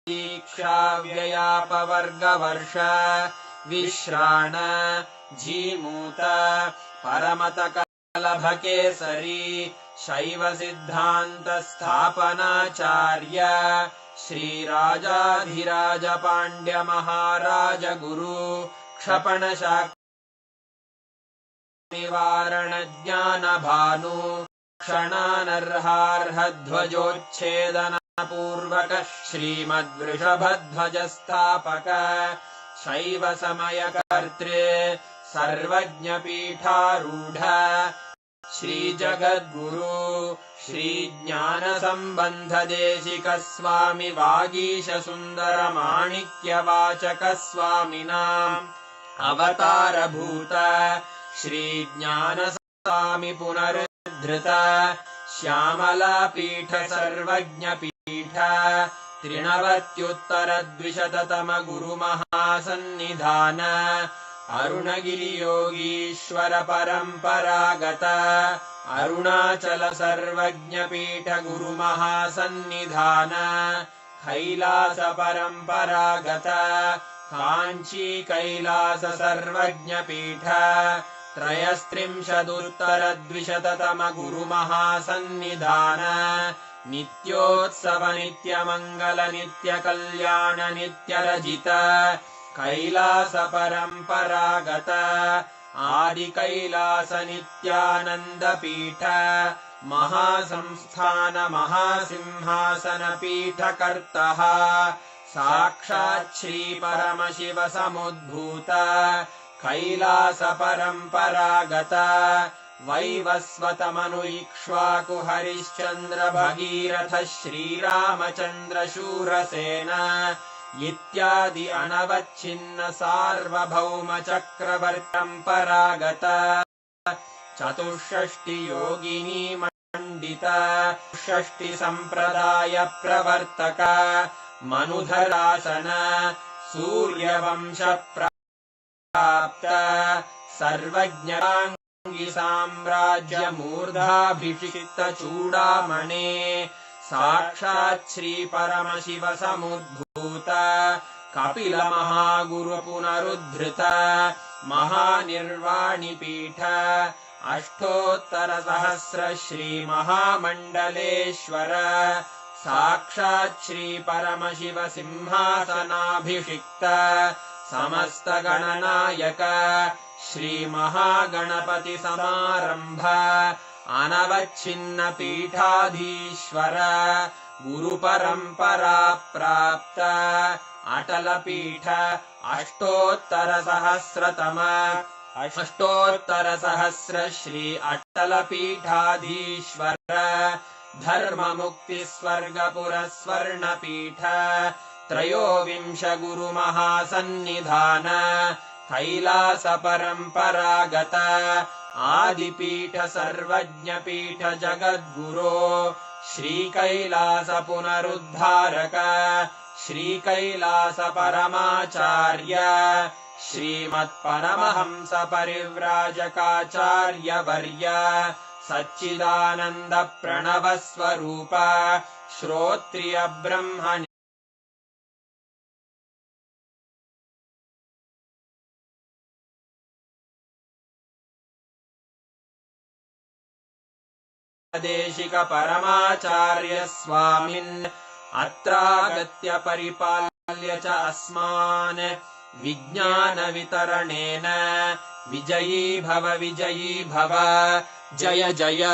S7: दीक्षा व्ययापवर्गवर्ष विश्राण जीमूत परमत कलभकेसरी शैव सिद्धान्त स्थापनाचार्य श्रीराजाधिराज पाण्ड्य महाराज गुरु क्षपण निवारण ज्ञान भानु क्षणानर्हार्हध्वजोच्छेदन पूर्वक श्रीमद्वृषभध्वज स्थापक शैव समय कर्तृ सर्वज्ञ पीठारूढ श्री जगद्गुरु श्री ज्ञान संबंध देशिक स्वामी वागीश सुंदर माणिक्य वाचक स्वामिनाम् अवतार भूत श्री ज्ञान स्वामी पुनरुद्धृत श्यामला पीठ सर्वज्ञ पीठ त्रिनवत्युत्तरद्विशततम गुरु महासन्निधान अरुणगिरि योगीश्वर परम्परागत अरुणाचल सर्वज्ञ पीठ गुरु महासन्निधान कैलास परम्परागत काञ्ची कैलास सर्वज्ञ पीठ त्रयस्त्रिंशदुत्तरद्विशततम गुरु महासन्निधान नित्योत्सव नित्यमङ्गल नित्य कल्याण नित्य रजित कैलास परम्परागत आदि कैलास नित्यानंद पीठ महासंस्थान महासिंहासन पीठ कर्तः साक्षात् श्री परमशिव समुद्भूत कैलास परम्परागत वैवस्वत मनु इक्ष्वाकु हरिश्चन्द्र भगीरथ श्रीरामचन्द्र शूरसेन इत्यादि अनवच्छिन्न सार्वभौम चक्रवर्तम्परागत चतुष्षष्टि योगिनी मंडित षष्टि संप्रदाय प्रवर्तक मनुधरासन सूर्यवंश प्राप्त सर्वज्ञांगी साम्राज्य मूर्धाभिषिक्त चूडामणे साक्षात् श्री परमशिव समुद्भूत कपिल महागुरु पुनरुद्धृत महानिर्वाणि पीठ अष्टोत्तर सहस्र श्री महामण्डलेश्वर साक्षात् श्री परमशिव सिंहासनाभिषिक्त समस्त गणनायक श्री महागणपति समारंभ अनवच्छिन्न पीठाधीश्वर गुरु परंपरा प्राप्त अटल पीठ अष्टोत्तर सहस्र श्री अटल पीठाधीश्वर धर्म मुक्ति स्वर्गपुर स्वर्ण पीठ त्रयोविंश गुरु महासन्निधान कैलास परम्परागत आदिपीठ सर्वज्ञ पीठ जगद्गुरो श्री कैलास पुनरुद्धारक श्री कैलास परमाचार्य श्रीमत्परमहंस परिव्राजकाचार्य वर्य सच्चिदानंद प्रणव स्वरूप श्रोत्रिय ब्रह्म देशिक परमाचार्य स्वामिन् अत्रागत्य परिपाल्य च अस्मान् विज्ञान वितरणेन विजयी भव जय जय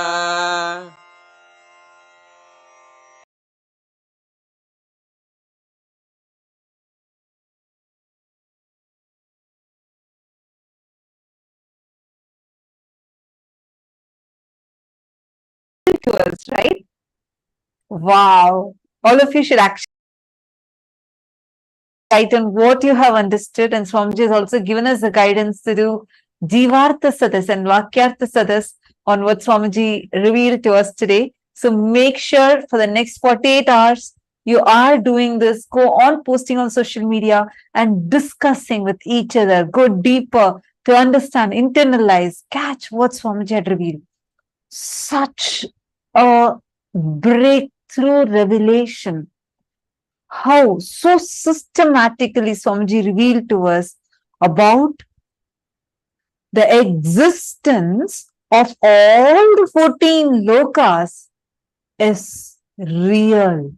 S5: to us, right? Wow. All of you should actually write on what you have understood, and Swamiji has also given us the guidance to do Jivartha Sadas and Vakyartha Sadas on what Swamiji revealed to us today. So make sure for the next 48 hours you are doing this, go on posting on social media and discussing with each other, go deeper to understand, internalize, catch what Swamiji had revealed. Such a breakthrough revelation. How so systematically Swamiji revealed to us about the existence of all the 14 lokas is real.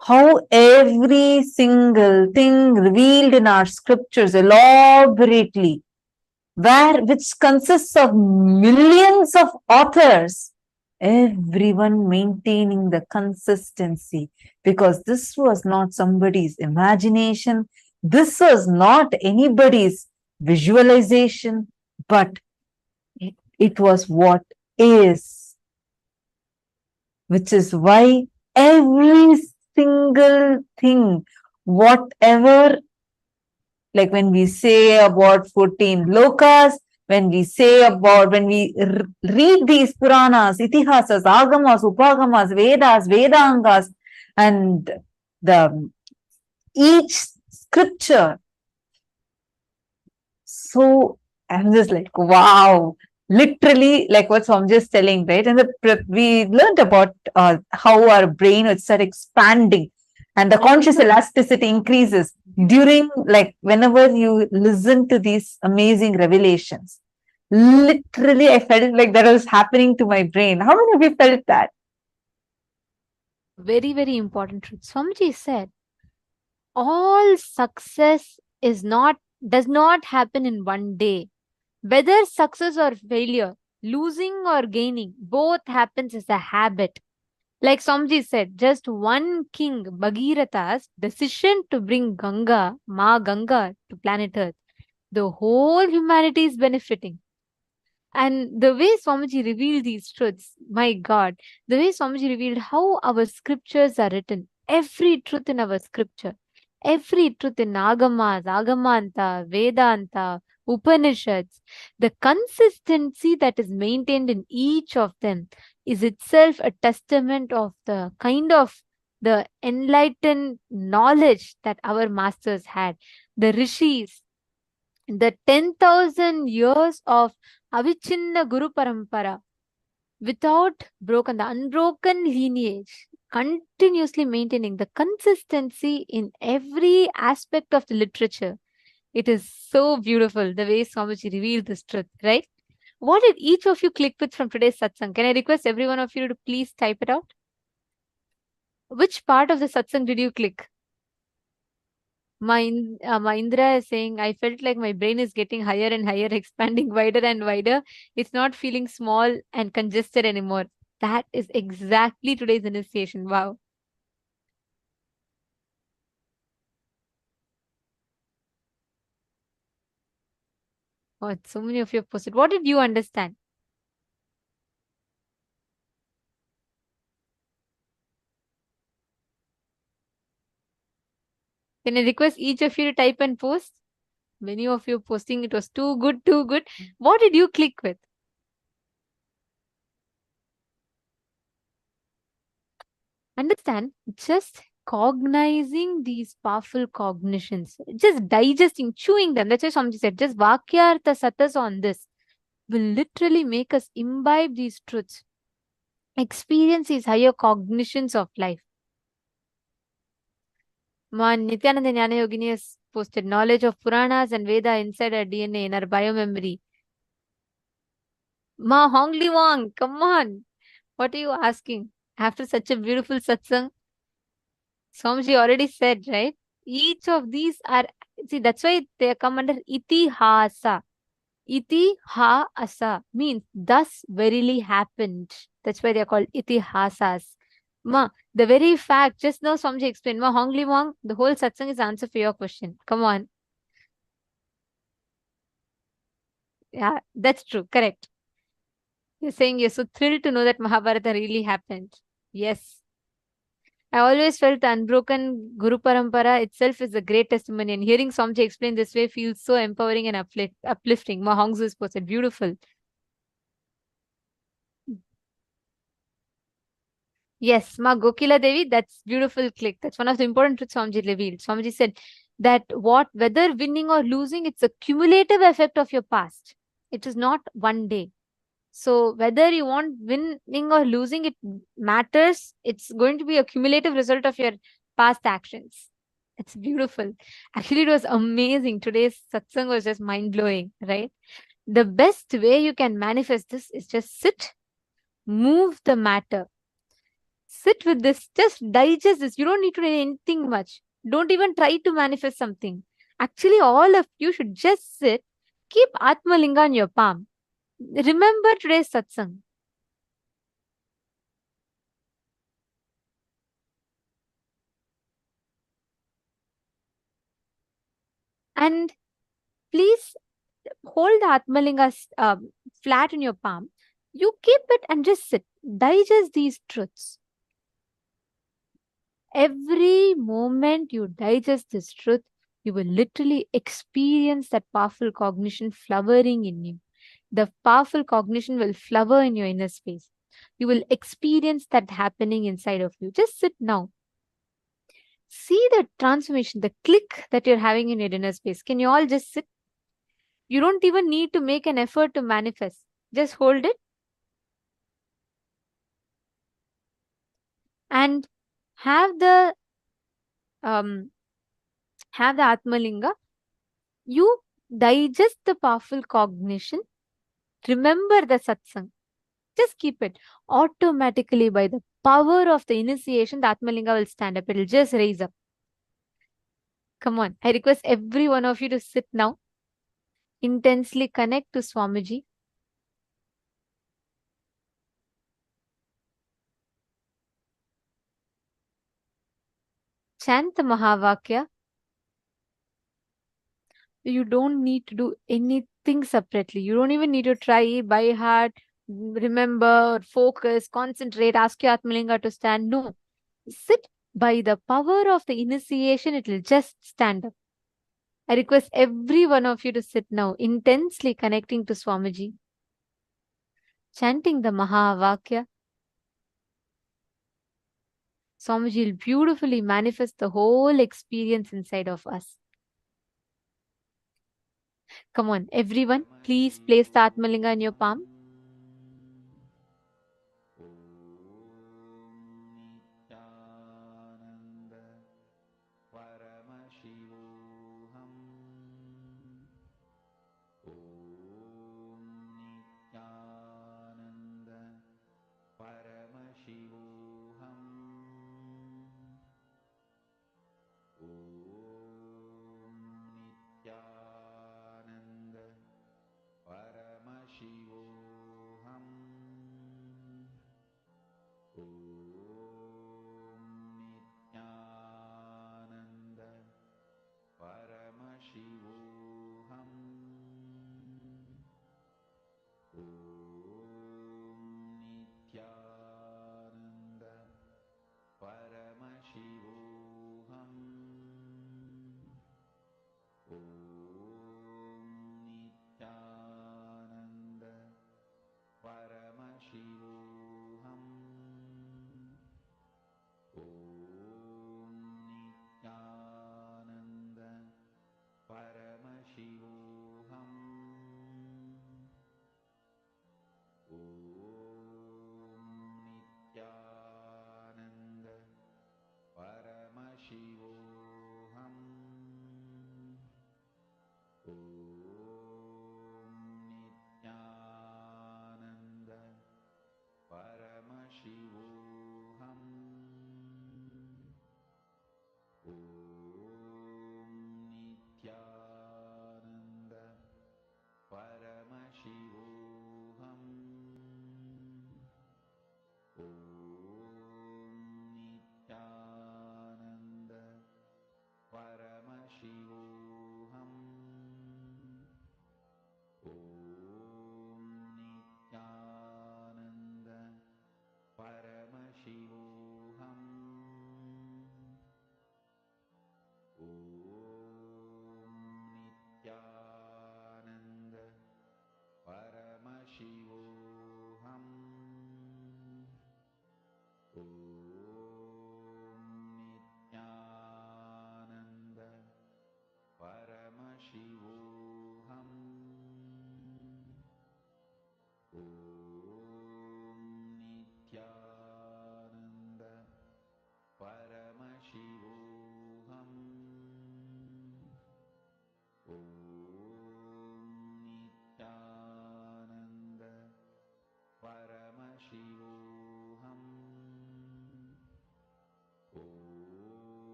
S5: How every single thing revealed in our scriptures elaborately, which consists of millions of authors, everyone maintaining the consistency, because this was not somebody's imagination, this was not anybody's visualization, but it was what is, which is why every single thing, whatever, like when we say about 14 lokas, when we read these Puranas, Itihasas, Agamas, Upagamas, Vedas, Vedangas, and each scripture. So I'm just like, wow, literally like what Swamiji is telling, right? And we learned about how our brain would start expanding and the conscious elasticity increases during, like, whenever you listen to these amazing revelations. Literally, I felt like that was happening to my brain. How many of you felt that?
S4: Very, very important truth. Swamiji said, all success does not happen in one day. Whether success or failure, losing or gaining, both happens as a habit. Like Swamiji said, just one king, Bhagiratha's decision to bring Ganga, Ma Ganga, to planet Earth, the whole humanity is benefiting. And the way Swamiji revealed these truths, my God, the way Swamiji revealed how our scriptures are written, every truth in our scripture, every truth in Agamas, Agamanta, Vedanta, Upanishads, the consistency that is maintained in each of them is itself a testament of the kind of the enlightened knowledge that our masters had. The rishis, the 10,000 years of Avichinna Guru Parampara, without broken, the unbroken lineage, continuously maintaining the consistency in every aspect of the literature. It is so beautiful the way Swamiji revealed this truth, right? What did each of you click with from today's satsang? Can I request every one of you to please type it out? Which part of the satsang did you click? Indra is saying, I felt like my brain is getting higher and higher, expanding wider and wider. It's not feeling small and congested anymore. That is exactly today's initiation. Wow. Oh, so many of you have posted. What did you understand? Can I request each of you to type and post? Many of you posting, it was too good, too good. What did you click with? Understand, just cognizing these powerful cognitions, just digesting, chewing them. That's why Swamiji said, just vakyartha satas on this will literally make us imbibe these truths, experience these higher cognitions of life. Ma Nityananda Jnana Yogini has posted knowledge of Puranas and Veda inside our DNA in our biomemory. Ma Hongli Wang, come on. What are you asking? After such a beautiful satsang, Swamiji already said, right? Each of these are, see, that's why they come under itihasa. Itihasa means thus verily happened. That's why they are called itihasas. Ma, the very fact, just now Swamiji explained, Ma Hongli Wang, the whole satsang is answer for your question. Come on. Yeah, that's true. Correct. You're saying you're so thrilled to know that Mahabharata really happened. Yes. I always felt the unbroken Guru Parampara itself is a great testimony, and hearing Swamiji explain this way feels so empowering and uplifting. Ma Hongzu is posted. Beautiful. Yes, Ma Gokila Devi, that's beautiful click. That's one of the important truths Swamiji revealed. Swamiji said that whether winning or losing, it's a cumulative effect of your past. It is not one day. So whether you want winning or losing, it matters. It's going to be a cumulative result of your past actions. It's beautiful. Actually, it was amazing. Today's satsang was just mind blowing, right? The best way you can manifest this is just sit, move the matter. Sit with this, just digest this. You don't need to do anything much. Don't even try to manifest something. Actually, all of you should just sit, keep Atma Linga in your palm. Remember today's satsang. And please hold the Atmalinga flat in your palm. You keep it and just sit. Digest these truths. Every moment you digest this truth, you will literally experience that powerful cognition flowering in you. The powerful cognition will flower in your inner space. You will experience that happening inside of you. Just sit now. See the transformation, the click that you're having in your inner space. Can you all just sit? You don't even need to make an effort to manifest. Just hold it and have the Atmalinga. You digest the powerful cognition. Remember the satsang. Just keep it. Automatically, by the power of the initiation, the Atmalinga will stand up. It will just raise up. Come on. I request every one of you to sit now. Intensely connect to Swamiji. Chant the Mahavakya. You don't need to do anything separately. You don't even need to try by heart, remember, focus, concentrate, ask your Atmalinga to stand. No. Sit. By the power of the initiation, it will just stand up. I request every one of you to sit now, intensely connecting to Swamiji, chanting the Mahavakya. Swamiji will beautifully manifest the whole experience inside of us. Come on, everyone, please place the Atmalinga in your palm.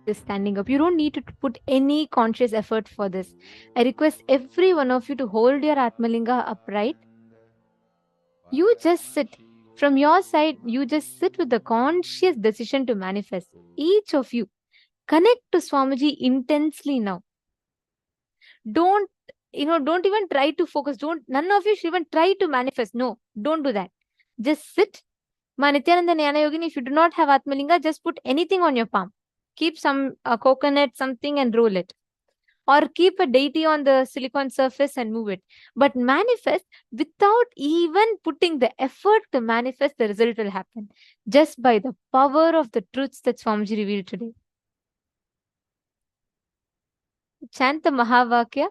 S4: Just standing up. You don't need to put any conscious effort for this. I request every one of you to hold your Atmalinga upright. You just sit. From your side, you just sit with the conscious decision to manifest. Each of you, connect to Swamiji intensely now. Don't, don't even try to focus. None of you should even try to manifest. No, don't do that. Just sit. Nityananda Jnana Yogini, if you do not have Atmalinga, just put anything on your palm. Keep some coconut, something, and roll it. Or keep a deity on the silicon surface and move it. But manifest without even putting the effort to manifest, the result will happen. Just by the power of the truths that Swamiji revealed today. Chant the Mahavakya.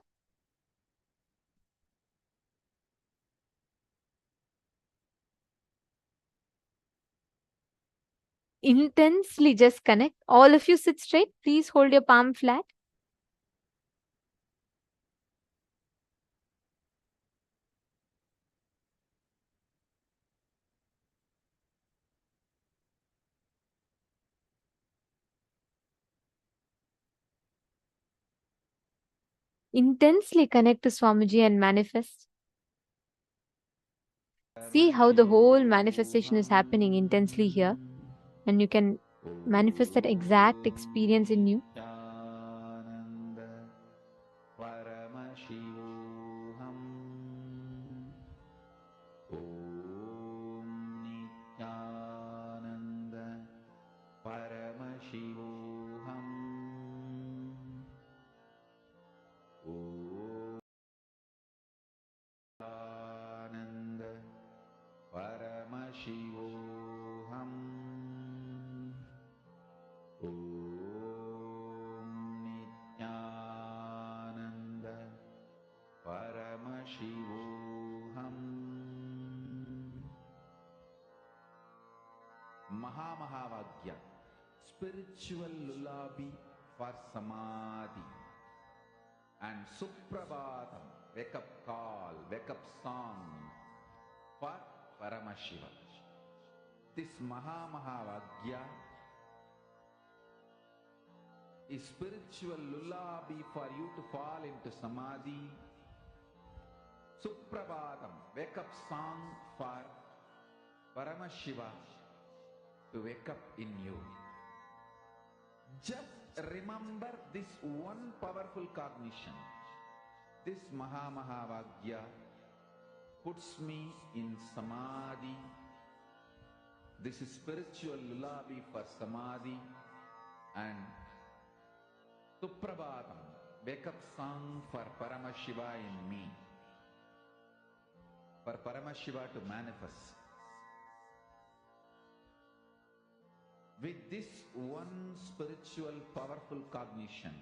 S4: Intensely just connect. All of you sit straight. Please hold your palm flat. Intensely connect to Swamiji and manifest. See how the whole manifestation is happening intensely here. And you can manifest that exact experience in you.
S6: Mahavagya, spiritual lullaby for samadhi, and Suprabhatam, wake up call, wake up song for Paramashiva. This Mahavagya is spiritual lullaby for you to fall into samadhi. Suprabhatam, wake up song for Paramashiva to wake up in you. Just remember this one powerful cognition. This Mahavagya puts me in samadhi. This is spiritual lullaby for samadhi, and Suprabhatam, wake up song for Paramashiva in me. For Paramashiva to manifest. With this one spiritual powerful cognition,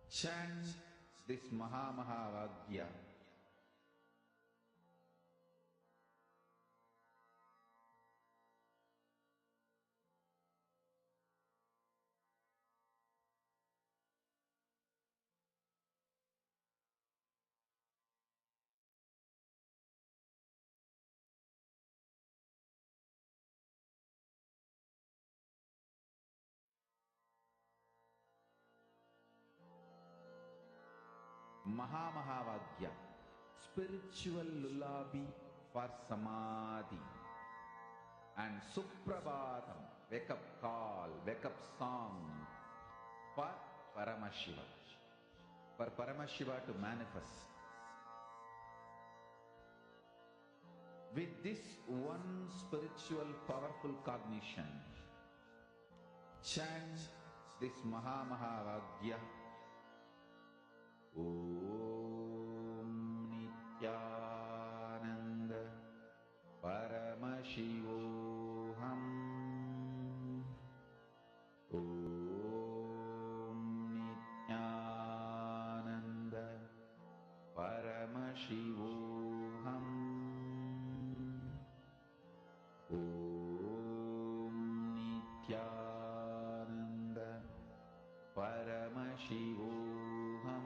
S6: chant this Mahavagya. Mahavagya, spiritual lullaby for samadhi, and Suprabhatam, wake up call, wake up song for Paramashiva. For Paramashiva to manifest. With this one spiritual powerful cognition, chant this Mahavagya. Om Nityananda Paramashivoham. Om Nityananda Paramashivoham. Om Nityananda Paramashivoham.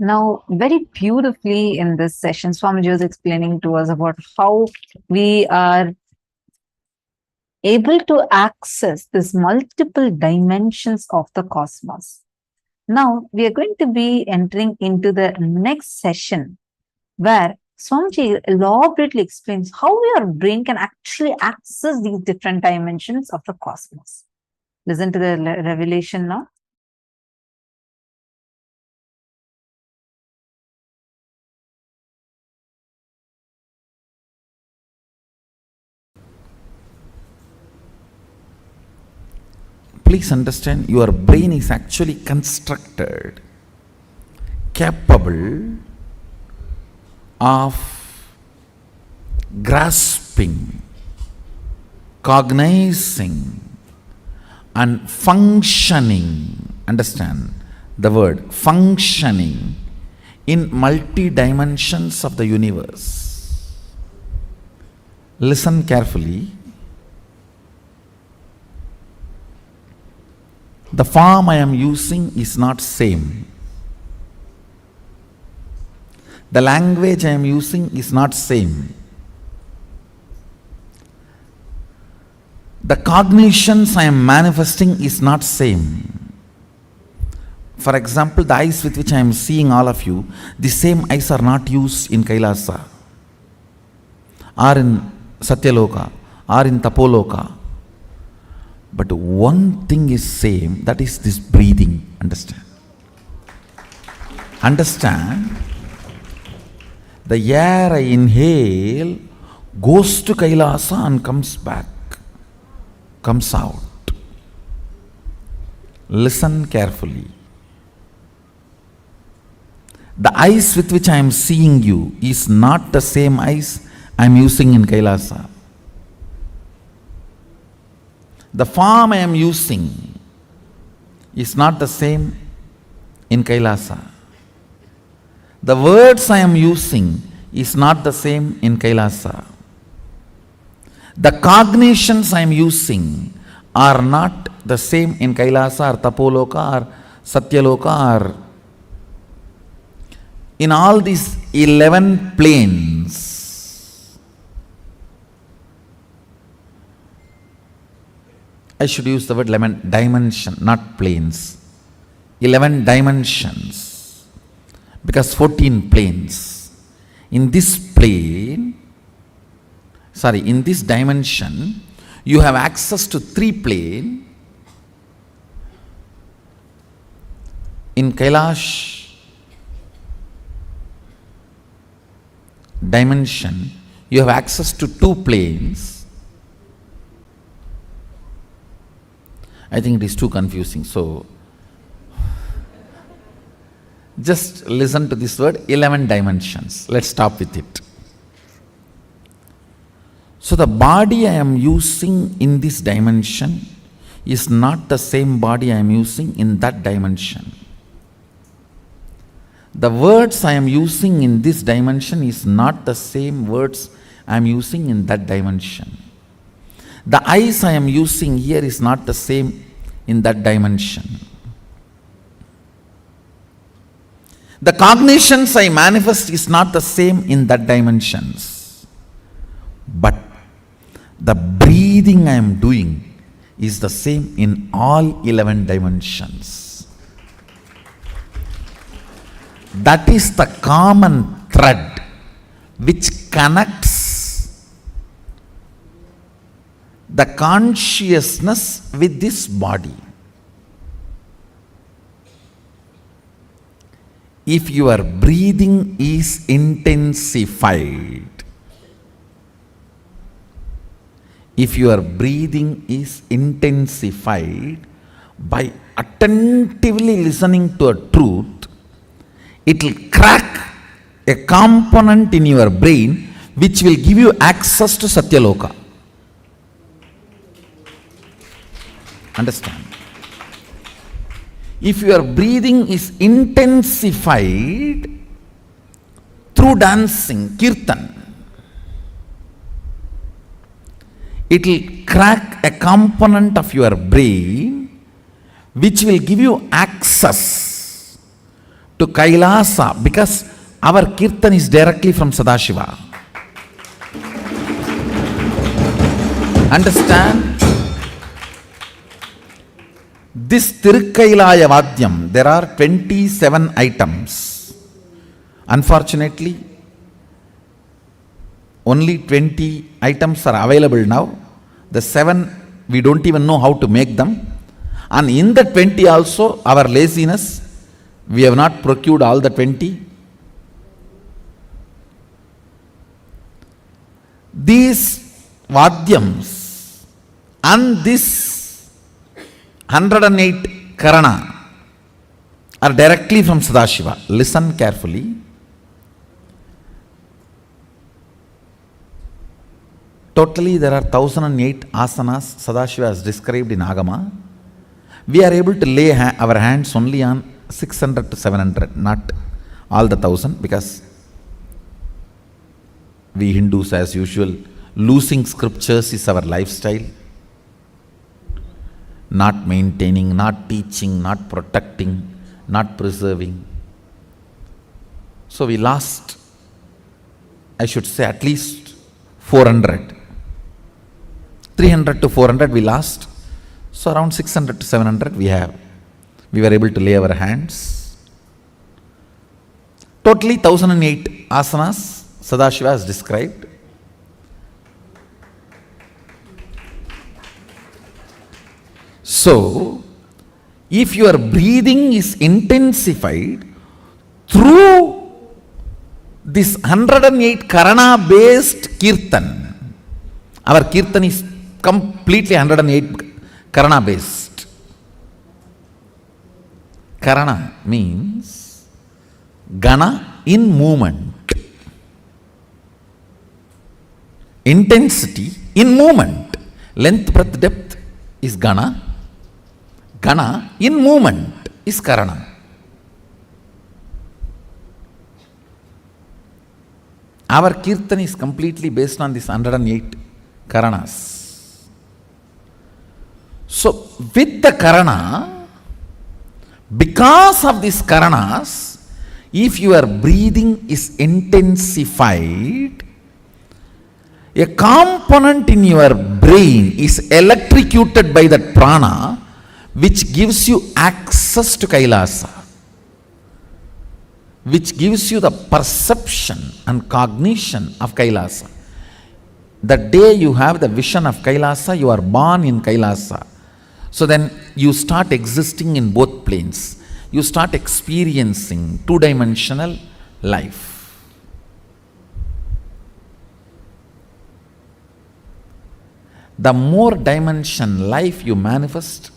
S5: Now, very beautifully in this session, Swamiji was explaining to us about how we are able to access these multiple dimensions of the cosmos. Now, we are going to be entering into the next session where Swamiji elaborately explains how your brain can actually access these different dimensions of the cosmos. Listen to the revelation now.
S6: Please understand, your brain is actually constructed capable of grasping, cognizing, and functioning. Understand the word functioning in multi dimensions of the universe. Listen carefully. The form I am using is not same. The language I am using is not same. The cognitions I am manifesting is not same. For example, the eyes with which I am seeing all of you, the same eyes are not used in Kailasa, or in Satyaloka, or in Tapoloka. But one thing is same, that is this breathing. Understand? Understand? The air I inhale goes to Kailasa and comes back, comes out. Listen carefully. The eyes with which I am seeing you is not the same eyes I am using in Kailasa. The form I am using is not the same in Kailasa. The words I am using is not the same in Kailasa. The cognitions I am using are not the same in Kailasa or Tapoloka or Satyaloka or in all these 11 planes. I should use the word 11 dimension, not planes. 11 dimensions. Because 14 planes. In this plane, in this dimension, you have access to 3 planes. In Kailash dimension, you have access to 2 planes. I think it is too confusing. So, just listen to this word, 11 dimensions. Let's stop with it. So, the body I am using in this dimension is not the same body I am using in that dimension. The words I am using in this dimension is not the same words I am using in that dimension. The eyes I am using here is not the same in that dimension. The cognitions I manifest is not the same in that dimensions. But the breathing I am doing is the same in all 11 dimensions. That is the common thread which connects the consciousness with this body. If your breathing is intensified, by attentively listening to a truth, it will crack a component in your brain which will give you access to Satyaloka. Understand? If your breathing is intensified through dancing, kirtan, it will crack a component of your brain which will give you access to Kailasa, because our Kirtan is directly from Sadashiva. Understand? This Tirukkailaya Vadyam, there are 27 items. Unfortunately, only 20 items are available now. The 7, we don't even know how to make them. And in the 20 also, our laziness, we have not procured all the 20. These Vadyams and this 108 Karana are directly from Sadashiva. Listen carefully. Totally there are 1008 asanas Sadashiva has described in Agama. We are able to lay our hands only on 600 to 700, not all the 1000, because we Hindus, as usual, losing scriptures is our lifestyle. Not maintaining, not teaching, not protecting, not preserving. So we lost, I should say, at least 400. 300 to 400 we lost. So around 600 to 700 we were able to lay our hands. Totally 1008 asanas Sadashiva has described. So, if your breathing is intensified through this 108 Karana based Kirtan, our Kirtan is completely 108 Karana based. Karana means Gana in movement. Intensity in movement. Length, breadth, depth is Gana. Gana in movement is Karana. Our Kirtan is completely based on this 108 Karanas. So, with the Karana, because of these Karanas, if your breathing is intensified, a component in your brain is electrocuted by that prana, which gives you access to Kailasa, which gives you the perception and cognition of Kailasa. The day you have the vision of Kailasa, you are born in Kailasa. So then you start existing in both planes. You start experiencing two-dimensional life. The more dimension life you manifest,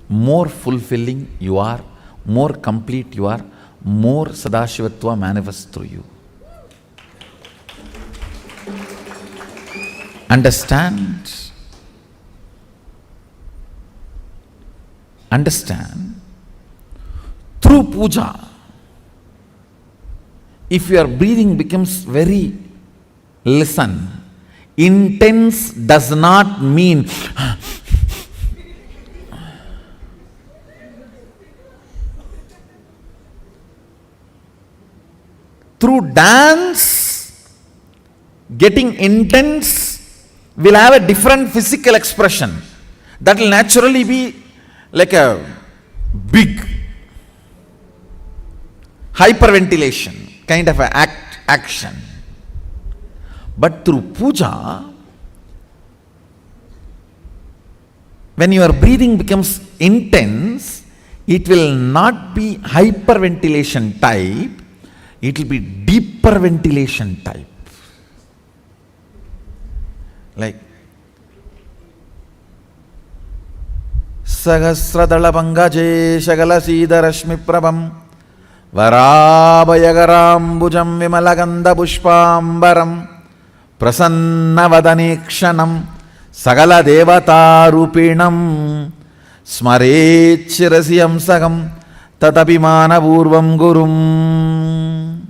S6: more fulfilling you are, more complete you are, more Sadashivatva manifests through you. Understand? Understand? Through puja, if your breathing becomes very, listen, intense does not mean through dance, getting intense will have a different physical expression. That will naturally be like a big hyperventilation kind of a action. But through puja, when your breathing becomes intense, it will not be hyperventilation type, it will be deeper ventilation type. Like Sahasradala Pangaje Shagala Siddharashmi Prabham Varabhayagaram Vimalaganda Pushpambaram Prasannavadanekshanam Sagala Devata Rupinam Smarechirasiyam Sagam Tatapimana Purvam Gurum.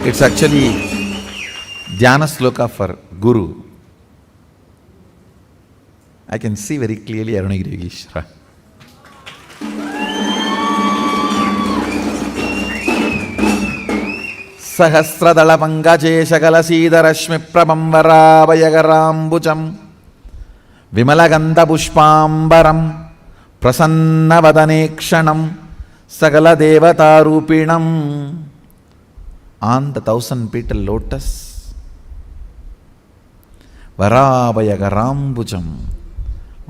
S6: It's actually Dhyana Sloka for Guru. I can see very clearly Arunagiri Yogeshwara. సహస్రదళ పంకజేశకలశీదరశ్మి ప్రభంవరాభయగరాంబుజం విమలగంధపుష్పాంబరం ప్రసన్నవదనేక్షణం సకలదేవతారూపిణం. On the 1000 petal lotus, వరాభయకరాంబుజం,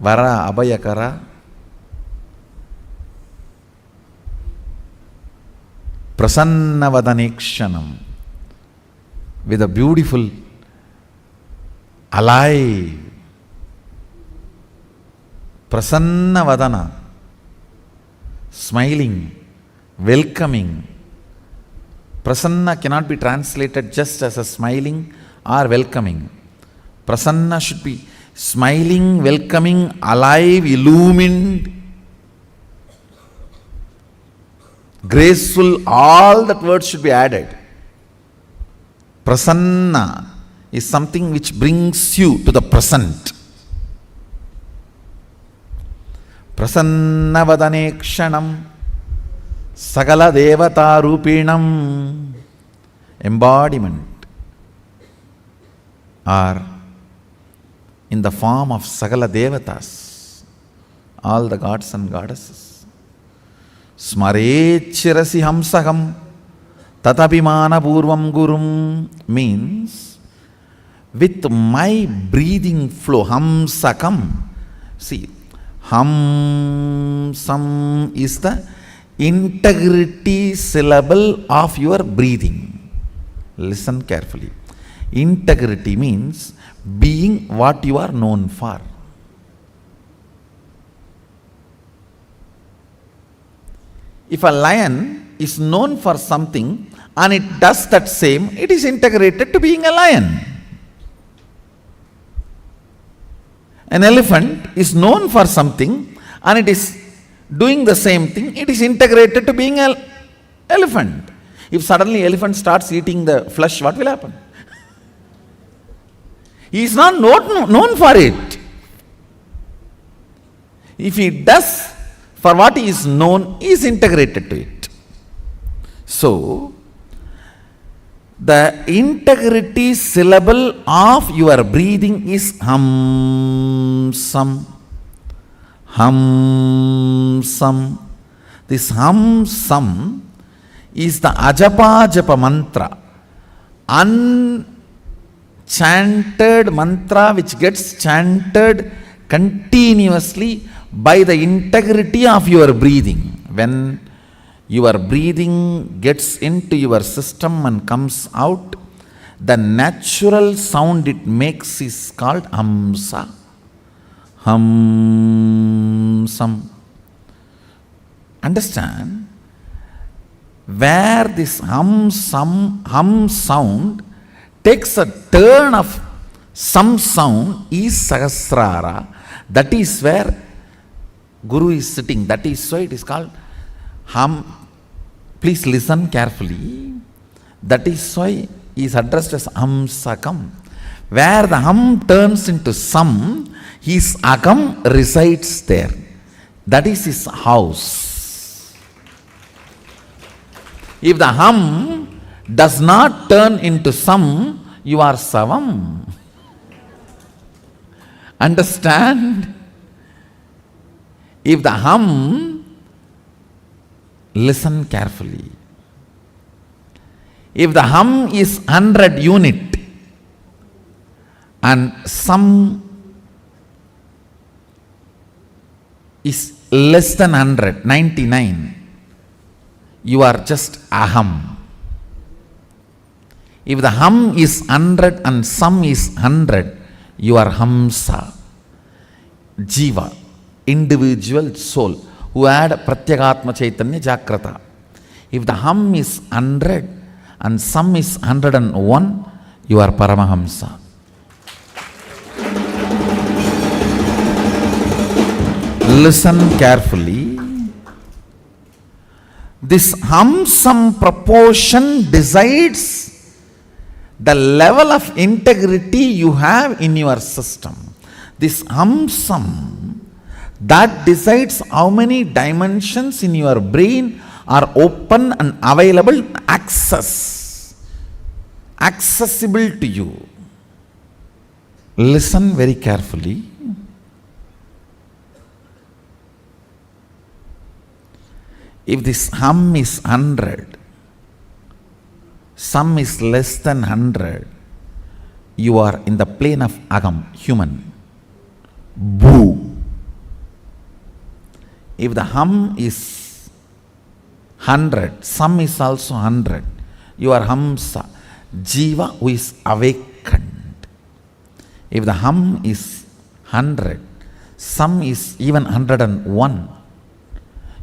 S6: వర అభయకర, ప్రసన్నవదనేక్షణం, with a beautiful, alive, prasannavadana, smiling, welcoming. Prasanna cannot be translated just as a smiling or welcoming. Prasanna should be smiling, welcoming, alive, illumined, graceful. All that words should be added. Prasanna is something which brings you to the present. Prasannavadanekshanam Sagala Devata Rupinam, embodiment, or in the form of Sagala Devatas, all the gods and goddesses. Smarechirasi Hamsaham Tatapimana Purvam Gurum means with my breathing flow, Hamsakam. See, Hamsam is the integrity syllable of your breathing. Listen carefully. Integrity means being what you are known for. If a lion is known for something and it does that same, it is integrated to being a lion. An elephant is known for something and it is doing the same thing, it is integrated to being an elephant. If suddenly elephant starts eating the flesh, what will happen? He is not known for it. If he does for what he is known, he is integrated to it. So, the integrity syllable of your breathing is hamsam. Hamsam. This hamsam is the ajapa japa mantra, unchanted mantra which gets chanted continuously by the integrity of your breathing. When your breathing gets into your system and comes out, the natural sound it makes is called hamsa. Hamsam. Understand? Where this hum sound takes a turn of some sound is Sahasrara. That is where Guru is sitting. That is why it is called hum. Please listen carefully. That is why he is addressed as Hamsakam. Where the hum turns into sam, his agam resides there. That is his house. If the hum does not turn into sam, you are savam. Understand? If the hum, listen carefully. If the hum is 100 unit and some is less than 100, 99, you are just aham. If the hum is 100 and some is 100, you are hamsa. Jiva, individual soul, who had Pratyagatma Chaitanya Jagrata. If the hum is 100 and some is 101, you are Paramahamsa. Listen carefully. This hum-sum proportion decides the level of integrity you have in your system. This hum-sum, that decides how many dimensions in your brain are open and available access accessible to you. Listen very carefully. If this hum is 100, sum is less than 100, you are in the plane of agam, human. Boo. If the hum is 100, sum is also 100, you are hamsa, jiva who is awakened. If the hum is 100, sum is even 101,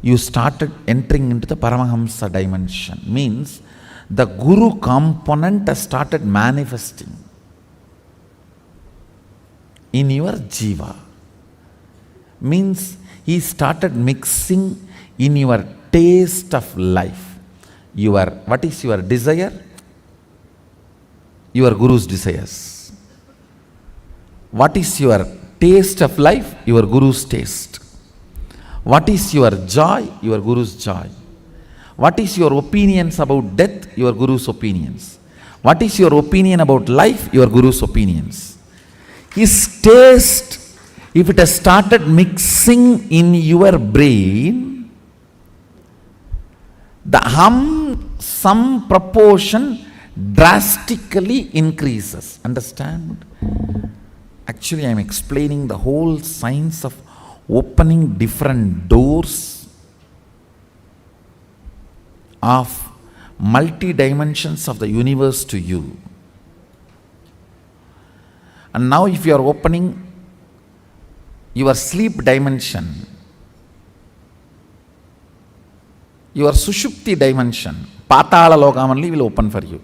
S6: you started entering into the Paramahamsa dimension. Means the Guru component has started manifesting in your jiva. Means he started mixing in your taste of life. What is your desire? Your Guru's desires. What is your taste of life? Your Guru's taste. What is your joy? Your Guru's joy. What is your opinions about death? Your Guru's opinions. What is your opinion about life? Your Guru's opinions. His taste, if it has started mixing in your brain, the hum, some proportion drastically increases. Understand? Actually, I am explaining the whole science of opening different doors of multi-dimensions of the universe to you. And now if you are opening your sleep dimension, your sushupti dimension, patala lokam only will open for you.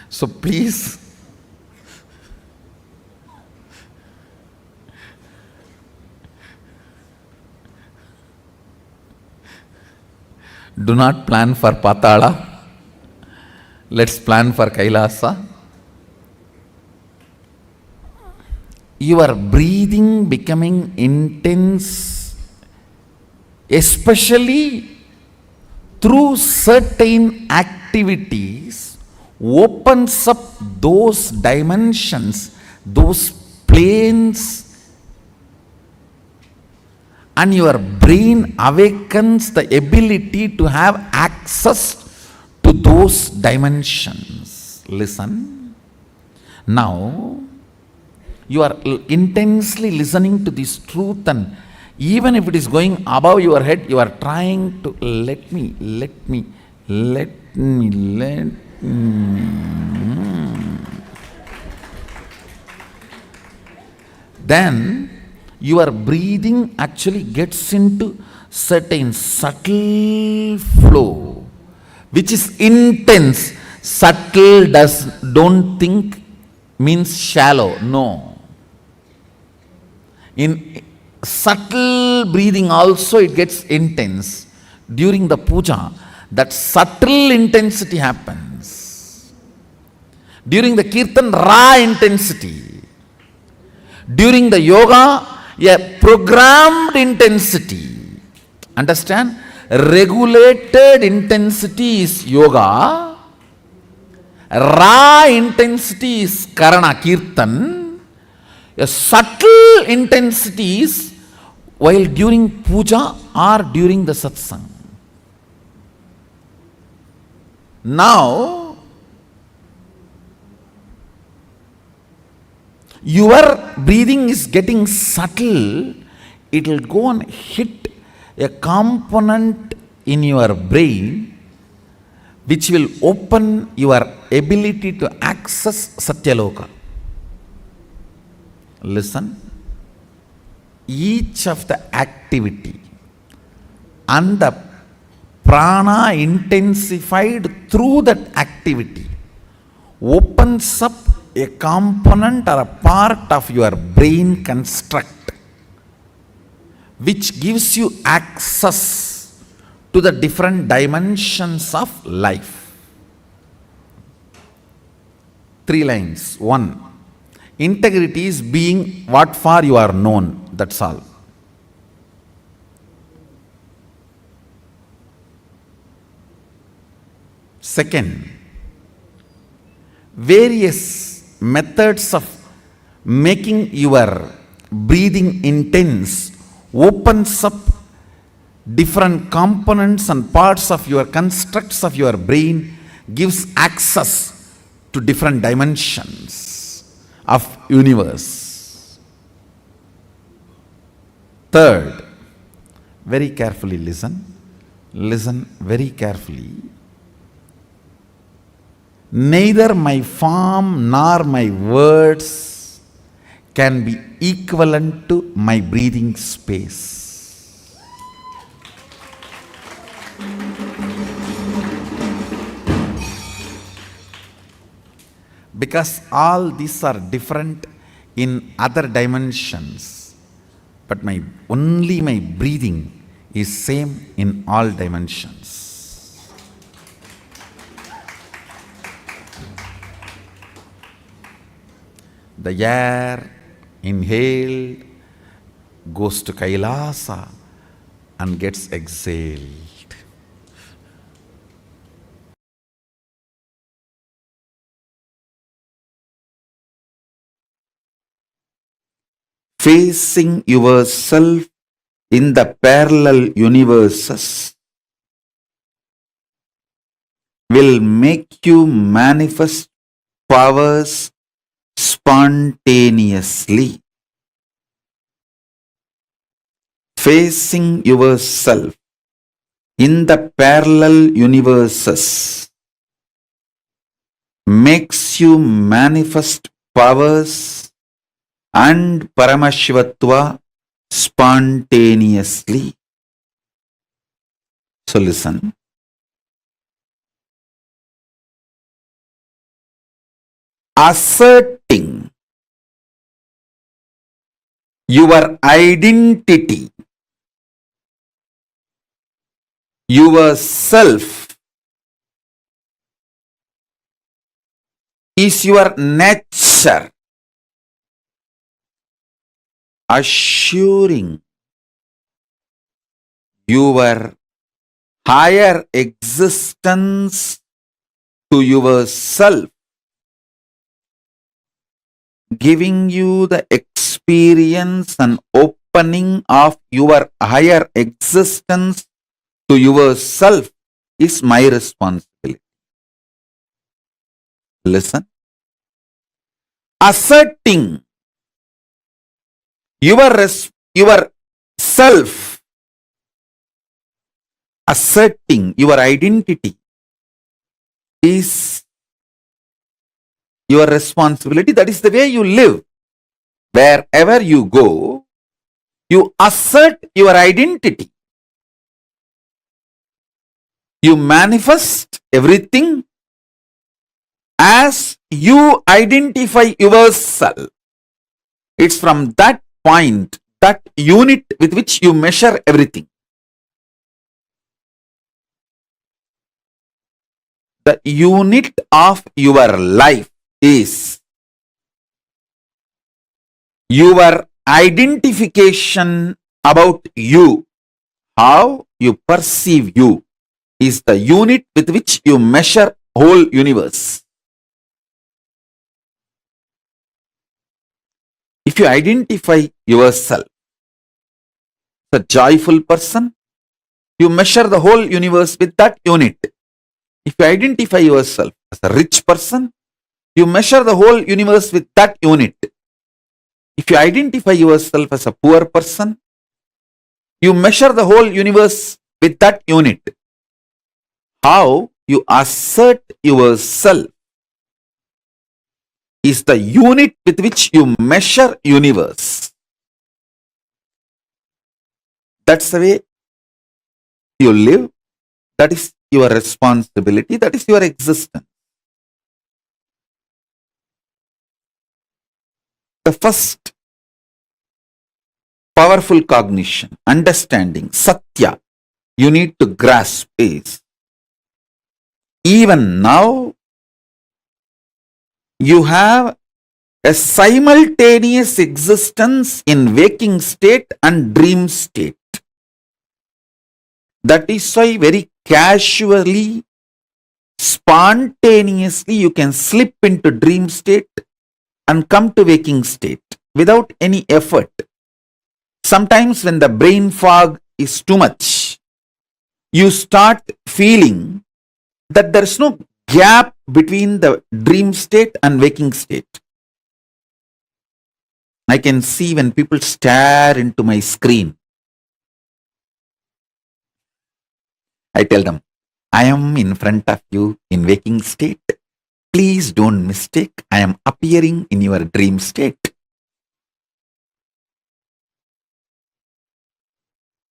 S6: So please, do not plan for Patala. Let's plan for Kailasa. Your breathing becoming intense, especially through certain activities, opens up those dimensions, those planes, and your brain awakens the ability to have access to those dimensions. Listen. Now, you are intensely listening to this truth, and even if it is going above your head, you are trying to let me. Then your breathing actually gets into certain subtle flow, which is intense. Subtle don't think means shallow. No. In subtle breathing also it gets intense. During the puja, that subtle intensity happens. During the kirtan, raw intensity. During the yoga, a programmed intensity. Understand? Regulated intensity is yoga. Raw intensity is karana, kirtan. A subtle intensity is while during puja or during the satsang. Now, your breathing is getting subtle. It will go and hit a component in your brain which will open your ability to access Satyaloka. Listen. Each of the activity and the prana intensified through that activity opens up a component or a part of your brain construct which gives you access to the different dimensions of life. 3 lines. 1. Integrity is being what for you are known. That's all. Second, various methods of making your breathing intense opens up different components and parts of your constructs of your brain, gives access to different dimensions of universe. Third, very carefully listen very carefully. Neither my form nor my words can be equivalent to my breathing space. Because all these are different in other dimensions, but only my breathing is same in all dimensions. The air inhaled goes to Kailasa and gets exhaled. Facing yourself in the parallel universes will make you manifest powers spontaneously. Facing yourself in the parallel universes makes you manifest powers and Paramashivatva spontaneously. So listen. Asserting your identity, yourself, is your nature. Assuring your higher existence to yourself, giving you the experience and opening of your higher existence to yourself is my responsibility. Listen. Asserting your self, asserting your identity is your responsibility. That is the way you live. Wherever you go, you assert your identity. You manifest everything as you identify yourself. It's from that point, that unit with which you measure everything. The unit of your life is your identification about you. How you perceive you is the unit with which you measure whole universe. If you identify yourself as a joyful person, you measure the whole universe with that unit. If you identify yourself as a rich person, you measure the whole universe with that unit. If you identify yourself as a poor person, you measure the whole universe with that unit. How you assert yourself is the unit with which you measure universe. That's the way you live. That is your responsibility. That is your existence. The first powerful cognition, understanding, satya, you need to grasp is, even now, you have a simultaneous existence in waking state and dream state. That is why very casually spontaneously you can slip into dream state and come to waking state without any effort. Sometimes when the brain fog is too much, you start feeling that there is no gap between the dream state and waking state. I can see when people stare into my screen, I tell them, I am in front of you in waking state. Please don't mistake, I am appearing in your dream state.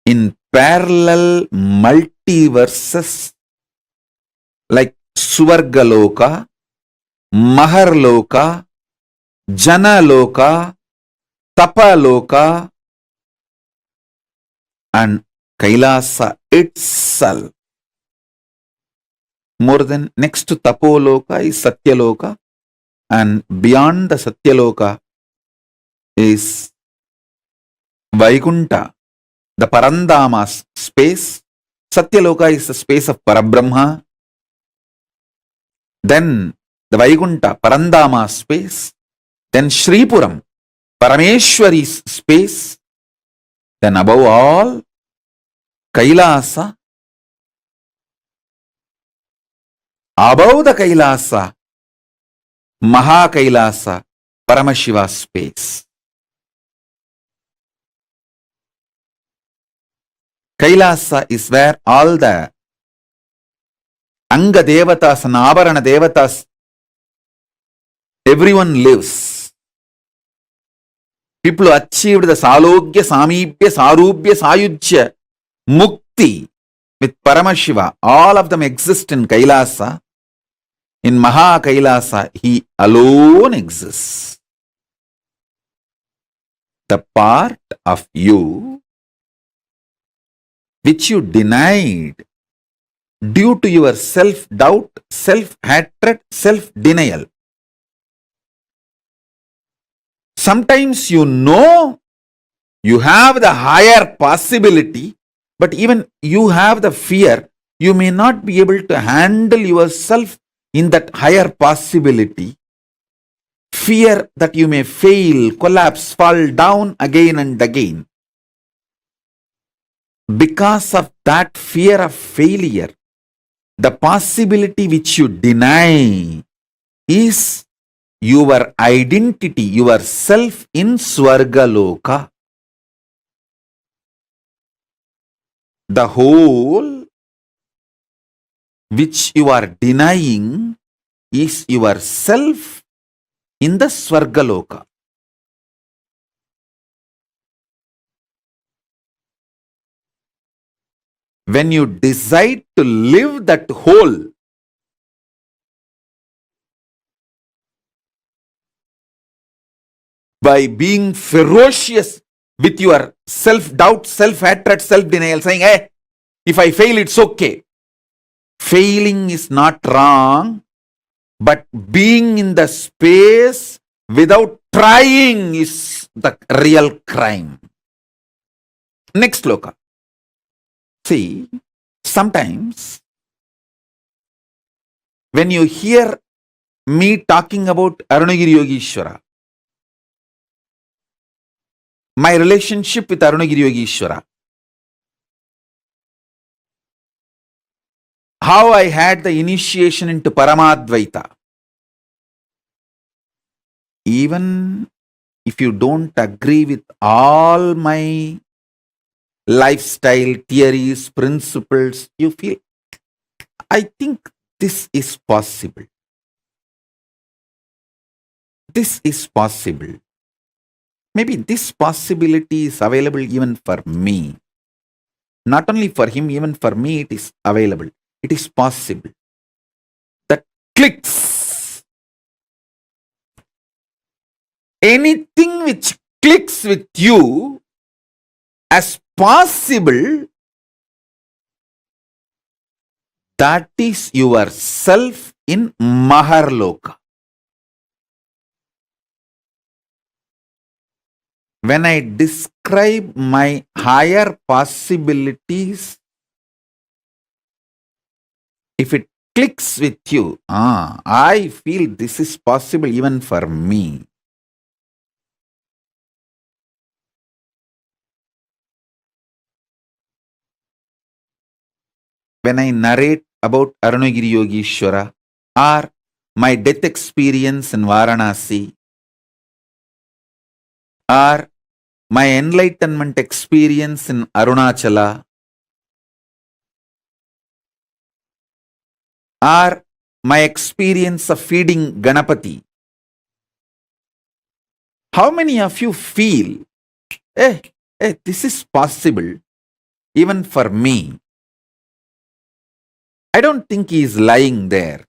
S6: In parallel multiverses like Suvargaloka, Maharloka, Janaloka, Tapaloka, and Kailasa itself. More than next to Tapoloka is Satyaloka, and beyond the Satyaloka is Vaikunta, the Parandama space. Satyaloka is the space of Parabrahma. Then the Vaikunta, Parandama space. Then Shripuram, Parameshwari's space. Then above all, Kailasa. Above the Kailasa, Mahakailasa, Paramashiva space. Kailasa is where all the Anga Devatas and Avarana Devatas, everyone lives. People who achieved the Salogya, Samibhya, Sarubhya, Sayujya, Mukti with Paramashiva, all of them exist in Kailasa. In Mahakailasa, he alone exists. The part of you which you denied due to your self-doubt, self-hatred, self-denial. Sometimes you know you have the higher possibility, but even you have the fear, you may not be able to handle yourself in that higher possibility. Fear that you may fail, collapse, fall down again and again. Because of that fear of failure, the possibility which you deny is your identity, yourself in Swargaloka. The whole which you are denying is yourself in the Swargaloka. When you decide to live that whole, by being ferocious with your self-doubt, self-hatred, self-denial, saying, hey, if I fail, it's okay. Failing is not wrong, but being in the space without trying is the real crime. Next loka. See, sometimes when you hear me talking about Arunagiri Yogeshwara, my relationship with Arunagiri Yogeshwara, how I had the initiation into Paramadvaita, even if you don't agree with all my lifestyle, theories, principles, you feel, I think this is possible. This is possible. Maybe this possibility is available even for me. Not only for him, even for me it is available. It is possible. That clicks. Anything which clicks with you as possible, that is yourself in Maharloka. When I describe my higher possibilities, if it clicks with you, I feel this is possible even for me. When I narrate about Arunagiri Yogeshwara or my death experience in Varanasi or my enlightenment experience in Arunachala or my experience of feeding Ganapati, how many of you feel, this is possible even for me? I don't think he is lying there.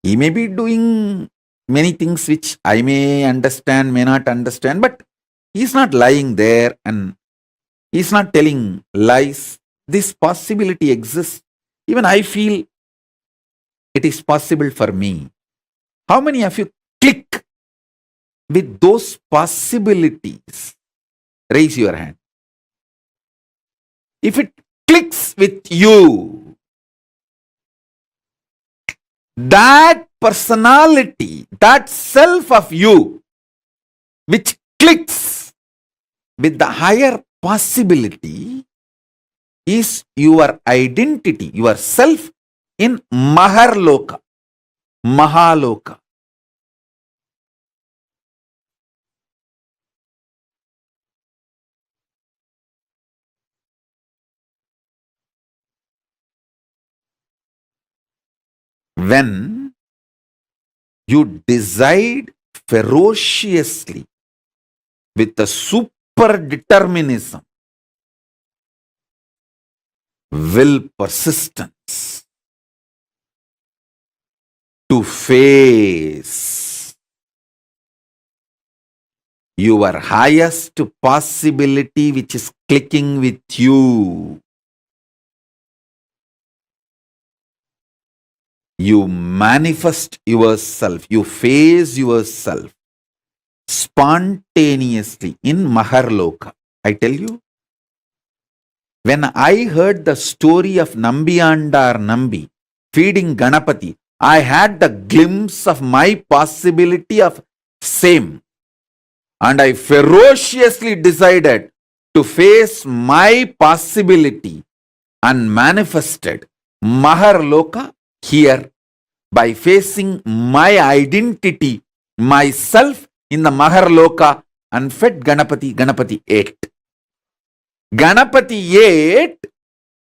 S6: He may be doing many things which I may understand, may not understand, but he's not lying there and he's not telling lies. This possibility exists. Even I feel it is possible for me. How many of you click with those possibilities? Raise your hand. If it clicks with you, that personality, that self of you, which clicks with the higher possibility, is your identity, your self in Maharloka, Mahaloka. When you decide ferociously with a super determinism, will, persistence to face your highest possibility which is clicking with you, you manifest yourself, you face yourself spontaneously in Maharloka. I tell you, when I heard the story of Nambiyandar Nambi feeding Ganapati, I had the glimpse of my possibility of same. And I ferociously decided to face my possibility and manifested Maharloka here by facing my identity, myself in the Maharloka, and fed Ganapati. Ganapati ate. Ganapati ate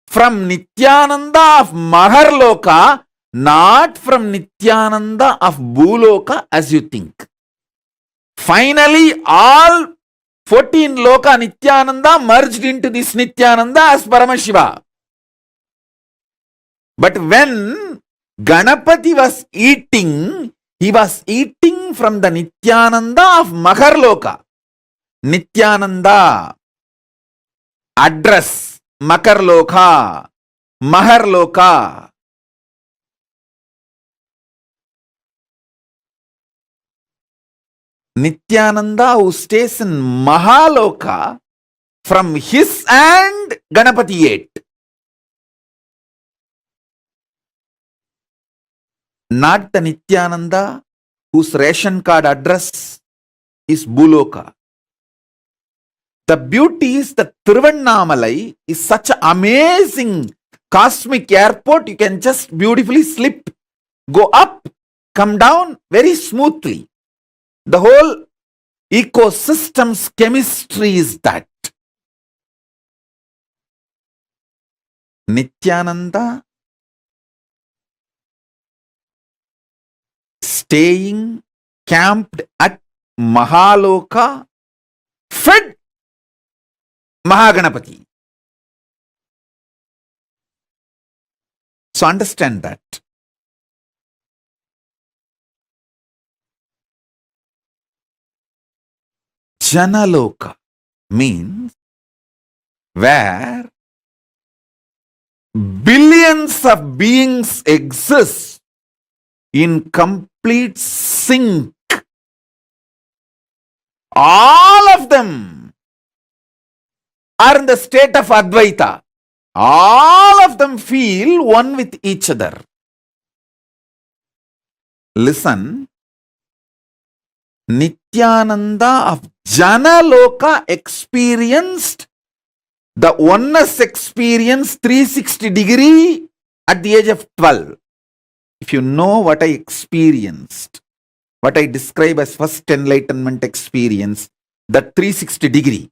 S6: from Nityananda of Maharloka, not from Nityananda of Bhuloka as you think. Finally, all 14 Loka Nityananda merged into this Nityananda as Paramashiva. But when Ganapati was eating, he was eating from the Nityananda of Maharloka. Nityananda, address, Makarloka, Maharloka. Nityananda who stays in Mahaloka, from his hand Ganapati ate. Not the Nityananda whose ration card address is Bhuloka. The beauty is that Tiruvannamalai is such an amazing cosmic airport. You can just beautifully slip, go up, come down very smoothly. The whole ecosystem's chemistry is that. Nityananda staying camped at Mahaloka, fed Mahaganapati. So understand that. Janaloka means where billions of beings exist in complete sync. All of them are in the state of Advaita. All of them feel one with each other. Listen. Nityananda of Janaloka experienced the oneness experience 360 degree at the age of 12. If you know what I experienced, what I describe as first enlightenment experience, that 360 degree,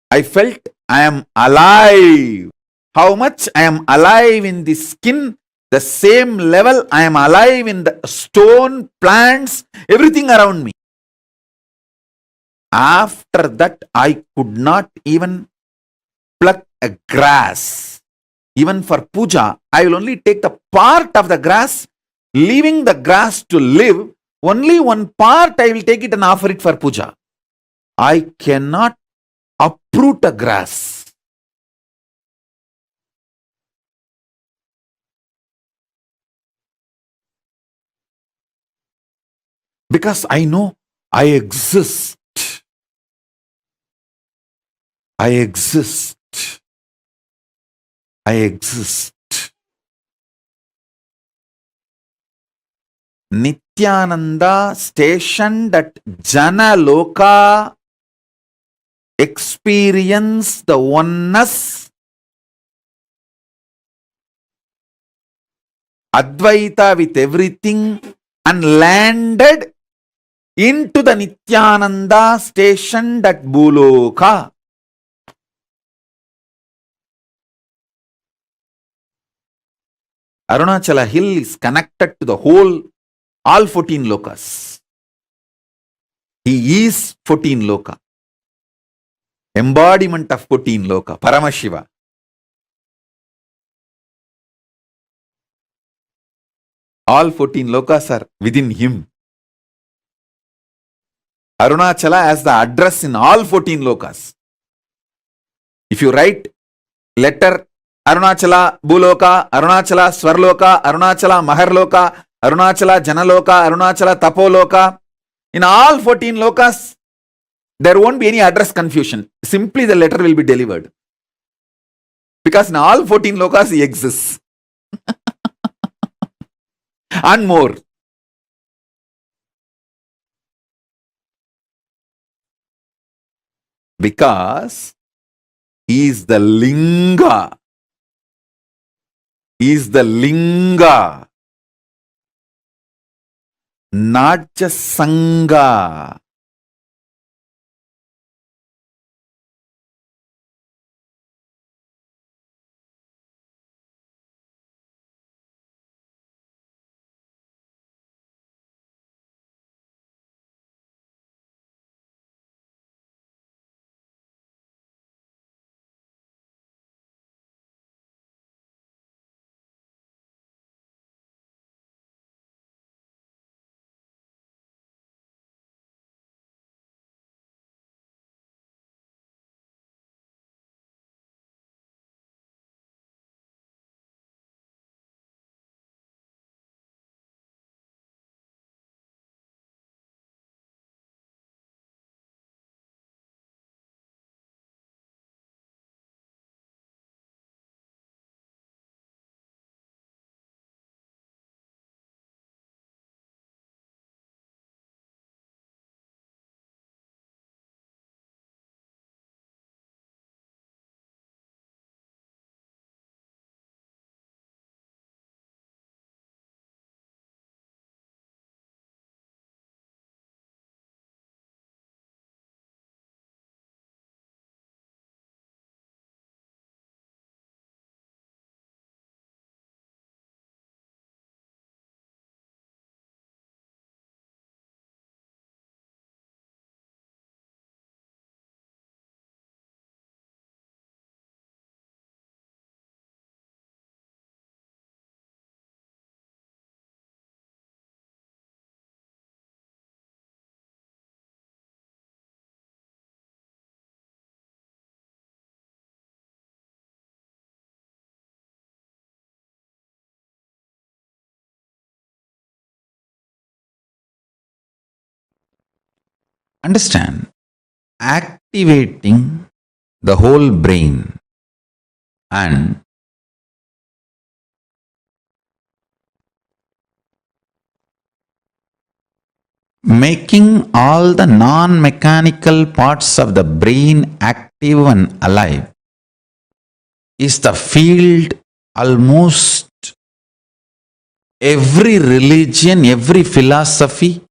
S6: I felt I am alive. How much I am alive in the skin, the same level I am alive in the stone, plants, everything around me. After that, I could not even pluck a grass. Even for puja, I will only take the part of the grass, leaving the grass to live. Only one part I will take it and offer it for puja. I cannot uproot a grass. Because I know I exist. I exist. I exist. Nityananda stationed at Janaloka experienced the oneness, Advaita with everything, and landed into the Nityananda stationed at Bhuloka. Arunachala hill is connected to the whole, all 14 lokas. He is 14 loka. Embodiment of 14 loka, Paramashiva. All 14 lokas are within him. Arunachala has the address in all 14 lokas. If you write letter Arunachala Bhuloka, Arunachala Swarloka, Arunachala Maharloka, Arunachala Janaloka, Arunachala Tapoloka, in all 14 lokas, there won't be any address confusion. Simply the letter will be delivered. Because in all 14 lokas he exists. And more. Because he is the Linga. He is the Linga. Not just Sangha. Understand? Activating the whole brain and making all the non-mechanical parts of the brain active and alive is the field almost every religion, every philosophy,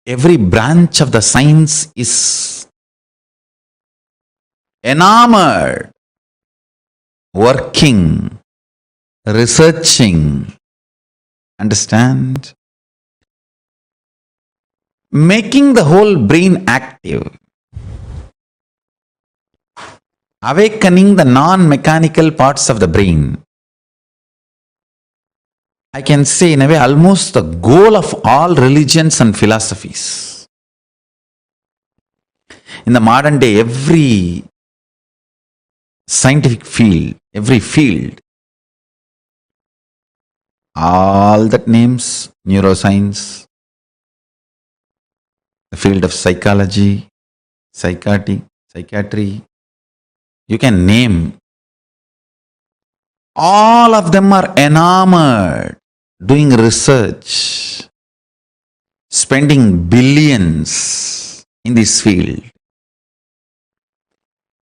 S6: every branch of the science is enamored, working, researching. Understand? Making the whole brain active. Awakening the non-mechanical parts of the brain. I can say in a way almost the goal of all religions and philosophies. In the modern day, every scientific field, every field, all that names, neuroscience, the field of psychology, psychiatry, you can name. All of them are enamored, doing research, spending billions in this field.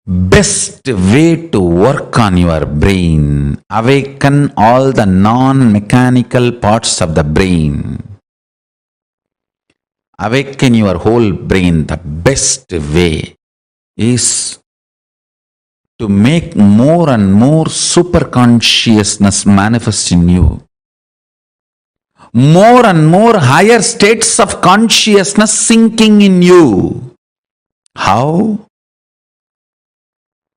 S6: Best way to work on your brain, awaken all the non-mechanical parts of the brain. Awaken your whole brain. The best way is to make more and more super consciousness manifest in you. More and more higher states of consciousness sinking in you. How?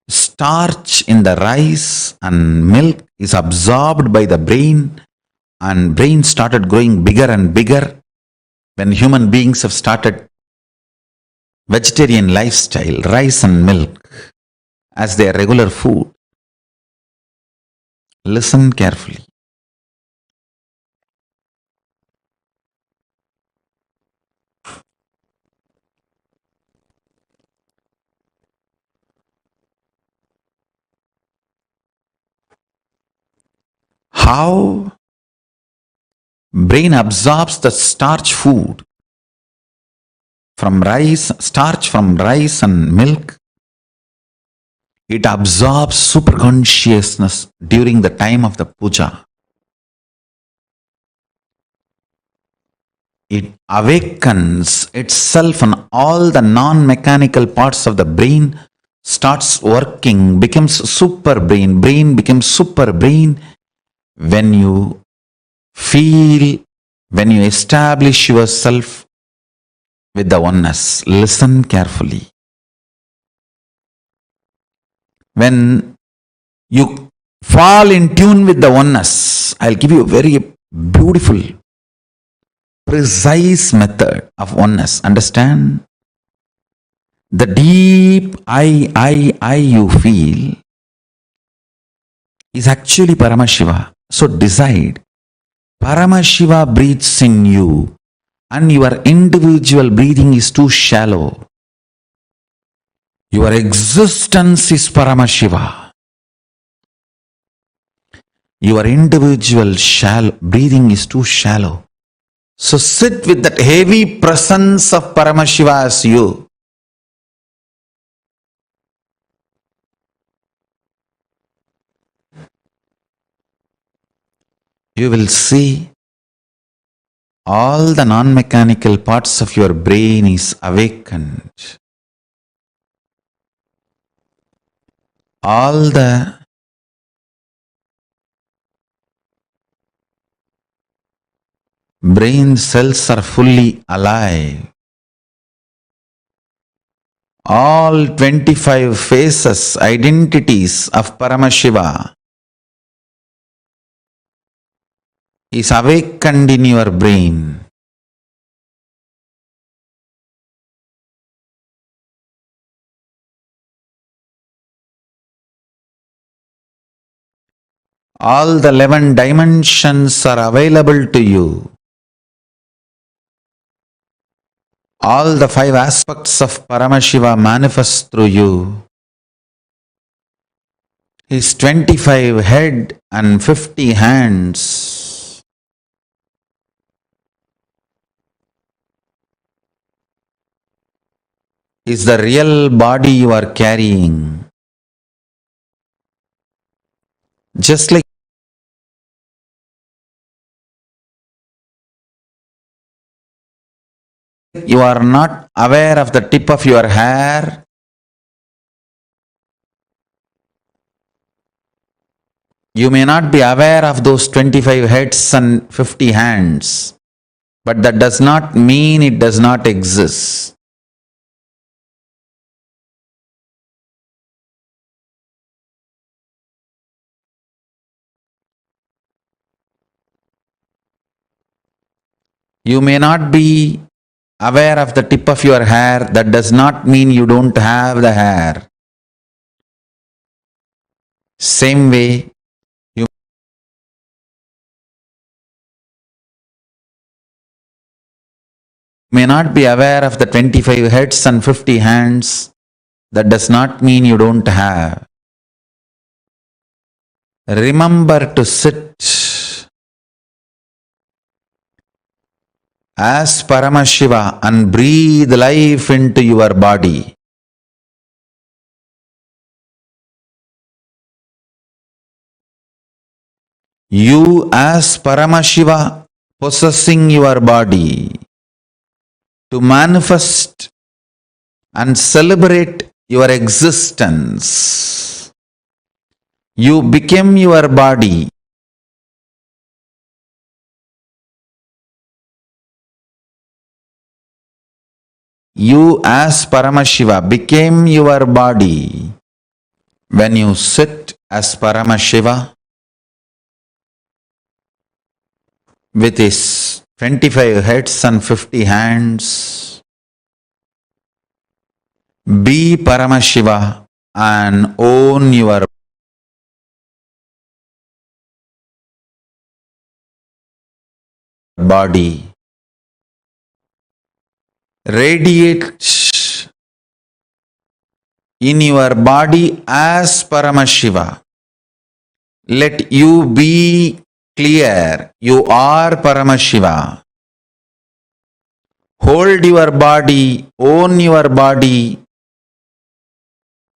S6: Starch in the rice and milk is absorbed by the brain, and brain started growing bigger and bigger when human beings have started vegetarian lifestyle, rice and milk as their regular food. Listen carefully. How brain absorbs the starch food from rice, starch from rice and milk. It absorbs super consciousness during the time of the puja. It awakens itself, and all the non-mechanical parts of the brain starts working, becomes super brain. Brain becomes super brain when you feel, when you establish yourself with the oneness. Listen carefully. When you fall in tune with the oneness, I'll give you a very beautiful, precise method of oneness. Understand? The deep I you feel is actually Paramashiva. So decide, Paramashiva breathes in you and your individual breathing is too shallow. Your existence is Paramashiva. Your individual breathing is too shallow. So sit with that heavy presence of Paramashiva as you. You will see all the non-mechanical parts of your brain is awakened. All the brain cells are fully alive. All 25 faces, identities of Paramashiva is awakened in your brain. All the 11 dimensions are available to you. All the 5 aspects of Paramashiva manifest through you. His 25 head and 50 hands. is the real body you are carrying. Just like you are not aware of the tip of your hair, you may not be aware of those 25 heads and 50 hands, but that does not mean it does not exist. You may not be aware of the tip of your hair, that does not mean you don't have the hair. Same way, you may not be aware of the 25 heads and 50 hands, that does not mean you don't have. Remember to sit as Paramashiva and breathe life into your body. You as Paramashiva possessing your body to manifest and celebrate your existence. You became your body. You as Paramashiva became your body. When you sit as Paramashiva with his 25 heads and 50 hands, be Paramashiva and own your body. Radiate in your body as Paramashiva. Let you be clear, you are Paramashiva. Hold your body, own your body,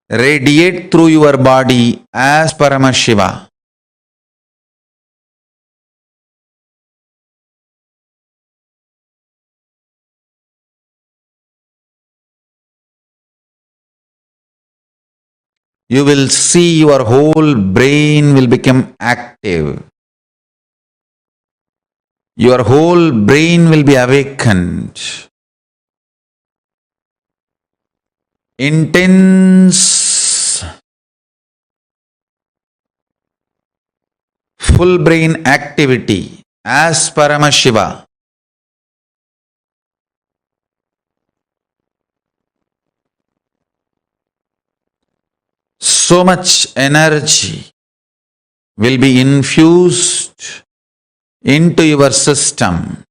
S6: radiate through your body as Paramashiva. You will see your whole brain will become active. Your whole brain will be awakened. Intense full brain activity as Paramashiva. So much energy will be infused into your system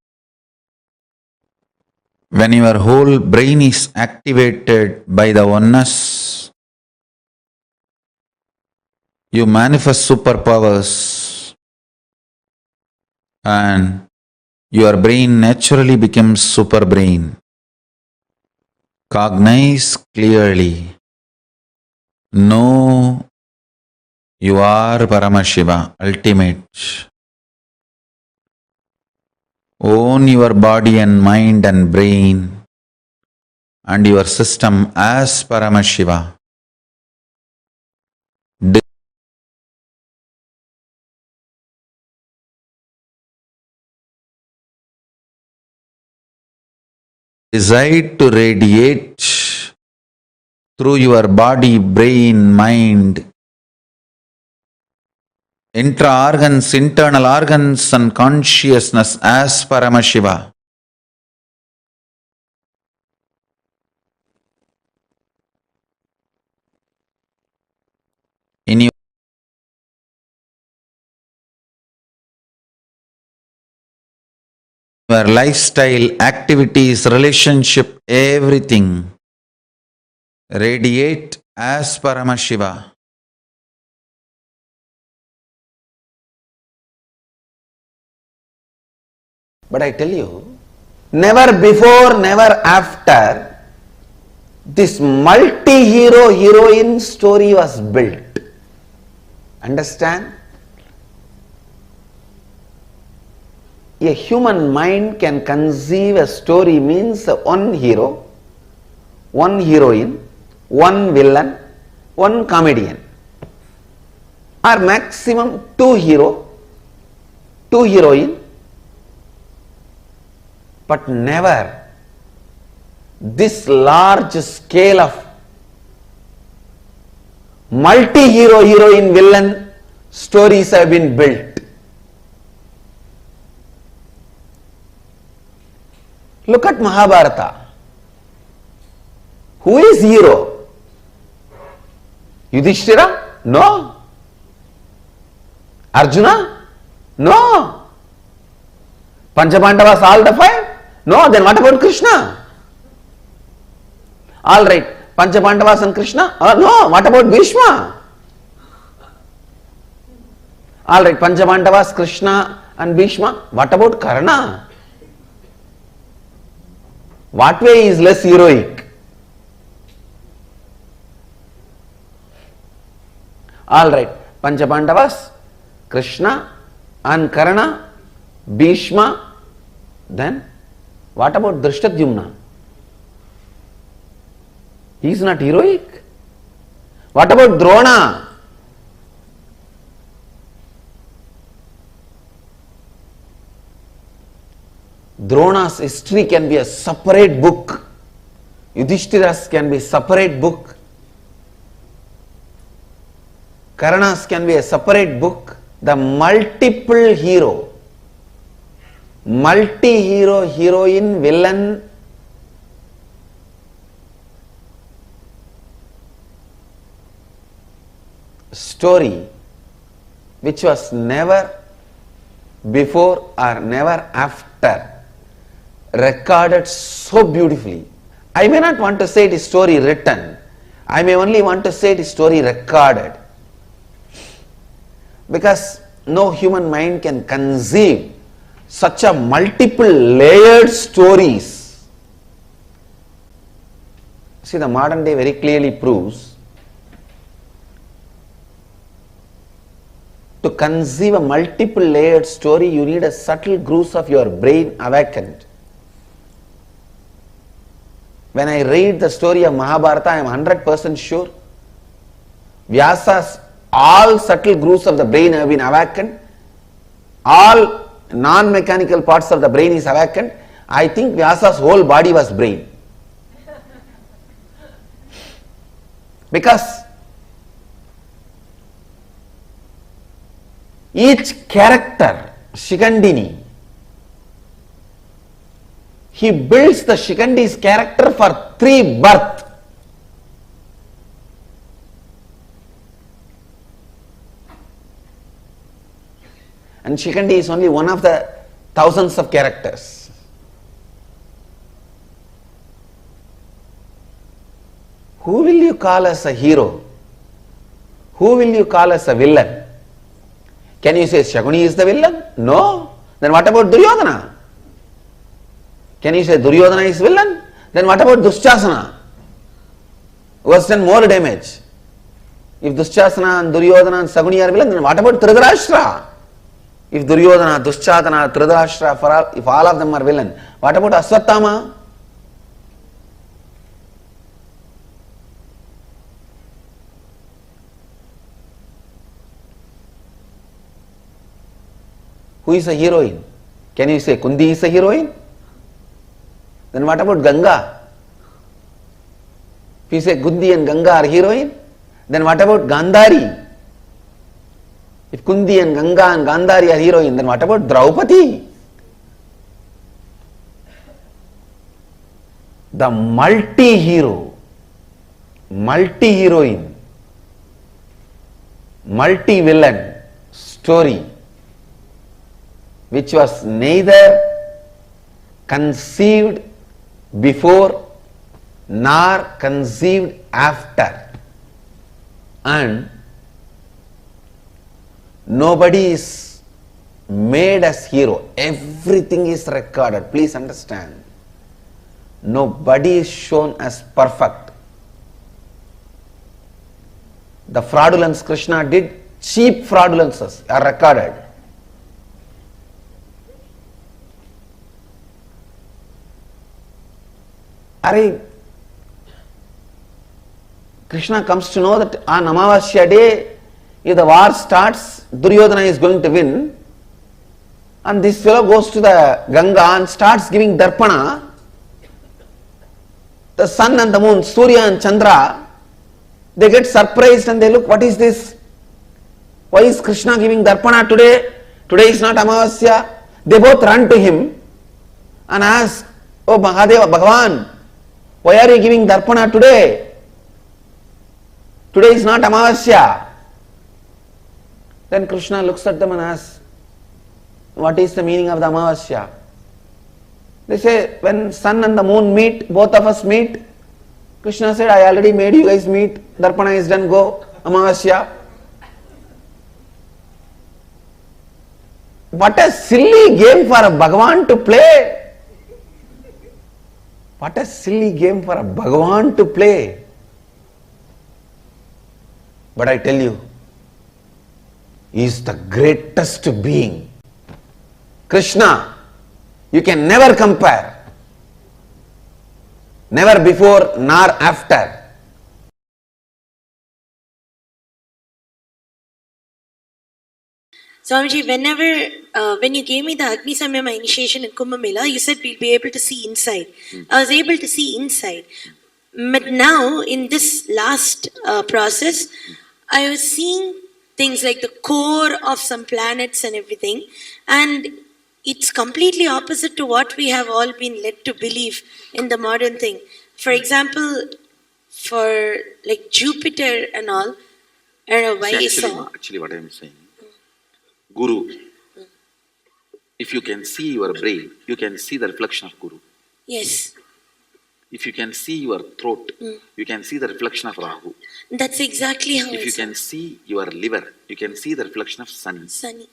S6: when your whole brain is activated by the oneness. You manifest superpowers and your brain naturally becomes super brain. Cognize clearly. Know you are Paramashiva, ultimate. Own your body and mind and brain and your system as Paramashiva. Decide to radiate through your body, brain, mind, intra-organs, internal organs and consciousness as Paramashiva. In your lifestyle, activities, relationship, everything, radiate as Paramashiva.
S11: But I tell you, never before, never after, this multi-hero heroine story was built. Understand? A human mind can conceive a story means one hero, one heroine, one villain, one comedian, or maximum two hero, two heroine, but never this large scale of multi-hero heroine villain stories have been built. Look at Mahabharata. Who is hero? Yudhishthira? No. Arjuna? No. Panchapandavas all the five? No. Then what about Krishna? All right. Panchapandavas and Krishna? No. What about Bhishma? All right. Panchapandavas, Krishna and Bhishma. What about Karna? What way is less heroic? All right. Panchapandavas, Krishna and Karna, Bhishma. Then what about Drishtadyumna? He is not heroic. What about Drona? Drona's history can be a separate book. Yudhishthira's can be a separate book. Karna's can be a separate book. The multiple hero, multi-hero, heroine, villain, story which was never before or never after recorded so beautifully. I may not want to say it is story written. I may only want to say it is story recorded. Because no human mind can conceive such a multiple layered stories. See, the modern day very clearly proves to conceive a multiple layered story, you need a subtle grooves of your brain awakened. When I read the story of Mahabharata, I am 100% sure Vyasa's all subtle grooves of the brain have been awakened. All non-mechanical parts of the brain is awakened. I think Vyasa's whole body was brain. Because each character, Shikandini, he builds the Shikandi's character for 3 births. And Shikandi is only one of the thousands of characters. Who will you call as a hero? Who will you call as a villain? Can you say Shakuni is the villain? No. Then what about Duryodhana? Can you say Duryodhana is villain? Then what about Dushasana? Who has done more damage? If Dushasana and Duryodhana and Shakuni are villain, then what about Dhritarashtra? If Duryodhana, Dushasana, Dhritarashtra, if all of them are villain, what about Aswathama? Who is a heroine? Can you say Kundi is a heroine? Then what about Ganga? If you say Kundi and Ganga are heroine, then what about Gandhari? If Kundi and Ganga and Gandhari are heroine, then what about Draupadi? The multi-hero, multi-heroine, multi-villain story, which was neither conceived before nor conceived after, and nobody is made as hero. Everything is recorded. Please understand. Nobody is shown as perfect. The fraudulence Krishna did, cheap fraudulences are recorded. Krishna comes to know that on Amavasya day, if the war starts, Duryodhana is going to win, and this fellow goes to the Ganga and starts giving darpana. The sun and the moon, Surya and Chandra, they get surprised and they look, what is this? Why is Krishna giving darpana today? Today is not Amavasya. They both run to him and ask, oh Mahadeva, Bhagavan, why are you giving darpana today? Today is not Amavasya. Then Krishna looks at them and asks, what is the meaning of the Amavasya? They say, when sun and the moon meet, both of us meet. Krishna said, I already made you guys meet. Darpana is done, go. Amavasya. What a silly game for a Bhagavan to play. What a silly game for a Bhagavan to play. But I tell you, he is the greatest being. Krishna, you can never compare. Never before nor after.
S12: Swamiji, when you gave me the Agni Samyama initiation in Kumbh Mela, you said we'll be able to see inside. I was able to see inside. But now, in this last process, I was seeing things like the core of some planets and everything, and it's completely opposite to what we have all been led to believe in the modern thing. For example, for like Jupiter and all, I don't know why I saw.
S13: Actually, what I am saying, Guru, if you can see your brain, you can see the reflection of Guru.
S12: Yes.
S13: If you can see your throat, you can see the reflection of Rahu.
S12: That's exactly how
S13: If you can see your liver, you can see the reflection of Sun.
S12: Sunny.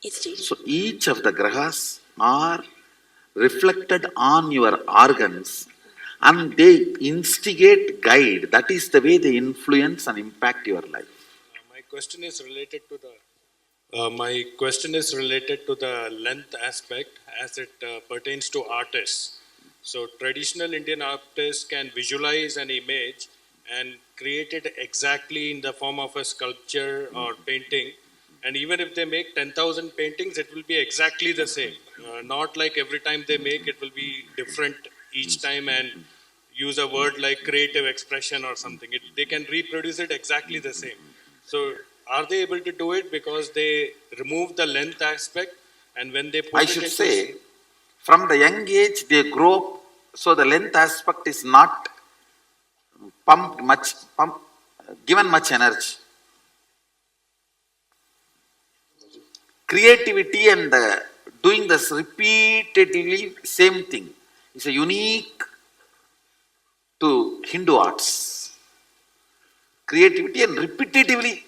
S12: It's really.
S13: So each of the grahas are reflected on your organs and they instigate, guide. That is the way they influence and impact your life.
S14: My question is related to the length aspect as it pertains to artists. So traditional Indian artists can visualize an image and create it exactly in the form of a sculpture or painting. And even if they make 10,000 paintings, it will be exactly the same. Not like every time they make, it will be different each time and use a word like creative expression or something. They can reproduce it exactly the same. So are they able to do it because they remove the length aspect, and when they put
S13: I should say, from the young age they grow up, so the length aspect is not given much energy. Creativity and doing this repeatedly, same thing, is a unique to Hindu arts. Creativity and repetitively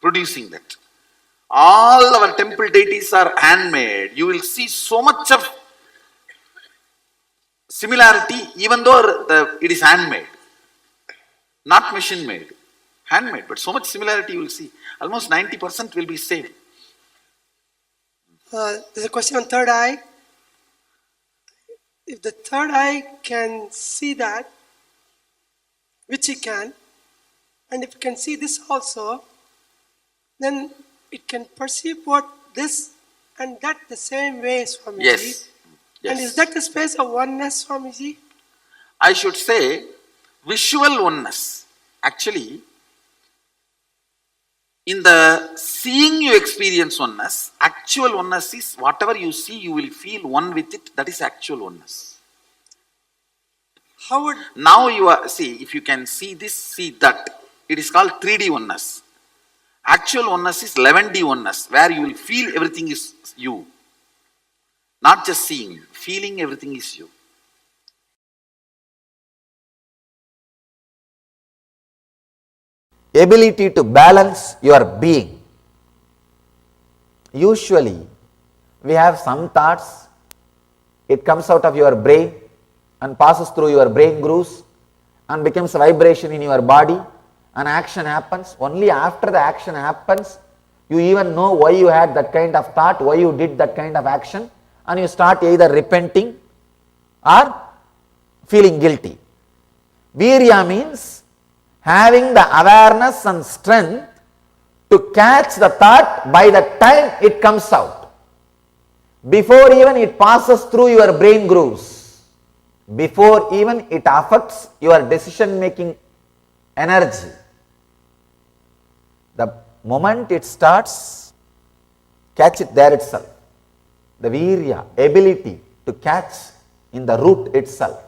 S13: producing that. All our temple deities are handmade. You will see so much of similarity even though it is handmade. Not machine made. Handmade. But so much similarity you will see. Almost 90% will be same.
S15: There's a question on third eye. If the third eye can see that, which it can, and if it can see this also, then it can perceive what this and that the same way, Swamiji.
S13: Yes.
S15: And is that the space of oneness, Swamiji?
S13: I should say visual oneness. Actually, in the seeing you experience oneness, actual oneness is whatever you see, you will feel one with it. That is actual oneness.
S15: How would...
S13: Now you are, see, if you can see this, see that, it is called 3D oneness. Actual oneness is 11D oneness, where you will feel everything is you. Not just seeing, feeling everything is you.
S11: Ability to balance your being. Usually, we have some thoughts, it comes out of your brain and passes through your brain grooves and becomes a vibration in your body an action happens, only after the action happens, you even know why you had that kind of thought, why you did that kind of action, and you start either repenting or feeling guilty. Virya means having the awareness and strength to catch the thought by the time it comes out, before even it passes through your brain grooves, before even it affects your decision making energy. The moment it starts, catch it there itself. The virya, ability to catch in the root itself.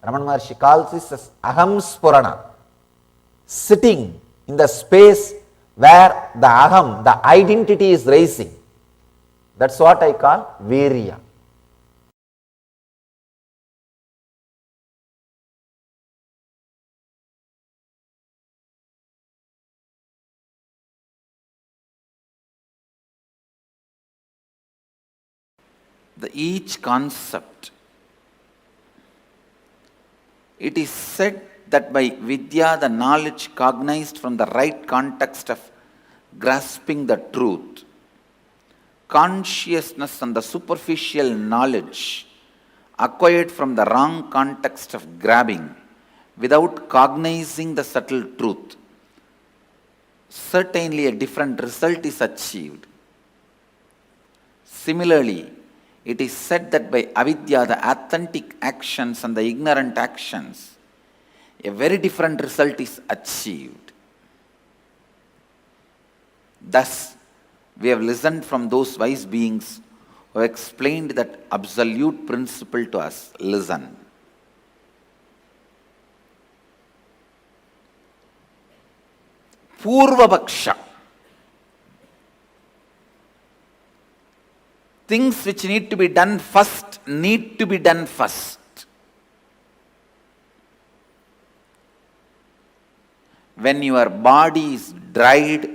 S11: Ramana Maharshi calls this as aham spurana, sitting in the space where the aham, the identity is rising. That's what I call virya. Each concept, it is said that by vidya, the knowledge cognized from the right context of grasping the truth, consciousness and the superficial knowledge acquired from the wrong context of grabbing without cognizing the subtle truth, certainly a different result is achieved. Similarly, it is said that by avidya, the authentic actions and the ignorant actions, a very different result is achieved. Thus, we have listened from those wise beings who have explained that absolute principle to us. Listen. Purvapaksha. Things which need to be done first need to be done first. When your body is dried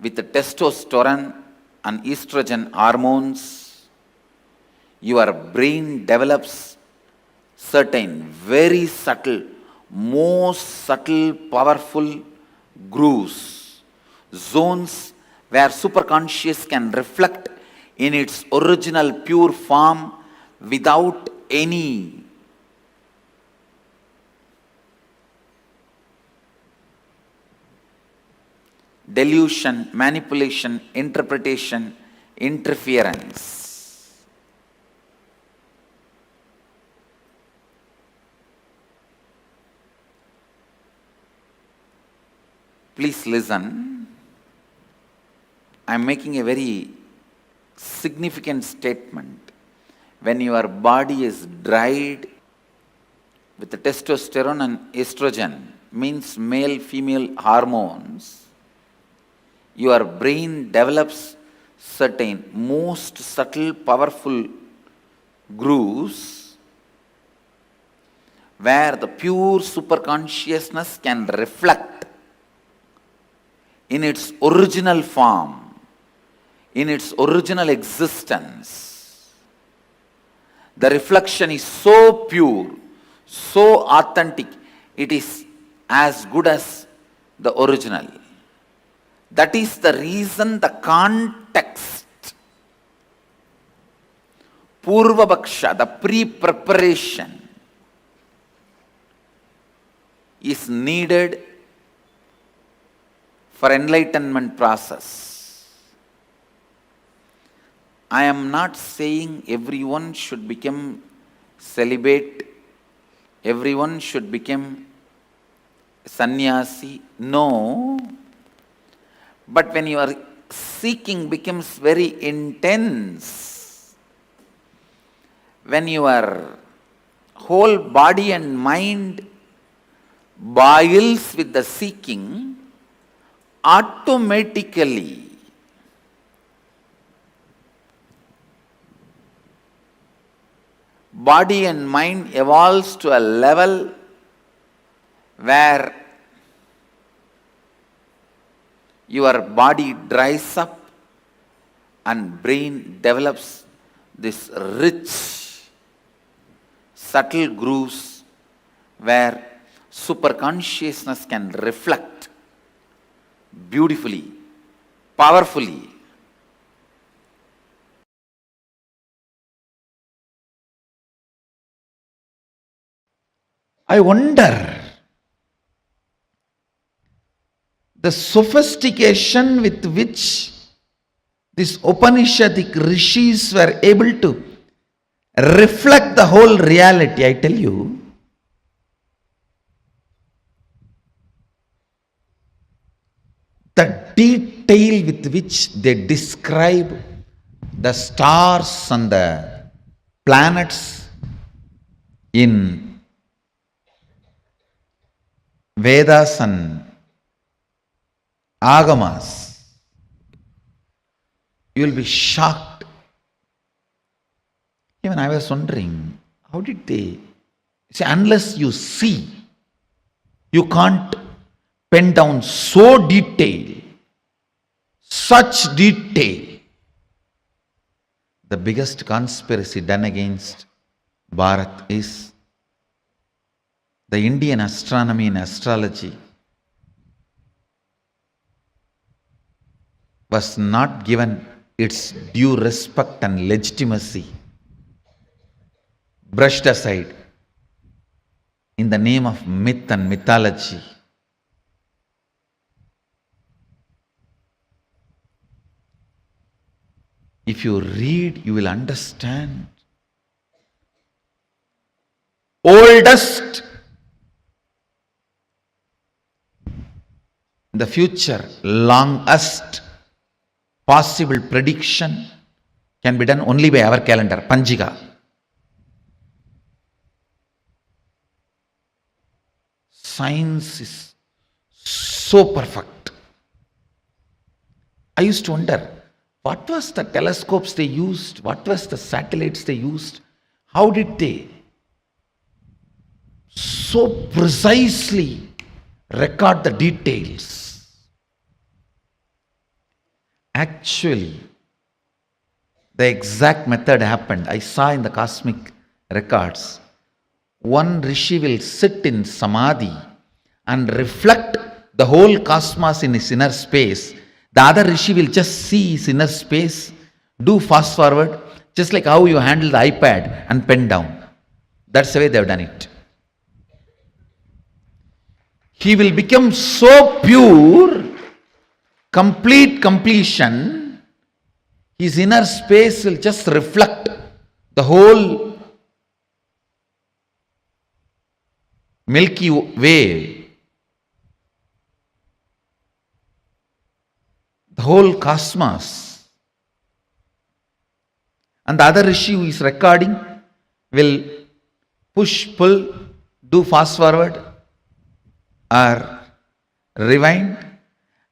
S11: with the testosterone and estrogen hormones, your brain develops certain very subtle, most subtle, powerful grooves, zones where superconscious can reflect in its original pure form without any delusion, manipulation, interpretation, interference. Please listen. I am making a very significant statement. When your body is dried with the testosterone and estrogen, means male female hormones, your brain develops certain most subtle powerful grooves where the pure superconsciousness can reflect in its original form, in its original existence. The reflection is so pure, so authentic, it is as good as the original. That is the reason the context, Purvapaksha, the pre-preparation, is needed for enlightenment process. I am not saying everyone should become celibate, everyone should become sannyasi. No. But when your seeking becomes very intense, when your whole body and mind boils with the seeking, automatically body and mind evolves to a level where your body dries up and brain develops this rich, subtle grooves where
S6: superconsciousness can reflect beautifully, powerfully. I wonder the sophistication with which these Upanishadic rishis were able to reflect the whole reality. I tell you, the detail with which they describe the stars and the planets in Vedas and Agamas, you will be shocked. Even I was wondering, how did they see? Unless you see, you can't pen down so detail, such detail. The biggest conspiracy done against Bharat is the Indian astronomy and astrology was not given its due respect and legitimacy, brushed aside in the name of myth and mythology. If you read, you will understand. Oldest in the future, longest possible prediction can be done only by our calendar, Panjiga. Science is so perfect. I used to wonder, what was the telescopes they used? What was the satellites they used? How did they so precisely record the details? Actually, the exact method happened. I saw in the cosmic records. One rishi will sit in samadhi and reflect the whole cosmos in his inner space. The other rishi will just see his inner space, do fast forward, just like how you handle the iPad and pen down. That's the way they have done it. He will become so pure, complete completion, his inner space will just reflect the whole Milky Way, the whole cosmos. And the other rishi who is recording will push, pull, do fast forward or rewind,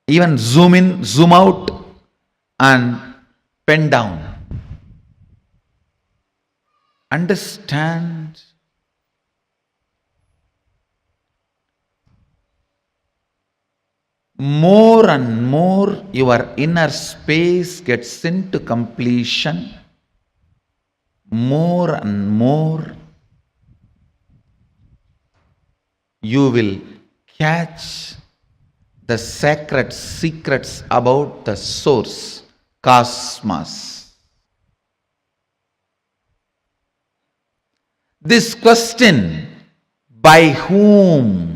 S6: even zoom in, zoom out and pen down. Understand? More and more your inner space gets into completion, more and more you will catch the sacred secrets about the source, cosmos. This question, by whom?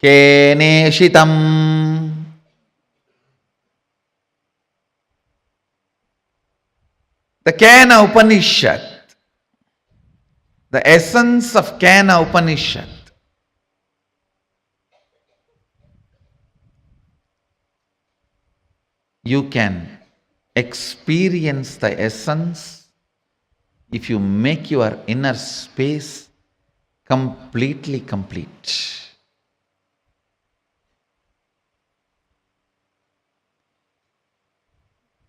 S6: Keneshitam. The Kena Upanishad, the essence of Kena Upanishad, you can experience the essence if you make your inner space completely complete.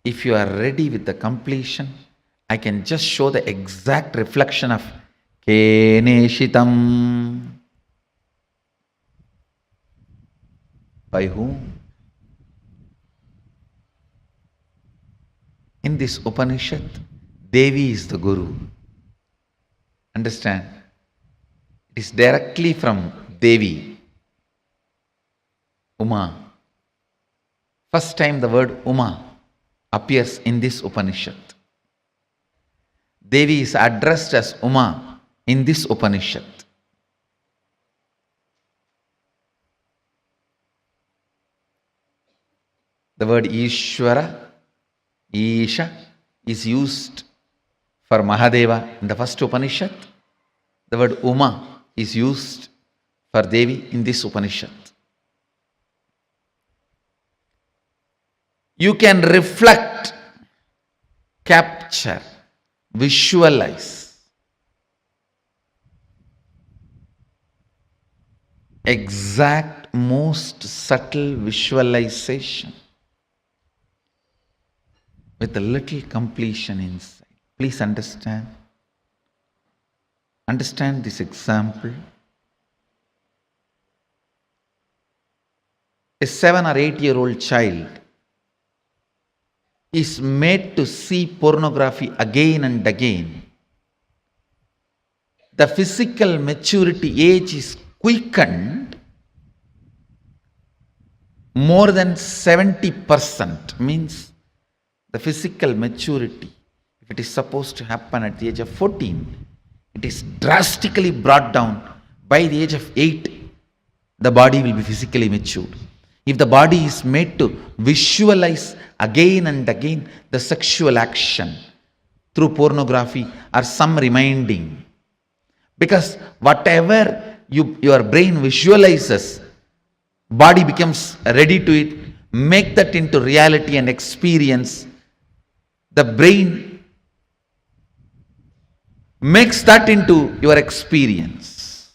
S6: If you are ready with the completion, I can just show the exact reflection of Keneshitam. By whom? In this Upanishad, Devi is the Guru. Understand? It is directly from Devi, Uma. First time the word Uma appears in this Upanishad. Devi is addressed as Uma in this Upanishad. The word Ishvara, Isha, is used for Mahadeva in the first Upanishad. The word Uma is used for Devi in this Upanishad. You can reflect, capture, visualize exact, most subtle visualization with a little completion inside. Please understand. Understand this example. A 7 or 8-year-old child is made to see pornography again and again. The physical maturity age is quickened more than 70%, means the physical maturity, if it is supposed to happen at the age of 14, it is drastically brought down. By the age of 8, the body will be physically matured. If the body is made to visualize again and again the sexual action through pornography or some reminding, because whatever your brain visualizes, body becomes ready to it, make that into reality and experience. The brain makes that into your experience.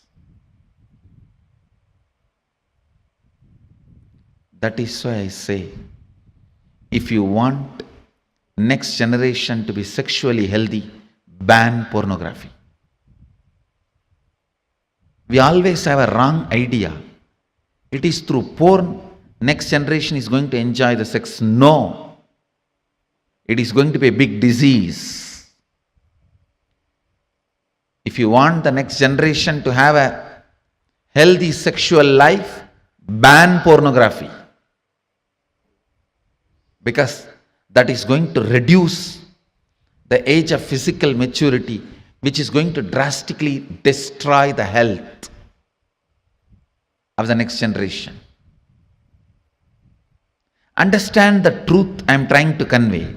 S6: That is why I say, if you want next generation to be sexually healthy, ban pornography. We always have a wrong idea. It is through porn next generation is going to enjoy the sex. No. It is going to be a big disease. If you want the next generation to have a healthy sexual life, ban pornography. Because that is going to reduce the age of physical maturity, which is going to drastically destroy the health of the next generation. Understand the truth I am trying to convey.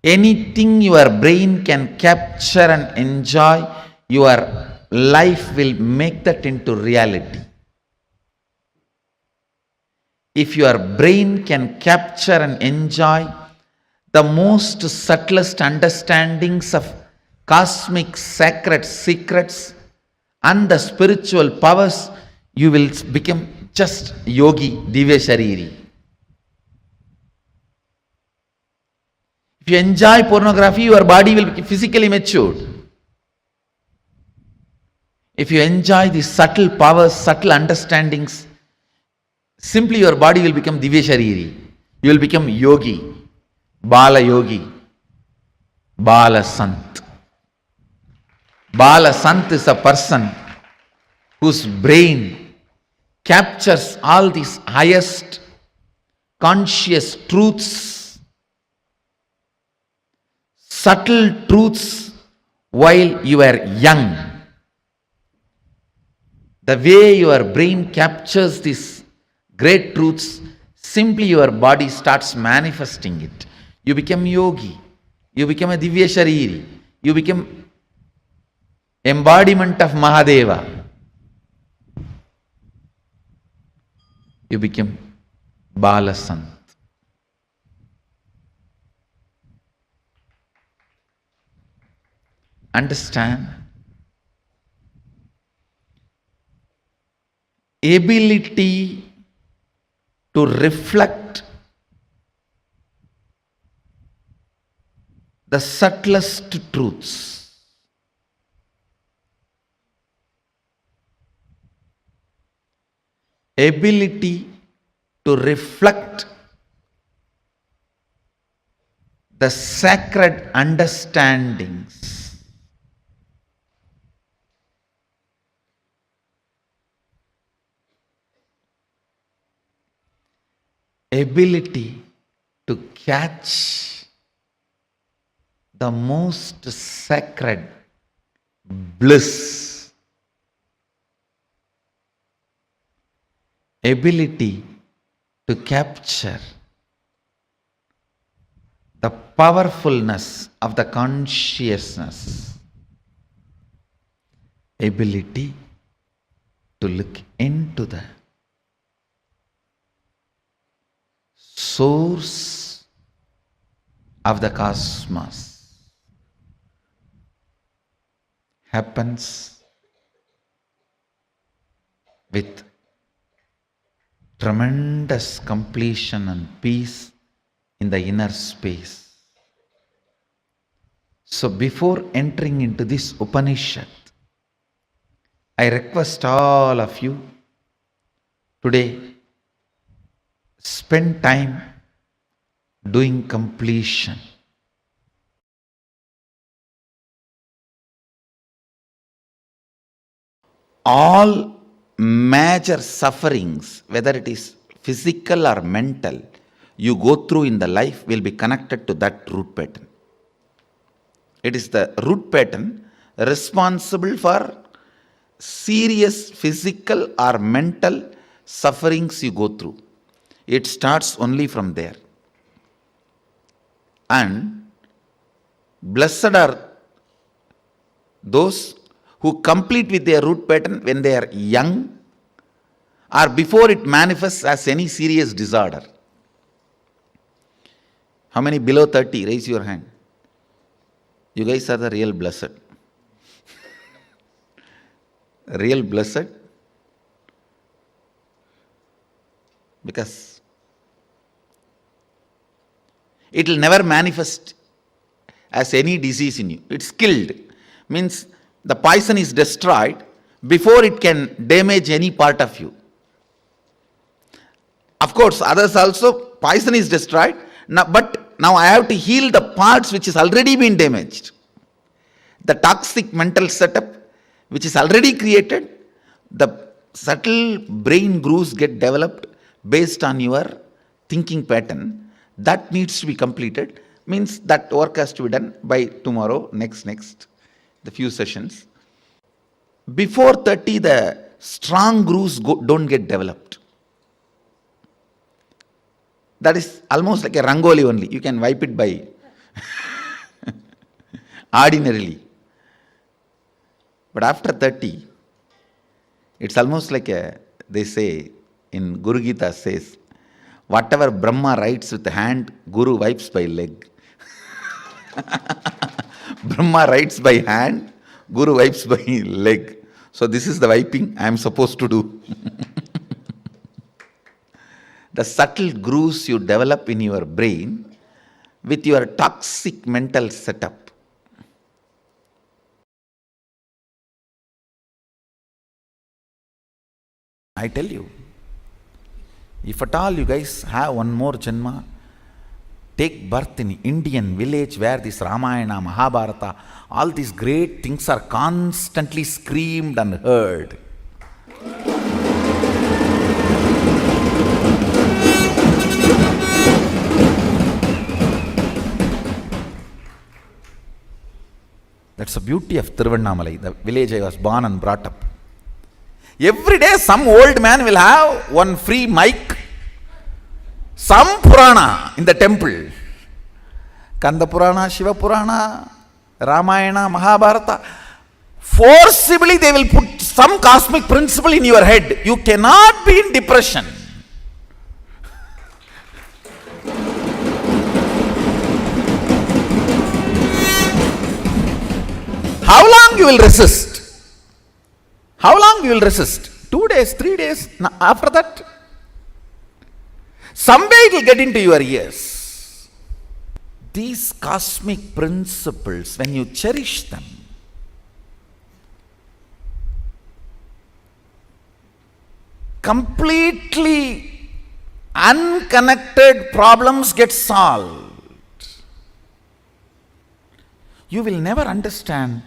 S6: Anything your brain can capture and enjoy, your life will make that into reality. If your brain can capture and enjoy the most subtlest understandings of cosmic sacred secrets and the spiritual powers, you will become just yogi, divya shariri. If you enjoy pornography, your body will be physically matured. If you enjoy the subtle powers, subtle understandings, simply your body will become divya shariri. You will become yogi, bala yogi, bala sant. Bala sant is a person whose brain captures all these highest conscious truths, subtle truths while you are young. The way your brain captures these great truths, simply your body starts manifesting it. You become yogi. You become a divya shariri. You become embodiment of Mahadeva. You become Bala Sant. Understand? Ability to reflect the subtlest truths. Ability to reflect the sacred understandings ability to catch the most sacred bliss, ability to capture the powerfulness of the consciousness, ability to look into the source of the cosmos happens with tremendous completion and peace in the inner space. So before entering into this Upanishad, I request all of you today spend time doing completion. All major sufferings, whether it is physical or mental, you go through in the life will be connected to that root pattern. It is the root pattern responsible for serious physical or mental sufferings you go through. It starts only from there. And blessed are those who complete with their root pattern when they are young or before it manifests as any serious disorder. How many below 30? Raise your hand. You guys are the real blessed. Real blessed. Because it will never manifest as any disease in you. It's killed. Means the poison is destroyed before it can damage any part of you. Of course, others also, poison is destroyed. But now I have to heal the parts which has already been damaged. The toxic mental setup which is already created, the subtle brain grooves get developed based on your thinking pattern. That needs to be completed. Means that work has to be done by tomorrow, next, the few sessions. Before 30, the strong grooves don't get developed. That is almost like a rangoli only. You can wipe it by ordinarily. But after 30, it's almost like they say in Guru Gita says, whatever Brahma writes with the hand, Guru wipes by leg. Brahma writes by hand, Guru wipes by leg. So this is the wiping I am supposed to do. The subtle grooves you develop in your brain with your toxic mental setup. I tell you, if at all you guys have one more janma, take birth in Indian village where this Ramayana, Mahabharata, all these great things are constantly screamed and heard. That's the beauty of Tiruvannamalai, the village I was born and brought up. Every day some old man will have one free mic, some Purana in the temple. Kanda Purana, Shiva Purana, Ramayana, Mahabharata. Forcibly they will put some cosmic principle in your head. You cannot be in depression. How long you will resist? How long you will resist? 2 days, 3 days, after that? Someday it will get into your ears. These cosmic principles, when you cherish them, completely unconnected problems get solved. You will never understand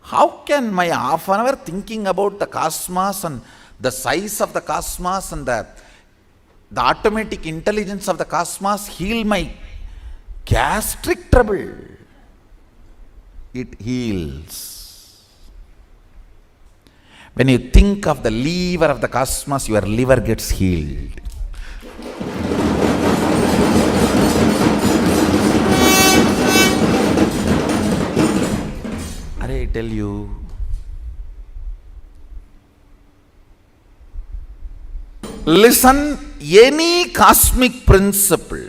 S6: how can my half an hour thinking about the cosmos and the size of the cosmos and the the automatic intelligence of the cosmos heal my gastric trouble. It heals. When you think of the lever of the cosmos, your liver gets healed. I tell you, listen, any cosmic principle,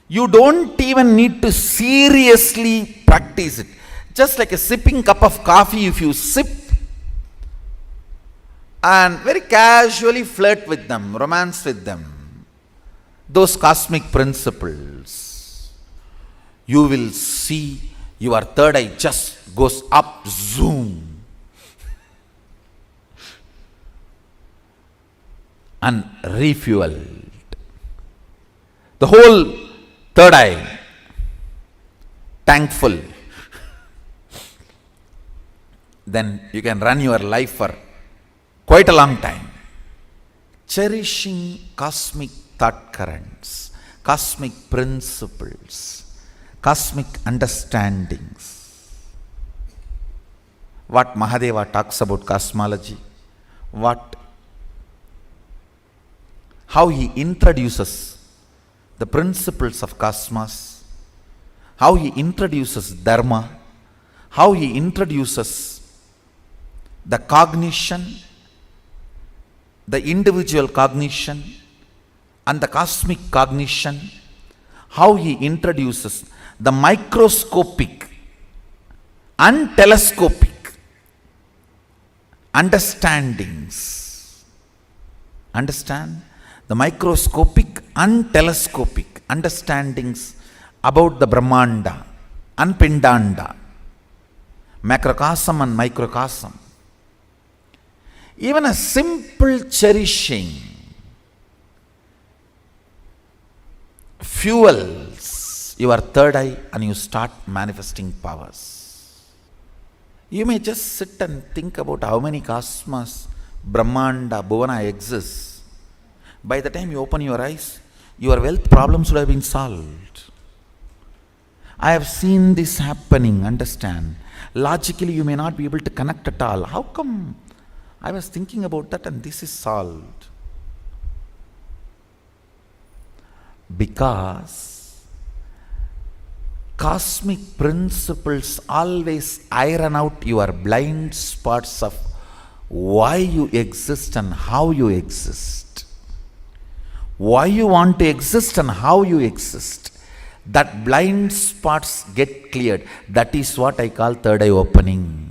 S6: you don't even need to seriously practice it. Just like a sipping cup of coffee, if you sip and very casually flirt with them, romance with them, those cosmic principles, you will see your third eye just goes up, zoom, and refueled. The whole third eye, thankful. Then you can run your life for quite a long time. Cherishing cosmic thought currents, cosmic principles, cosmic understandings. What Mahadeva talks about cosmology, how he introduces the principles of cosmos, how he introduces dharma, how he introduces the cognition, the individual cognition and the cosmic cognition, how he introduces the microscopic and telescopic understandings. Understand? The microscopic and telescopic understandings about the Brahmanda and Pindanda, macrocosm and microcosm. Even a simple cherishing fuels your third eye and you start manifesting powers. You may just sit and think about how many cosmos, Brahmanda, Bhuvana exists. By the time you open your eyes, your wealth problems would have been solved. I have seen this happening, understand. Logically, you may not be able to connect at all. How come? I was thinking about that and this is solved. Because cosmic principles always iron out your blind spots of why you exist and how you exist. Why you want to exist and how you exist. That blind spots get cleared. That is what I call third eye opening.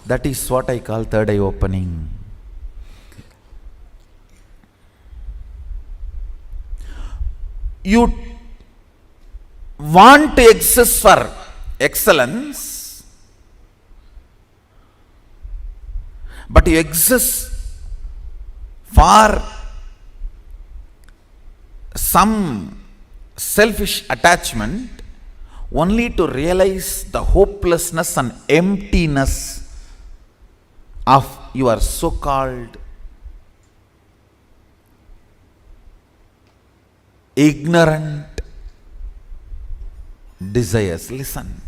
S6: That is what I call third eye opening. You want to exist for excellence, but you exist for some selfish attachment only to realize the hopelessness and emptiness of your so-called ignorant desires. Listen,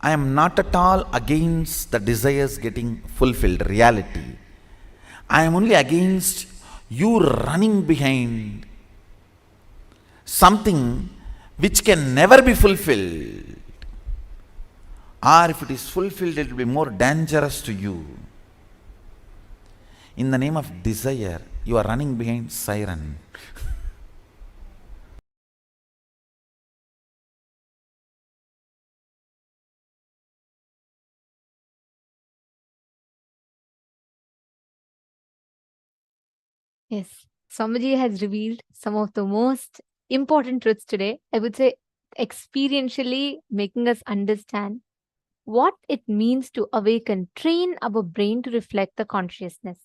S6: I am not at all against the desires getting fulfilled, reality. I am only against you running behind something which can never be fulfilled. Or if it is fulfilled, it will be more dangerous to you. In the name of desire, you are running behind siren.
S4: Yes, Swamiji has revealed some of the most important truths today. I would say experientially making us understand what it means to awaken, train our brain to reflect the consciousness.